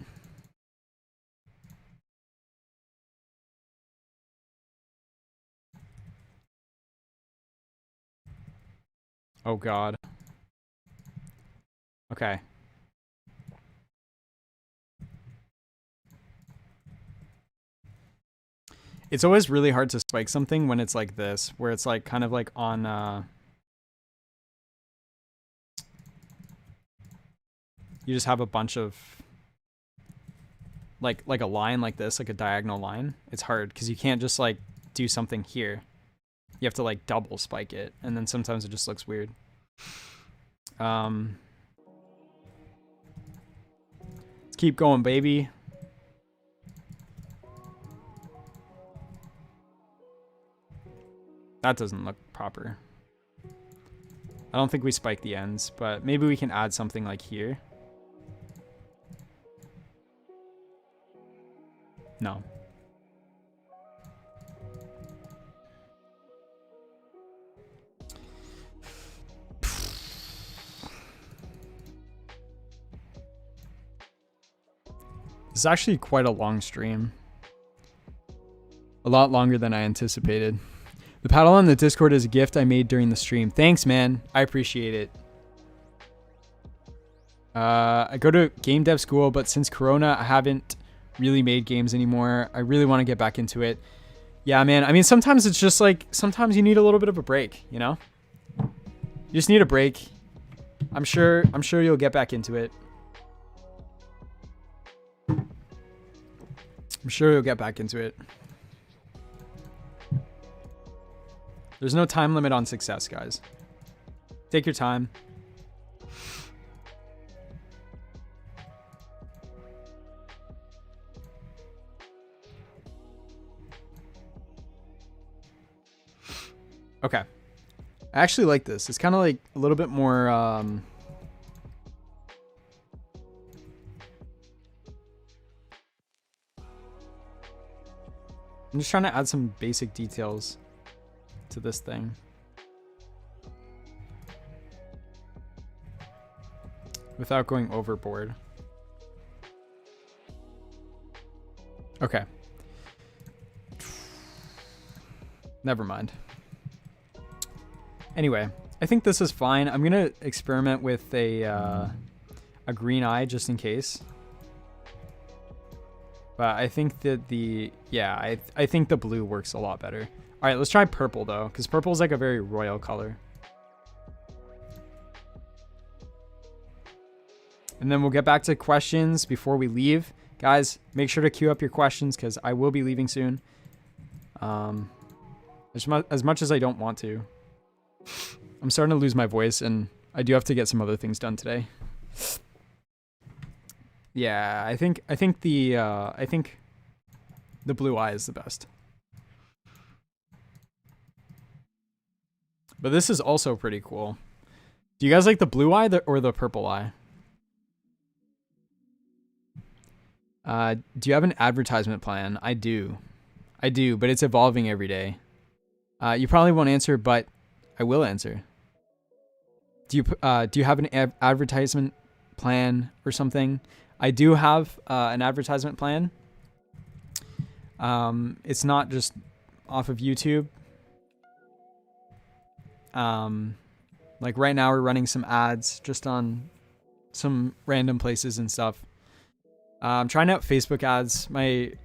Oh god. Okay. It's always really hard to spike something when it's like this, where it's like kind of like on you just have a bunch of like a line like this, like a diagonal line. It's hard because you can't just like do something here. You have to like double spike it, and then sometimes it just looks weird. Let's keep going, baby. That doesn't look proper. I don't think we spike the ends, but maybe we can add something like here. No. This is actually quite a long stream. A lot longer than I anticipated. The paddle on the Discord is a gift I made during the stream. Thanks, man. I appreciate it. I go to game dev school, but since Corona, I haven't really made games anymore. I really want to get back into it. Yeah, man. I mean, sometimes it's just like, sometimes you need a little bit of a break, you know? You just need a break. I'm sure you'll get back into it. I'm sure you'll get back into it. There's no time limit on success, guys. Take your time. Okay. I actually like this. It's kind of like a little bit more I'm just trying to add some basic details to this thing. Without going overboard. Okay. Never mind. Anyway, I think this is fine. I'm gonna experiment with a green eye just in case. But I think that I think the blue works a lot better. All right, let's try purple though, because purple is like a very royal color. And then we'll get back to questions before we leave. Guys, make sure to queue up your questions because I will be leaving soon. As much as I don't want to. I'm starting to lose my voice and I do have to get some other things done today. Yeah, I think the blue eye is the best. But this is also pretty cool. Do you guys like the blue eye or the purple eye? Do you have an advertisement plan? I do, but it's evolving every day. You probably won't answer, but I will answer. Do you have an advertisement plan or something? I do have an advertisement plan. It's not just off of YouTube. Like right now we're running some ads just on some random places and stuff. I'm trying out Facebook ads.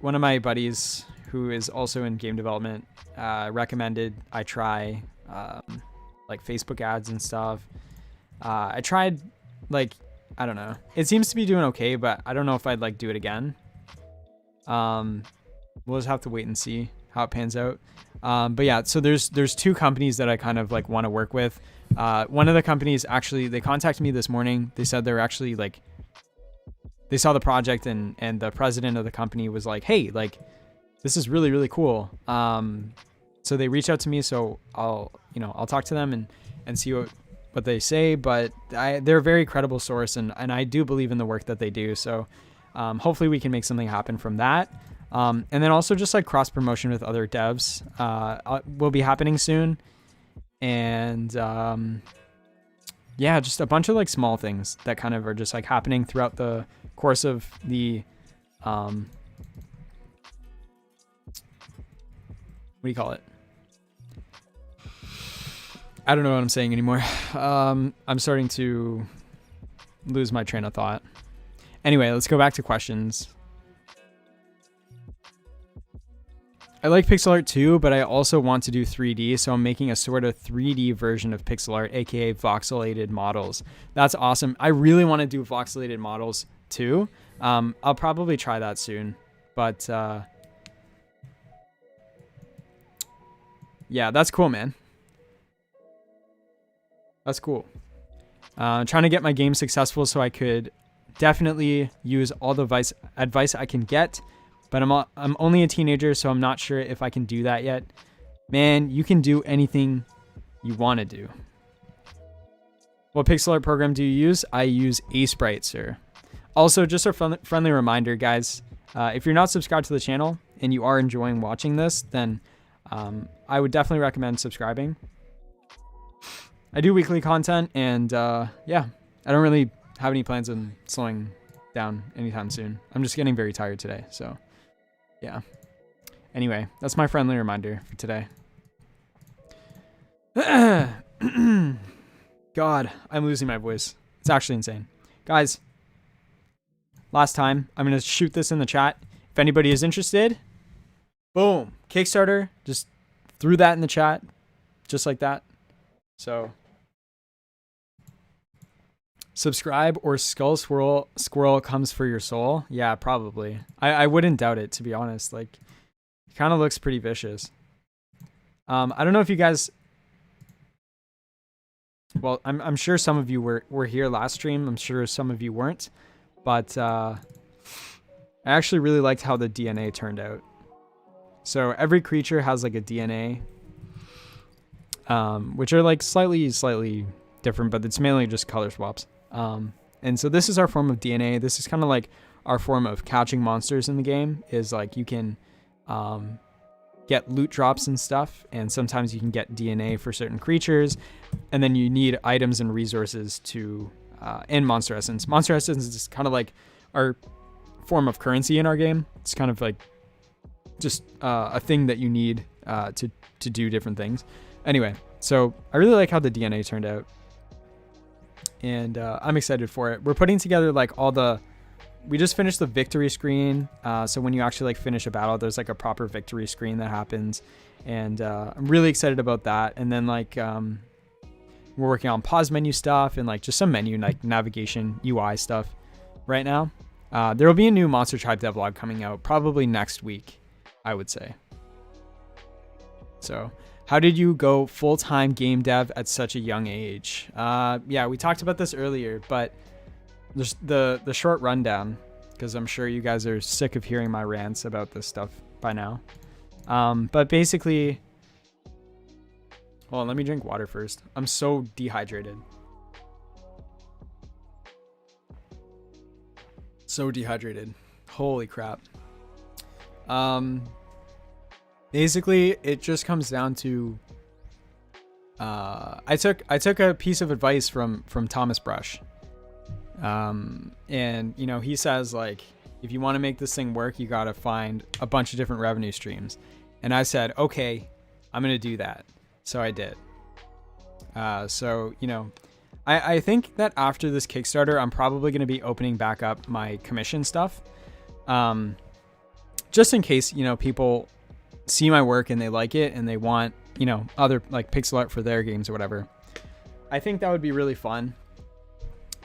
One of my buddies who is also in game development recommended I try like Facebook ads and stuff. I tried I don't know. It seems to be doing okay, but I don't know if I'd like do it again. We'll just have to wait and see how it pans out. But yeah, so there's two companies that I kind of like want to work with. One of the companies actually, they contacted me this morning. They said they're actually like, they saw the project and the president of the company was like, hey, like this is really, really cool. So they reached out to me, so I'll talk to them and see what they say, but they're a very credible source and I do believe in the work that they do. So hopefully we can make something happen from that. And then also just like cross promotion with other devs will be happening soon. And yeah, just a bunch of like small things that kind of are just like happening throughout the course of the what do you call it? I don't know what I'm saying anymore. I'm starting to lose my train of thought. Anyway, let's go back to questions. I like pixel art too, but I also want to do 3D, so I'm making a sort of 3D version of pixel art, aka voxelated models. That's awesome. I really want to do voxelated models too. I'll probably try that soon, but yeah, that's cool, man. That's cool. Trying to get my game successful so I could definitely use all the advice I can get, but I'm only a teenager, so I'm not sure if I can do that yet. Man, you can do anything you want to do. What pixel art program do you use? I use Sprite, sir. Also, just a friendly reminder, guys, if you're not subscribed to the channel and you are enjoying watching this, then I would definitely recommend subscribing. I do weekly content, and yeah, I don't really have any plans on slowing down anytime soon. I'm just getting very tired today, so yeah. Anyway, that's my friendly reminder for today. God, I'm losing my voice. It's actually insane. Guys, last time, I'm going to shoot this in the chat. If anybody is interested, boom, Kickstarter, just threw that in the chat, just like that. So, subscribe or Skull Squirrel comes for your soul. Yeah, probably. I wouldn't doubt it, to be honest. Like, it kind of looks pretty vicious. I don't know if you guys. Well, I'm sure some of you were here last stream. I'm sure some of you weren't, but I actually really liked how the DNA turned out. So every creature has like a DNA, which are like slightly different, but it's mainly just color swaps. And so this is our form of DNA. This is kind of like our form of catching monsters in the game, is like you can get loot drops and stuff, and sometimes you can get DNA for certain creatures, and then you need items and resources to and monster essence. Monster essence is kind of like our form of currency in our game. It's kind of like just a thing that you need to do different things. Anyway, so I really like how the DNA turned out, and I'm excited for it. We're putting together like all the. We just finished the victory screen, so when you actually like finish a battle, there's like a proper victory screen that happens, and I'm really excited about that. And then like we're working on pause menu stuff and like just some menu like navigation UI stuff right now. There will be a new Monster Tribe devlog coming out probably next week, I would say. So, how did you go full-time game dev at such a young age? Yeah, we talked about this earlier, but just the short rundown, because I'm sure you guys are sick of hearing my rants about this stuff by now. But basically, hold on, let me drink water first. I'm so dehydrated. So dehydrated. Holy crap. Basically, it just comes down to I took a piece of advice from Thomas Brush. And you know, he says like, if you want to make this thing work, you got to find a bunch of different revenue streams. And I said, okay, I'm going to do that. So I did. So, you know, I think that after this Kickstarter, I'm probably going to be opening back up my commission stuff. Just in case, you know, people see my work and they like it and they want, you know, other like pixel art for their games or whatever. I think that would be really fun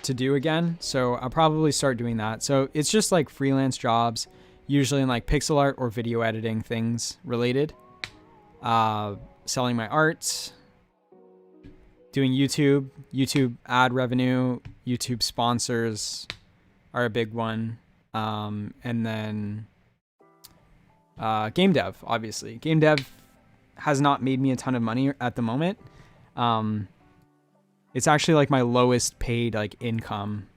to do again, so I'll probably start doing that. So it's just like freelance jobs, usually in like pixel art or video editing things related, selling my art, doing YouTube ad revenue, YouTube sponsors are a big one, and then game dev. Obviously game dev has not made me a ton of money at the moment. It's actually like my lowest paid like income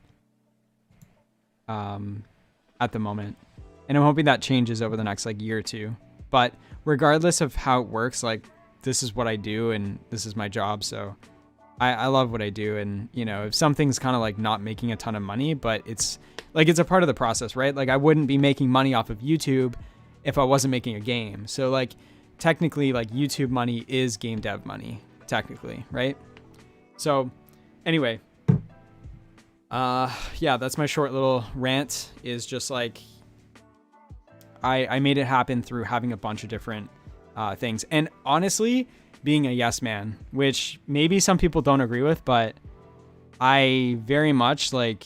at the moment. And I'm hoping that changes over the next like year or two. But regardless of how it works, like this is what I do and this is my job. So I love what I do. And you know, if something's kind of like not making a ton of money, but it's like, it's a part of the process, right? Like I wouldn't be making money off of YouTube if I wasn't making a game. So like technically like YouTube money is game dev money, technically, right? So anyway, yeah, that's my short little rant, is just like, I made it happen through having a bunch of different things. And honestly, being a yes man, which maybe some people don't agree with, but I very much like,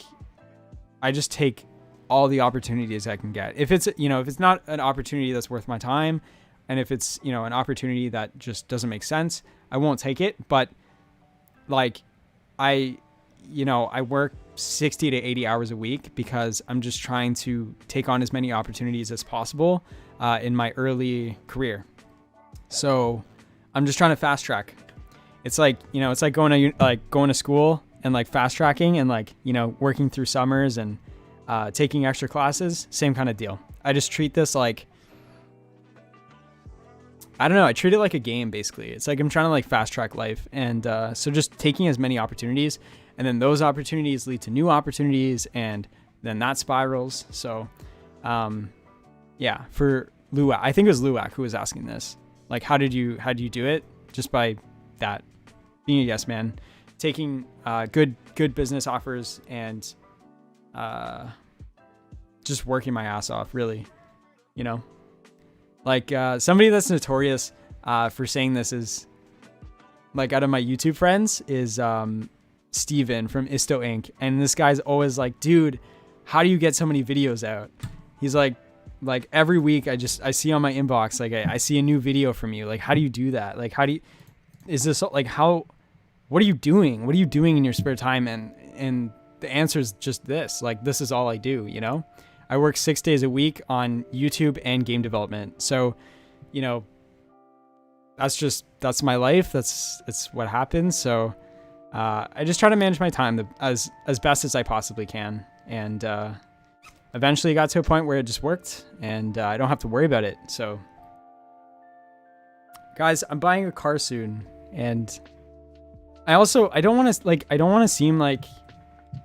I just take all the opportunities I can get. If it's, if it's not an opportunity that's worth my time, and if it's, an opportunity that just doesn't make sense, I won't take it. But like, I work 60 to 80 hours a week because I'm just trying to take on as many opportunities as possible in my early career. So I'm just trying to fast track. It's like, it's like going to school and like fast tracking and like, working through summers and taking extra classes, same kind of deal. I just treat this like, I don't know, I treat it like a game basically. It's like I'm trying to like fast track life. And so just taking as many opportunities, and then those opportunities lead to new opportunities, and then that spirals. So yeah, for Luwak, I think it was Luwak who was asking this. Like, how did you do it? Just by that, being a yes man, taking good business offers, and just working my ass off, really, like somebody that's notorious for saying this is, like, out of my YouTube friends is Steven from Isto Inc. And this guy's always like, dude, how do you get so many videos out? He's like every week I see on my inbox, like I see a new video from you. Like, how do you do that? Like, what are you doing? What are you doing in your spare time? And the answer is just this, like, this is all I do, I work 6 days a week on YouTube and game development. So, that's my life. It's what happens. So, I just try to manage my time as best as I possibly can. And, eventually got to a point where it just worked, and I don't have to worry about it. So guys, I'm buying a car soon, and I don't want to seem like,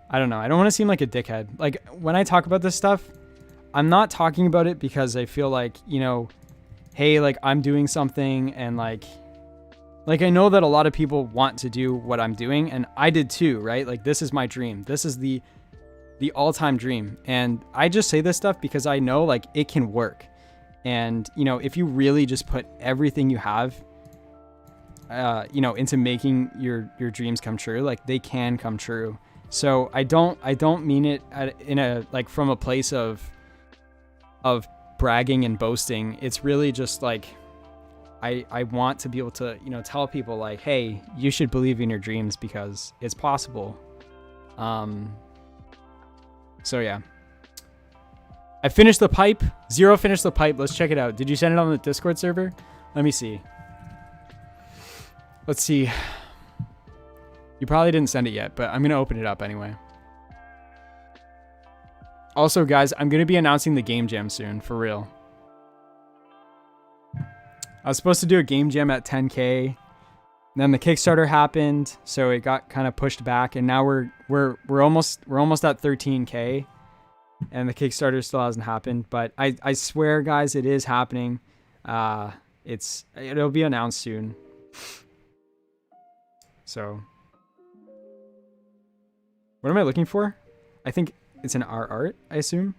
I don't want to seem like a dickhead. Like, when I talk about this stuff, I'm not talking about it because I feel like, hey, like, I'm doing something, and like I know that a lot of people want to do what I'm doing, and I did too, right? Like, this is my dream. This is the all-time dream. And I just say this stuff because I know, like, it can work. And, if you really just put everything you have, into making your dreams come true, like, they can come true. So I don't mean it in a, like, from a place of bragging and boasting. It's really just like, I want to be able to, tell people, like, hey, you should believe in your dreams because it's possible. So yeah, I finished the pipe. Zero finished the pipe. Let's check it out. Did you send it on the Discord server? Let me see. Let's see. You probably didn't send it yet, but I'm going to open it up anyway. Also, guys, I'm going to be announcing the game jam soon, for real. I was supposed to do a game jam at 10K. Then the Kickstarter happened, so it got kind of pushed back, and now we're almost at 13K, and the Kickstarter still hasn't happened. But I swear, guys, it is happening. It'll be announced soon. So, what am I looking for? I think it's an art, I assume.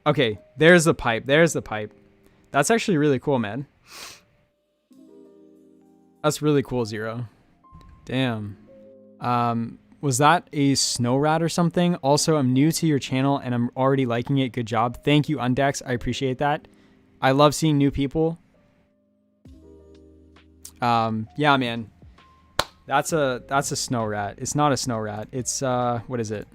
Okay, there's the pipe. There's the pipe. That's actually really cool, man. That's really cool, Zero. Damn. Was that a snow rat or something? Also, I'm new to your channel and I'm already liking it. Good job. Thank you, Undex. I appreciate that. I love seeing new people. Yeah, man. That's a snow rat. It's not a snow rat. It's what is it?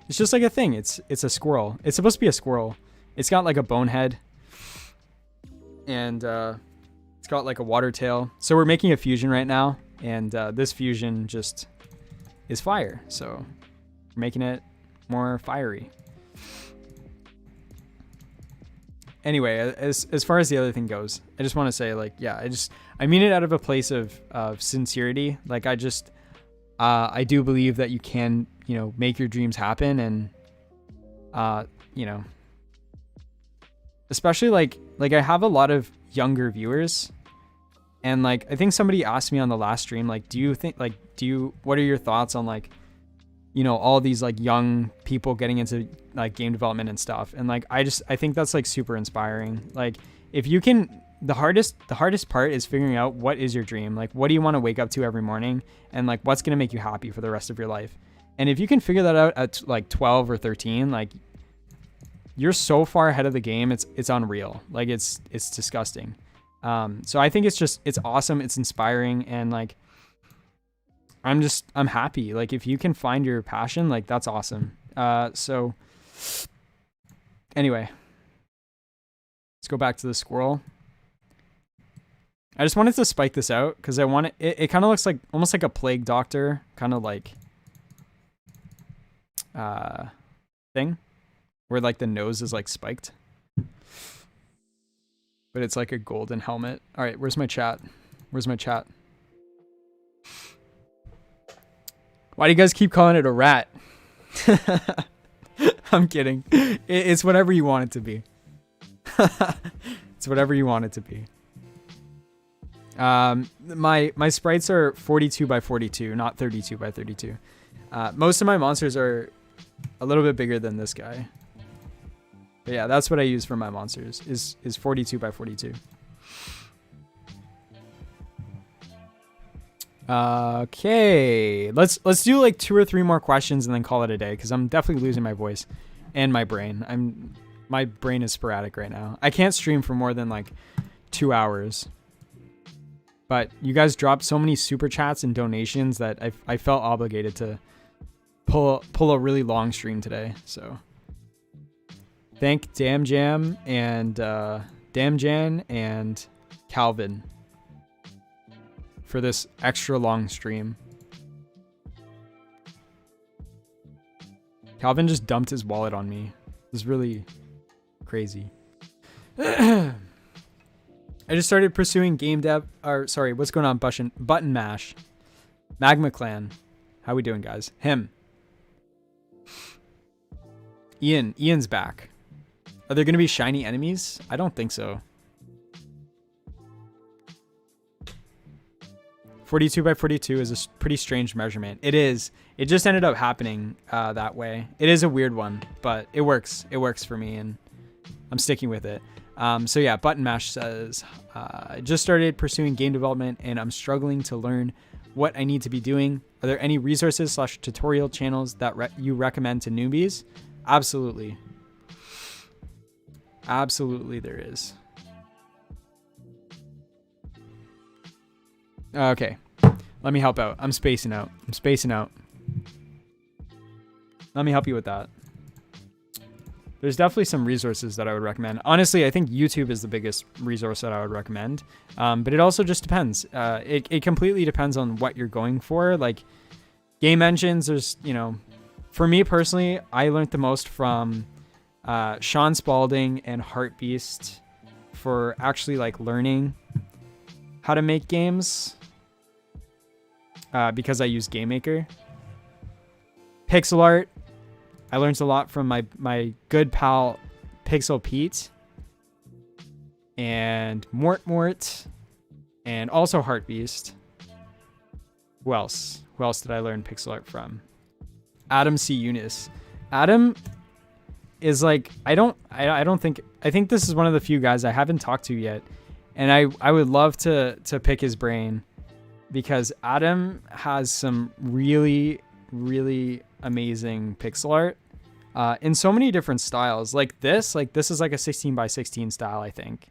It's just like a thing. It's a squirrel. It's supposed to be a squirrel. It's got like a bone head. And it's got like a water tail. So we're making a fusion right now, and this fusion just is fire. So we're making it more fiery. Anyway, as far as the other thing goes, I just want to say, like, yeah, I mean it out of a place of sincerity. Like, I do believe that you can, make your dreams happen, and especially like I have a lot of younger viewers, and like I think somebody asked me on the last stream, like, what are your thoughts on like you know, all these like young people getting into like game development and stuff. And like, I think that's like super inspiring. Like if you can, the hardest part is figuring out what is your dream. Like, what do you want to wake up to every morning? And like, what's going to make you happy for the rest of your life? And if you can figure that out at like 12 or 13, like you're so far ahead of the game. It's unreal. Like it's disgusting. So I think it's awesome. It's inspiring. And like, I'm happy. Like if you can find your passion, like that's awesome. So anyway, let's go back to the squirrel. I just wanted to spike this out because I want it kind of looks like almost like a plague doctor kind of like thing where like the nose is like spiked, but it's like a golden helmet. All right, where's my chat? Why do you guys keep calling it a rat? I'm kidding. It's whatever you want it to be. It's whatever you want it to be. My sprites are 42 by 42, not 32 by 32. Most of my monsters are a little bit bigger than this guy. But yeah, that's what I use for my monsters is 42 by 42. Okay, let's do like 2 or 3 more questions and then call it a day because I'm definitely losing my voice and my brain. My brain is sporadic right now. I can't stream for more than like 2 hours. But you guys dropped so many super chats and donations that I felt obligated to pull a really long stream today. So thank Damn Jam and Damn Jan and Calvin for this extra long stream. Calvin just dumped his wallet on me. It was really crazy. I just started pursuing game dev. Or sorry, what's going on? Button mash. Magma Clan. How we doing, guys? Him. Ian's back. Are there going to be shiny enemies? I don't think so. 42 by 42 is a pretty strange measurement. It is. It just ended up happening that way. It is a weird one, but it works. It works for me, and I'm sticking with it. So yeah, Button Mash says, I just started pursuing game development, and I'm struggling to learn what I need to be doing. Are there any resources / tutorial channels that you recommend to newbies? Absolutely. Absolutely there is. Okay. Let me help out. I'm spacing out. Let me help you with that. There's definitely some resources that I would recommend. Honestly, I think YouTube is the biggest resource that I would recommend. But it also just depends. It completely depends on what you're going for. Like game engines, there's, you know, for me personally, I learned the most from Sean Spalding and Heartbeast for actually like learning how to make games. Because I use GameMaker. Pixel art, I learned a lot from my good pal Pixel Pete and Mort and also Heartbeast. Who else? Who else did I learn pixel art from? Adam C. Eunice. Adam is like, I think this is one of the few guys I haven't talked to yet, and I would love to pick his brain because Adam has some really amazing pixel art in so many different styles. Like this is like a 16 by 16 style, I think,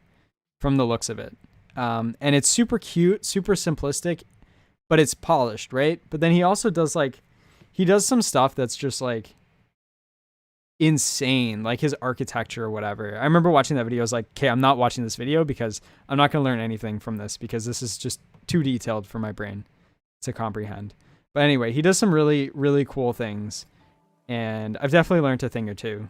from the looks of it. And it's super cute, super simplistic, but it's polished, right? But then he also does some stuff that's just like insane, like his architecture or whatever. I remember watching that video. I was like, okay, I'm not watching this video because I'm not going to learn anything from this because this is just too detailed for my brain to comprehend. But anyway, he does some really cool things, and I've definitely learned a thing or two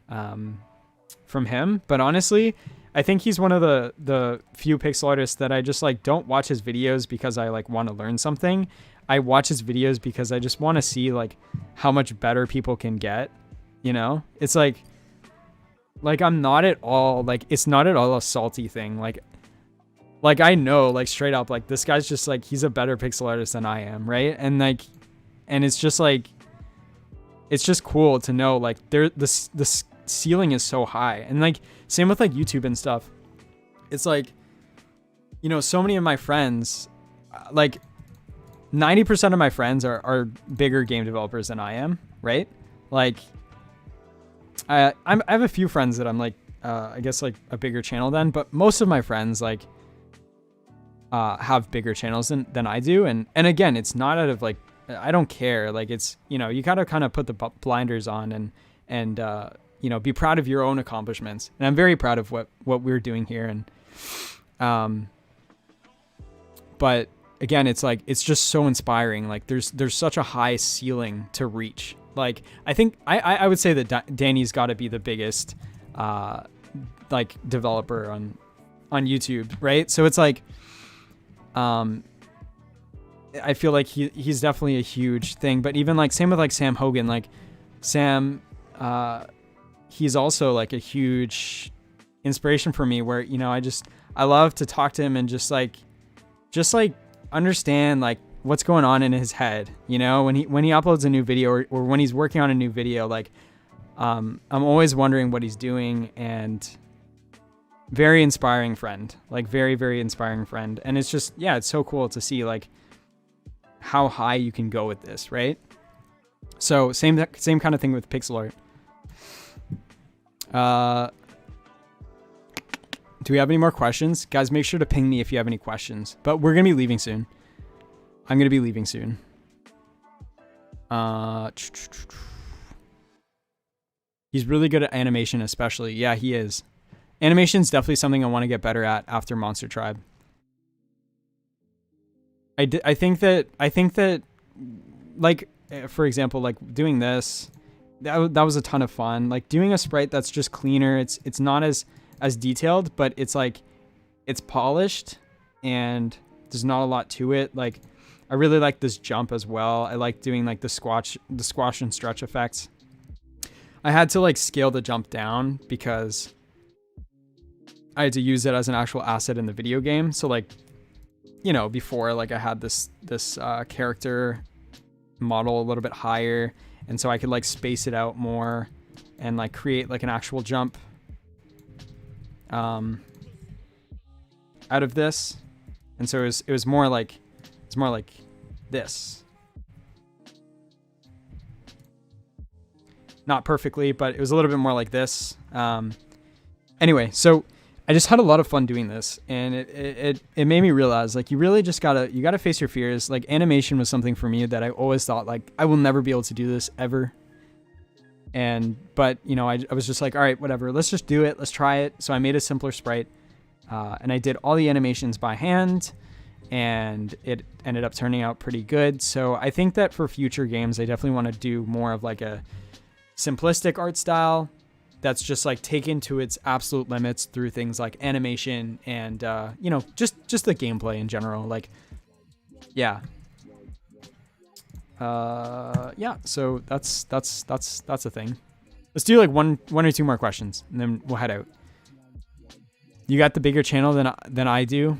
from him. But honestly, I think he's one of the few pixel artists that I just like don't watch his videos because I like want to learn something. I watch his videos because I just want to see like how much better people can get. You know, it's like I'm not at all like, it's not at all a salty thing. Like I know, like straight up, like this guy's just like, he's a better pixel artist than I am, right? And like, and it's just like, it's just cool to know like the ceiling is so high. And like same with like YouTube and stuff. It's like, you know, so many of my friends, like 90% of my friends are bigger game developers than I am, right? Like I have a few friends that I'm like I guess like a bigger channel than, but most of my friends like have bigger channels than I do. And again, it's not out of like, I don't care. Like it's, you know, you gotta kind of put the blinders on and you know, be proud of your own accomplishments. And I'm very proud of what we're doing here. And but again, it's like, it's just so inspiring. Like there's such a high ceiling to reach. Like I think I would say that Danny's got to be the biggest like developer on YouTube, right? So it's like I feel like he's definitely a huge thing. But even like same with like Sam Hogan, like Sam he's also like a huge inspiration for me, where, you know, I love to talk to him and just like understand like what's going on in his head, you know, when he uploads a new video or when he's working on a new video. Like I'm always wondering what he's doing, and very inspiring friend, like very, very inspiring friend. And it's just, yeah, it's so cool to see like how high you can go with this, right? So same kind of thing with pixel art. Do we have any more questions? Guys, make sure to ping me if you have any questions. But we're going to be leaving soon. I'm going to be leaving soon. He's really good at animation, especially. Yeah, he is. Animation is definitely something I want to get better at after Monster Tribe. I think that like, for example, like doing this, that was a ton of fun. Like doing a sprite that's just cleaner. It's not as detailed, but it's like, it's polished and there's not a lot to it. Like I really like this jump as well. I like doing like the squash and stretch effects. I had to like scale the jump down because I had to use it as an actual asset in the video game. So like, you know, before, like I had this character model a little bit higher, and so I could like space it out more and like create like an actual jump out of this. And so it was more like this. Not perfectly, but it was a little bit more like this. Anyway, so I just had a lot of fun doing this, and it made me realize like you really just gotta face your fears. Like animation was something for me that I always thought like I will never be able to do this ever. But you know, I was just like, all right, whatever, let's just do it. Let's try it. So I made a simpler sprite, and I did all the animations by hand, and it ended up turning out pretty good. So I think that for future games, I definitely want to do more of like a simplistic art style that's just like taken to its absolute limits through things like animation and you know, just the gameplay in general. Like yeah, yeah, so that's a thing. Let's do like one or two more questions and then we'll head out. You got the bigger channel than I do.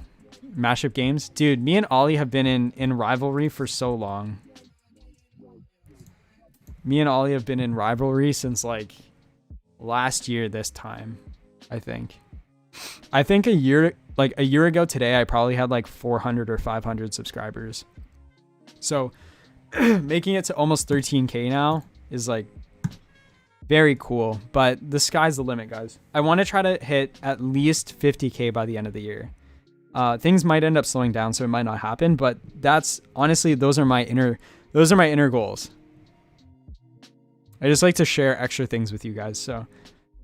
Mashup Games, dude, me and Ollie have been in rivalry for so long. Me and Ollie have been in rivalry since like last year this time. I think a year ago today I probably had like 400 or 500 subscribers. So making it to almost 13k now is like very cool, but the sky's the limit, guys. I want to try to hit at least 50k by the end of the year. Things might end up slowing down, so it might not happen, but that's honestly, those are my inner goals. I just like to share extra things with you guys. So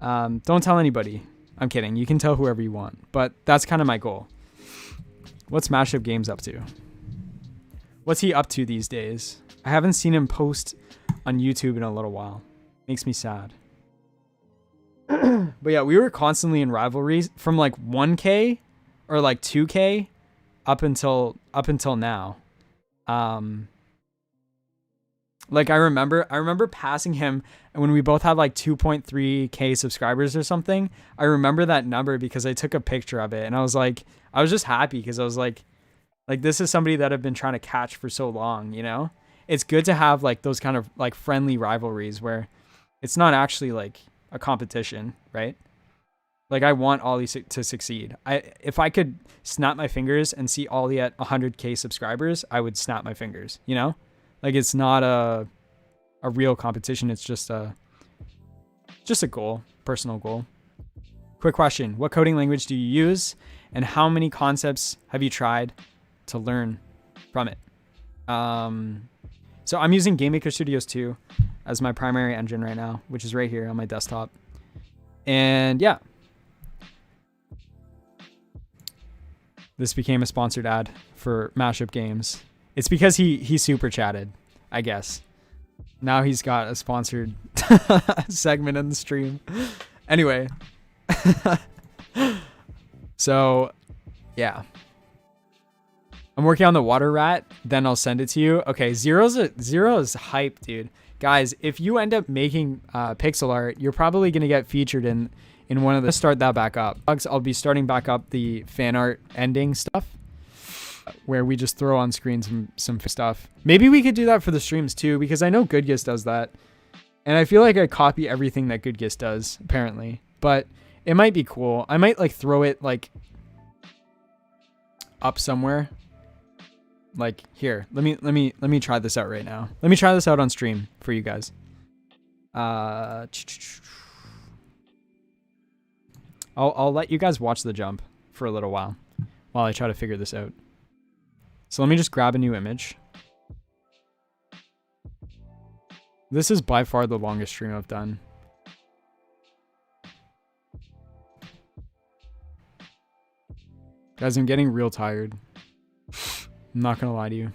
don't tell anybody. I'm kidding. You can tell whoever you want, but that's kind of my goal. What's Mashup Games up to? What's he up to these days? I haven't seen him post on YouTube in a little while. Makes me sad. But yeah, we were constantly in rivalries from like 1k or like 2k up until now. Like I remember passing him, and when we both had like 2.3k subscribers or something. I remember that number because I took a picture of it, and I was just happy because I was like this is somebody that I've been trying to catch for so long, you know? it's good to have like those kind of like friendly rivalries where it's not actually like a competition, right? Like I want Ollie to succeed. If I could snap my fingers and see Ollie at 100K subscribers, I would snap my fingers, you know? Like it's not a real competition. It's just a goal, personal goal. Quick question. What coding language do you use and how many concepts have you tried to learn from it? So I'm using GameMaker Studios 2 as my primary engine right now, which is right here on my desktop. And yeah, this became a sponsored ad for Mashup Games. It's because he super chatted, I guess. Now he's got a sponsored segment in the stream. Anyway. So, yeah. I'm working on the water rat, then I'll send it to you. Okay, Zero is hype, dude. Guys, if you end up making pixel art, you're probably going to get featured in one of the... Start that back up. I'll be starting back up the fan art ending stuff, where we just throw on screen some stuff. Maybe we could do that for the streams too, because I know GoodGist does that. And I feel like I copy everything that GoodGist does, apparently. But it might be cool. I might like throw it like up somewhere. Like here. Let me try this out right now. Let me try this out on stream for you guys. I'll let you guys watch the jump for a little while I try to figure this out. So let me just grab a new image. This is by far the longest stream I've done. Guys, I'm getting real tired. I'm not gonna lie to you.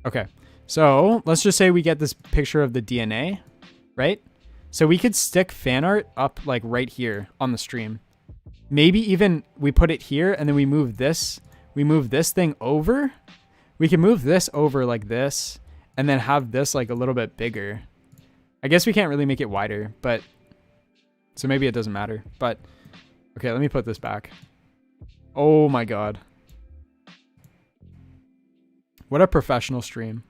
Okay, so let's just say we get this picture of the DNA, right? So we could stick fan art up like right here on the stream. Maybe even we put it here and then we move this. We move this thing over. We can move this over like this and then have this like a little bit bigger. I guess we can't really make it wider, but so maybe it doesn't matter. But okay, let me put this back. Oh my God. What a professional stream.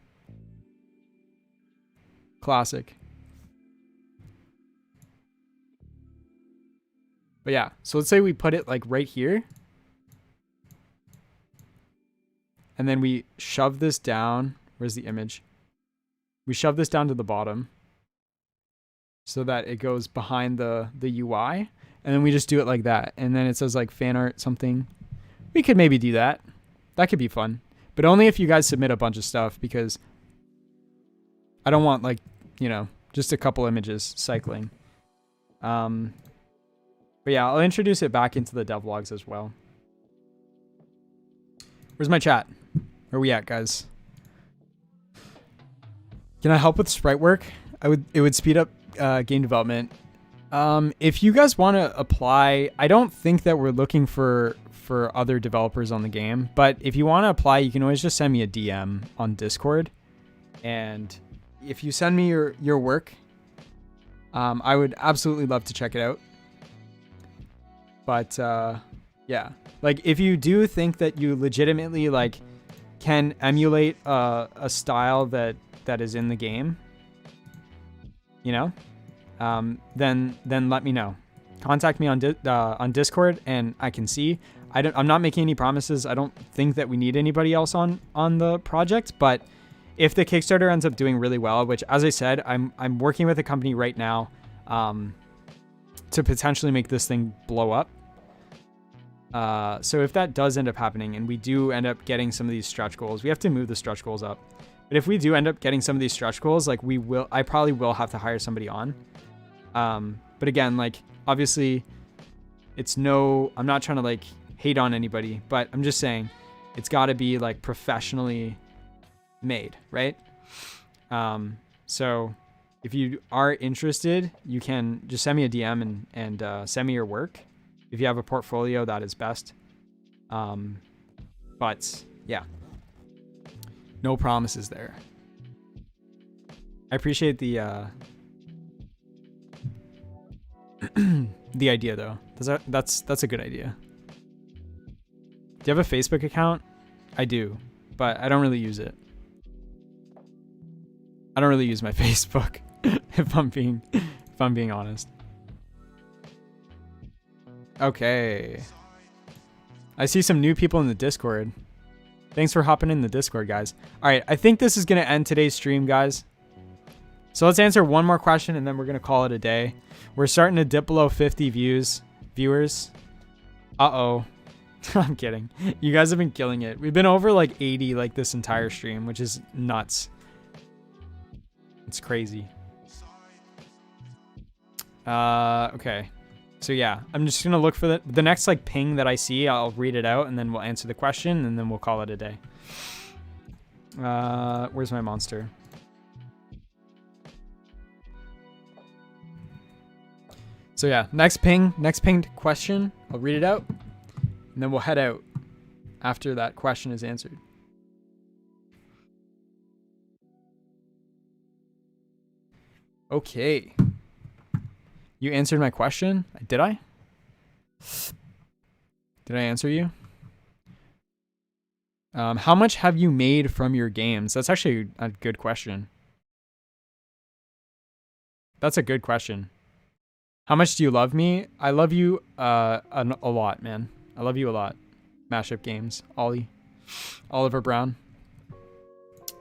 Classic. But yeah, so let's say we put it like right here. And then we shove this down. Where's the image? We shove this down to the bottom so that it goes behind the UI. And then we just do it like that. And then it says like fan art something. We could maybe do that. That could be fun. But only if you guys submit a bunch of stuff, because I don't want like, you know, just a couple images cycling. But yeah, I'll introduce it back into the devlogs as well. Where's my chat? Where are we at, guys? Can I help with sprite work? It would speed up game development. If you guys want to apply, I don't think that we're looking for other developers on the game, but if you want to apply, you can always just send me a DM on Discord. And if you send me your work, I would absolutely love to check it out. But yeah, like if you do think that you legitimately like can emulate a style that is in the game, you know, then let me know. Contact me on Discord and I can see. I'm not making any promises. I don't think that we need anybody else on the project, but if the Kickstarter ends up doing really well, which as I said, I'm working with a company right now to potentially make this thing blow up. So if that does end up happening and we do end up getting some of these stretch goals, we have to move the stretch goals up. But if we do end up getting some of these stretch goals, like I probably will have to hire somebody on. But again, like obviously I'm not trying to like hate on anybody, but I'm just saying it's got to be like professionally made, right? So if you are interested, you can just send me a DM and send me your work. If you have a portfolio, that is best. But yeah, no promises there. I appreciate the the idea though. That's a good idea. Do you have a Facebook account? I do, but I don't really use it. I don't really use my Facebook if I'm being honest. Okay. I see some new people in the Discord. Thanks for hopping in the Discord, guys. All right, I think this is going to end today's stream, guys. So let's answer one more question, and then we're going to call it a day. We're starting to dip below 50 viewers. Uh-oh. I'm kidding. You guys have been killing it. We've been over like 80 like this entire stream, which is nuts. It's crazy. Okay. So yeah, I'm just going to look for the next like ping that I see. I'll read it out and then we'll answer the question and then we'll call it a day. Where's my monster? So yeah, next pinged question. I'll read it out and then we'll head out after that question is answered. Okay. You answered my question? Did I? Did I answer you? How much have you made from your games? That's actually a good question. That's a good question. How much do you love me? I love you a lot, man. I love you a lot. Mashup Games, Ollie, Oliver Brown.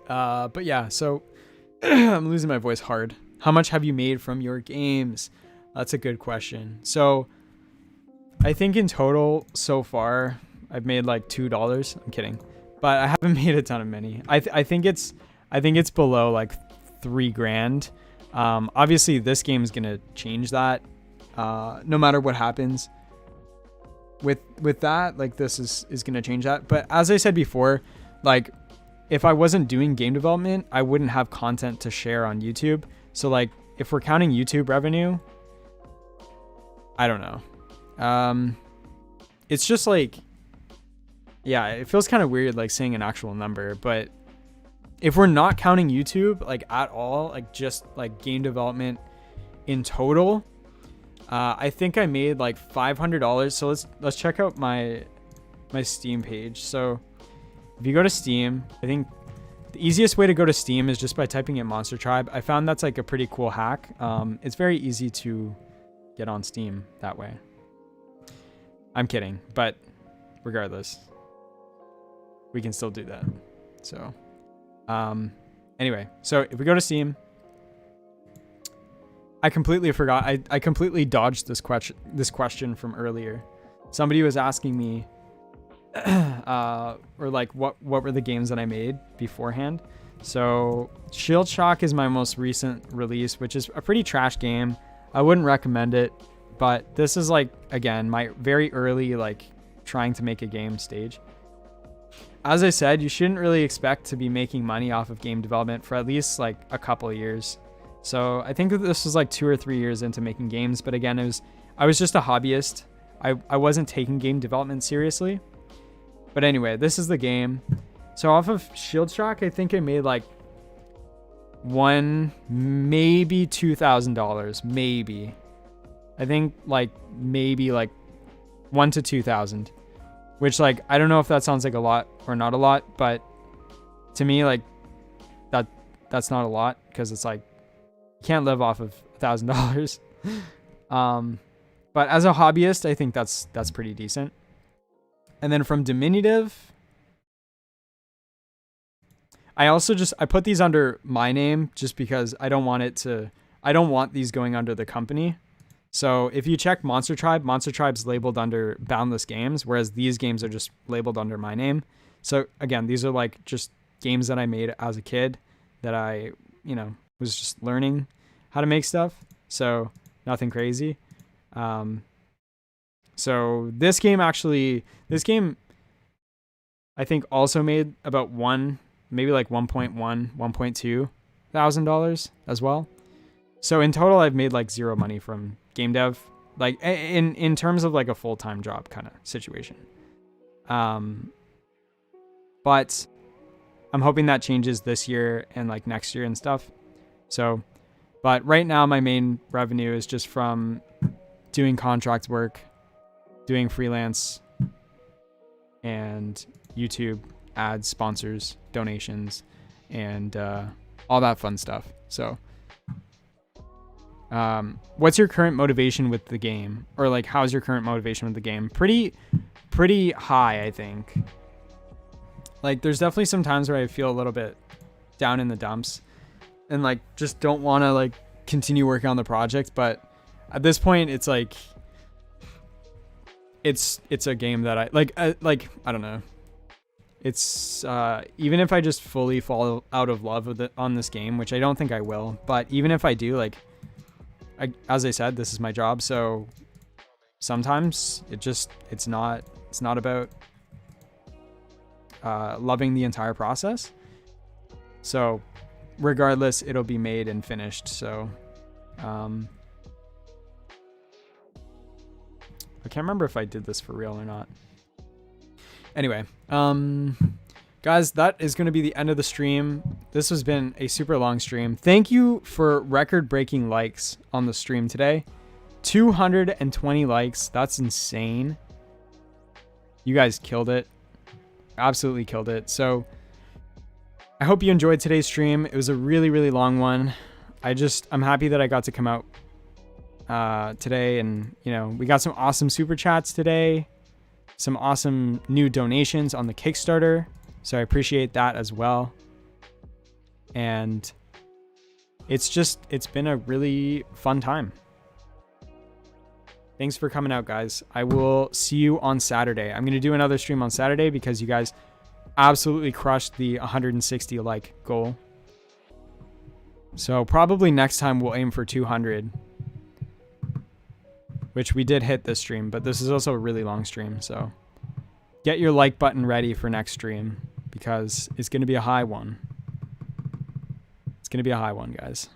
But yeah, so I'm losing my voice hard. How much have you made from your games? That's a good question. So I think in total so far I've made like $2. I'm kidding, but I haven't made a ton of money. I think it's below like $3 grand. Obviously this game is gonna change that. No matter what happens with that, like this is gonna change that. But as I said before, like if I wasn't doing game development, I wouldn't have content to share on YouTube. So like if we're counting YouTube revenue, I don't know. It's just like, yeah, it feels kind of weird like saying an actual number, but if we're not counting YouTube like at all, like just like game development in total, I think I made like $500. So let's check out my Steam page. So if you go to Steam, I think the easiest way to go to Steam is just by typing in Monster Tribe. I found that's like a pretty cool hack. It's very easy to get on Steam that way. I'm kidding, but regardless, we can still do that. So, anyway, so if we go to Steam, I completely forgot. I completely dodged this question from earlier. Somebody was asking me, or like what were the games that I made beforehand. So Shield Shock is my most recent release, which is a pretty trash game. I wouldn't recommend it, but this is like, again, my very early like trying to make a game stage. As I said, you shouldn't really expect to be making money off of game development for at least like a couple of years. So I think that this was like 2 or 3 years into making games, but again, I was just a hobbyist. I wasn't taking game development seriously. But anyway, this is the game. So off of Shield Shock, I think I made like maybe $2,000, maybe. I think like maybe like $1,000 to $2,000, which like I don't know if that sounds like a lot or not a lot, but to me like that's not a lot because it's like you can't live off of $1,000. But as a hobbyist, I think that's pretty decent. And then from Diminutive, I put these under my name just because I don't want these going under the company. So if you check Monster Tribe's labeled under Boundless Games, whereas these games are just labeled under my name. So again, these are like just games that I made as a kid that I, was just learning how to make stuff. So nothing crazy. So this game I think also made about maybe like $1.2 thousand as well. So in total, I've made like zero money from game dev, like in terms of like a full-time job kind of situation. But I'm hoping that changes this year and like next year and stuff. So, but right now my main revenue is just from doing contract work, doing freelance, and YouTube ads, sponsors, donations, and all that fun stuff. So, what's your current motivation with the game? Or like, how's your current motivation with the game? Pretty high, I think. Like, there's definitely some times where I feel a little bit down in the dumps and like just don't want to like continue working on the project. But at this point, it's like, it's a game that I like, I don't know. It's even if I just fully fall out of love with it on this game, which I don't think I will, but even if I do, like, as I said, this is my job, so sometimes it's not about loving the entire process. So regardless, it'll be made and finished. So I can't remember if I did this for real or not. Anyway, guys, that is going to be the end of the stream. This has been a super long stream. Thank you for record-breaking likes on the stream today. 220 likes. That's insane. You guys killed it. Absolutely killed it. So I hope you enjoyed today's stream. It was a really, really long one. I'm happy that I got to come out today, and you know, we got some awesome super chats today. Some awesome new donations on the Kickstarter. So I appreciate that as well. And it's been a really fun time. Thanks for coming out, guys. I will see you on Saturday. I'm going to do another stream on Saturday because you guys absolutely crushed the 160 like goal. So probably next time we'll aim for 200. Which we did hit this stream, but this is also a really long stream, so get your like button ready for next stream because it's going to be a high one. It's going to be a high one, guys.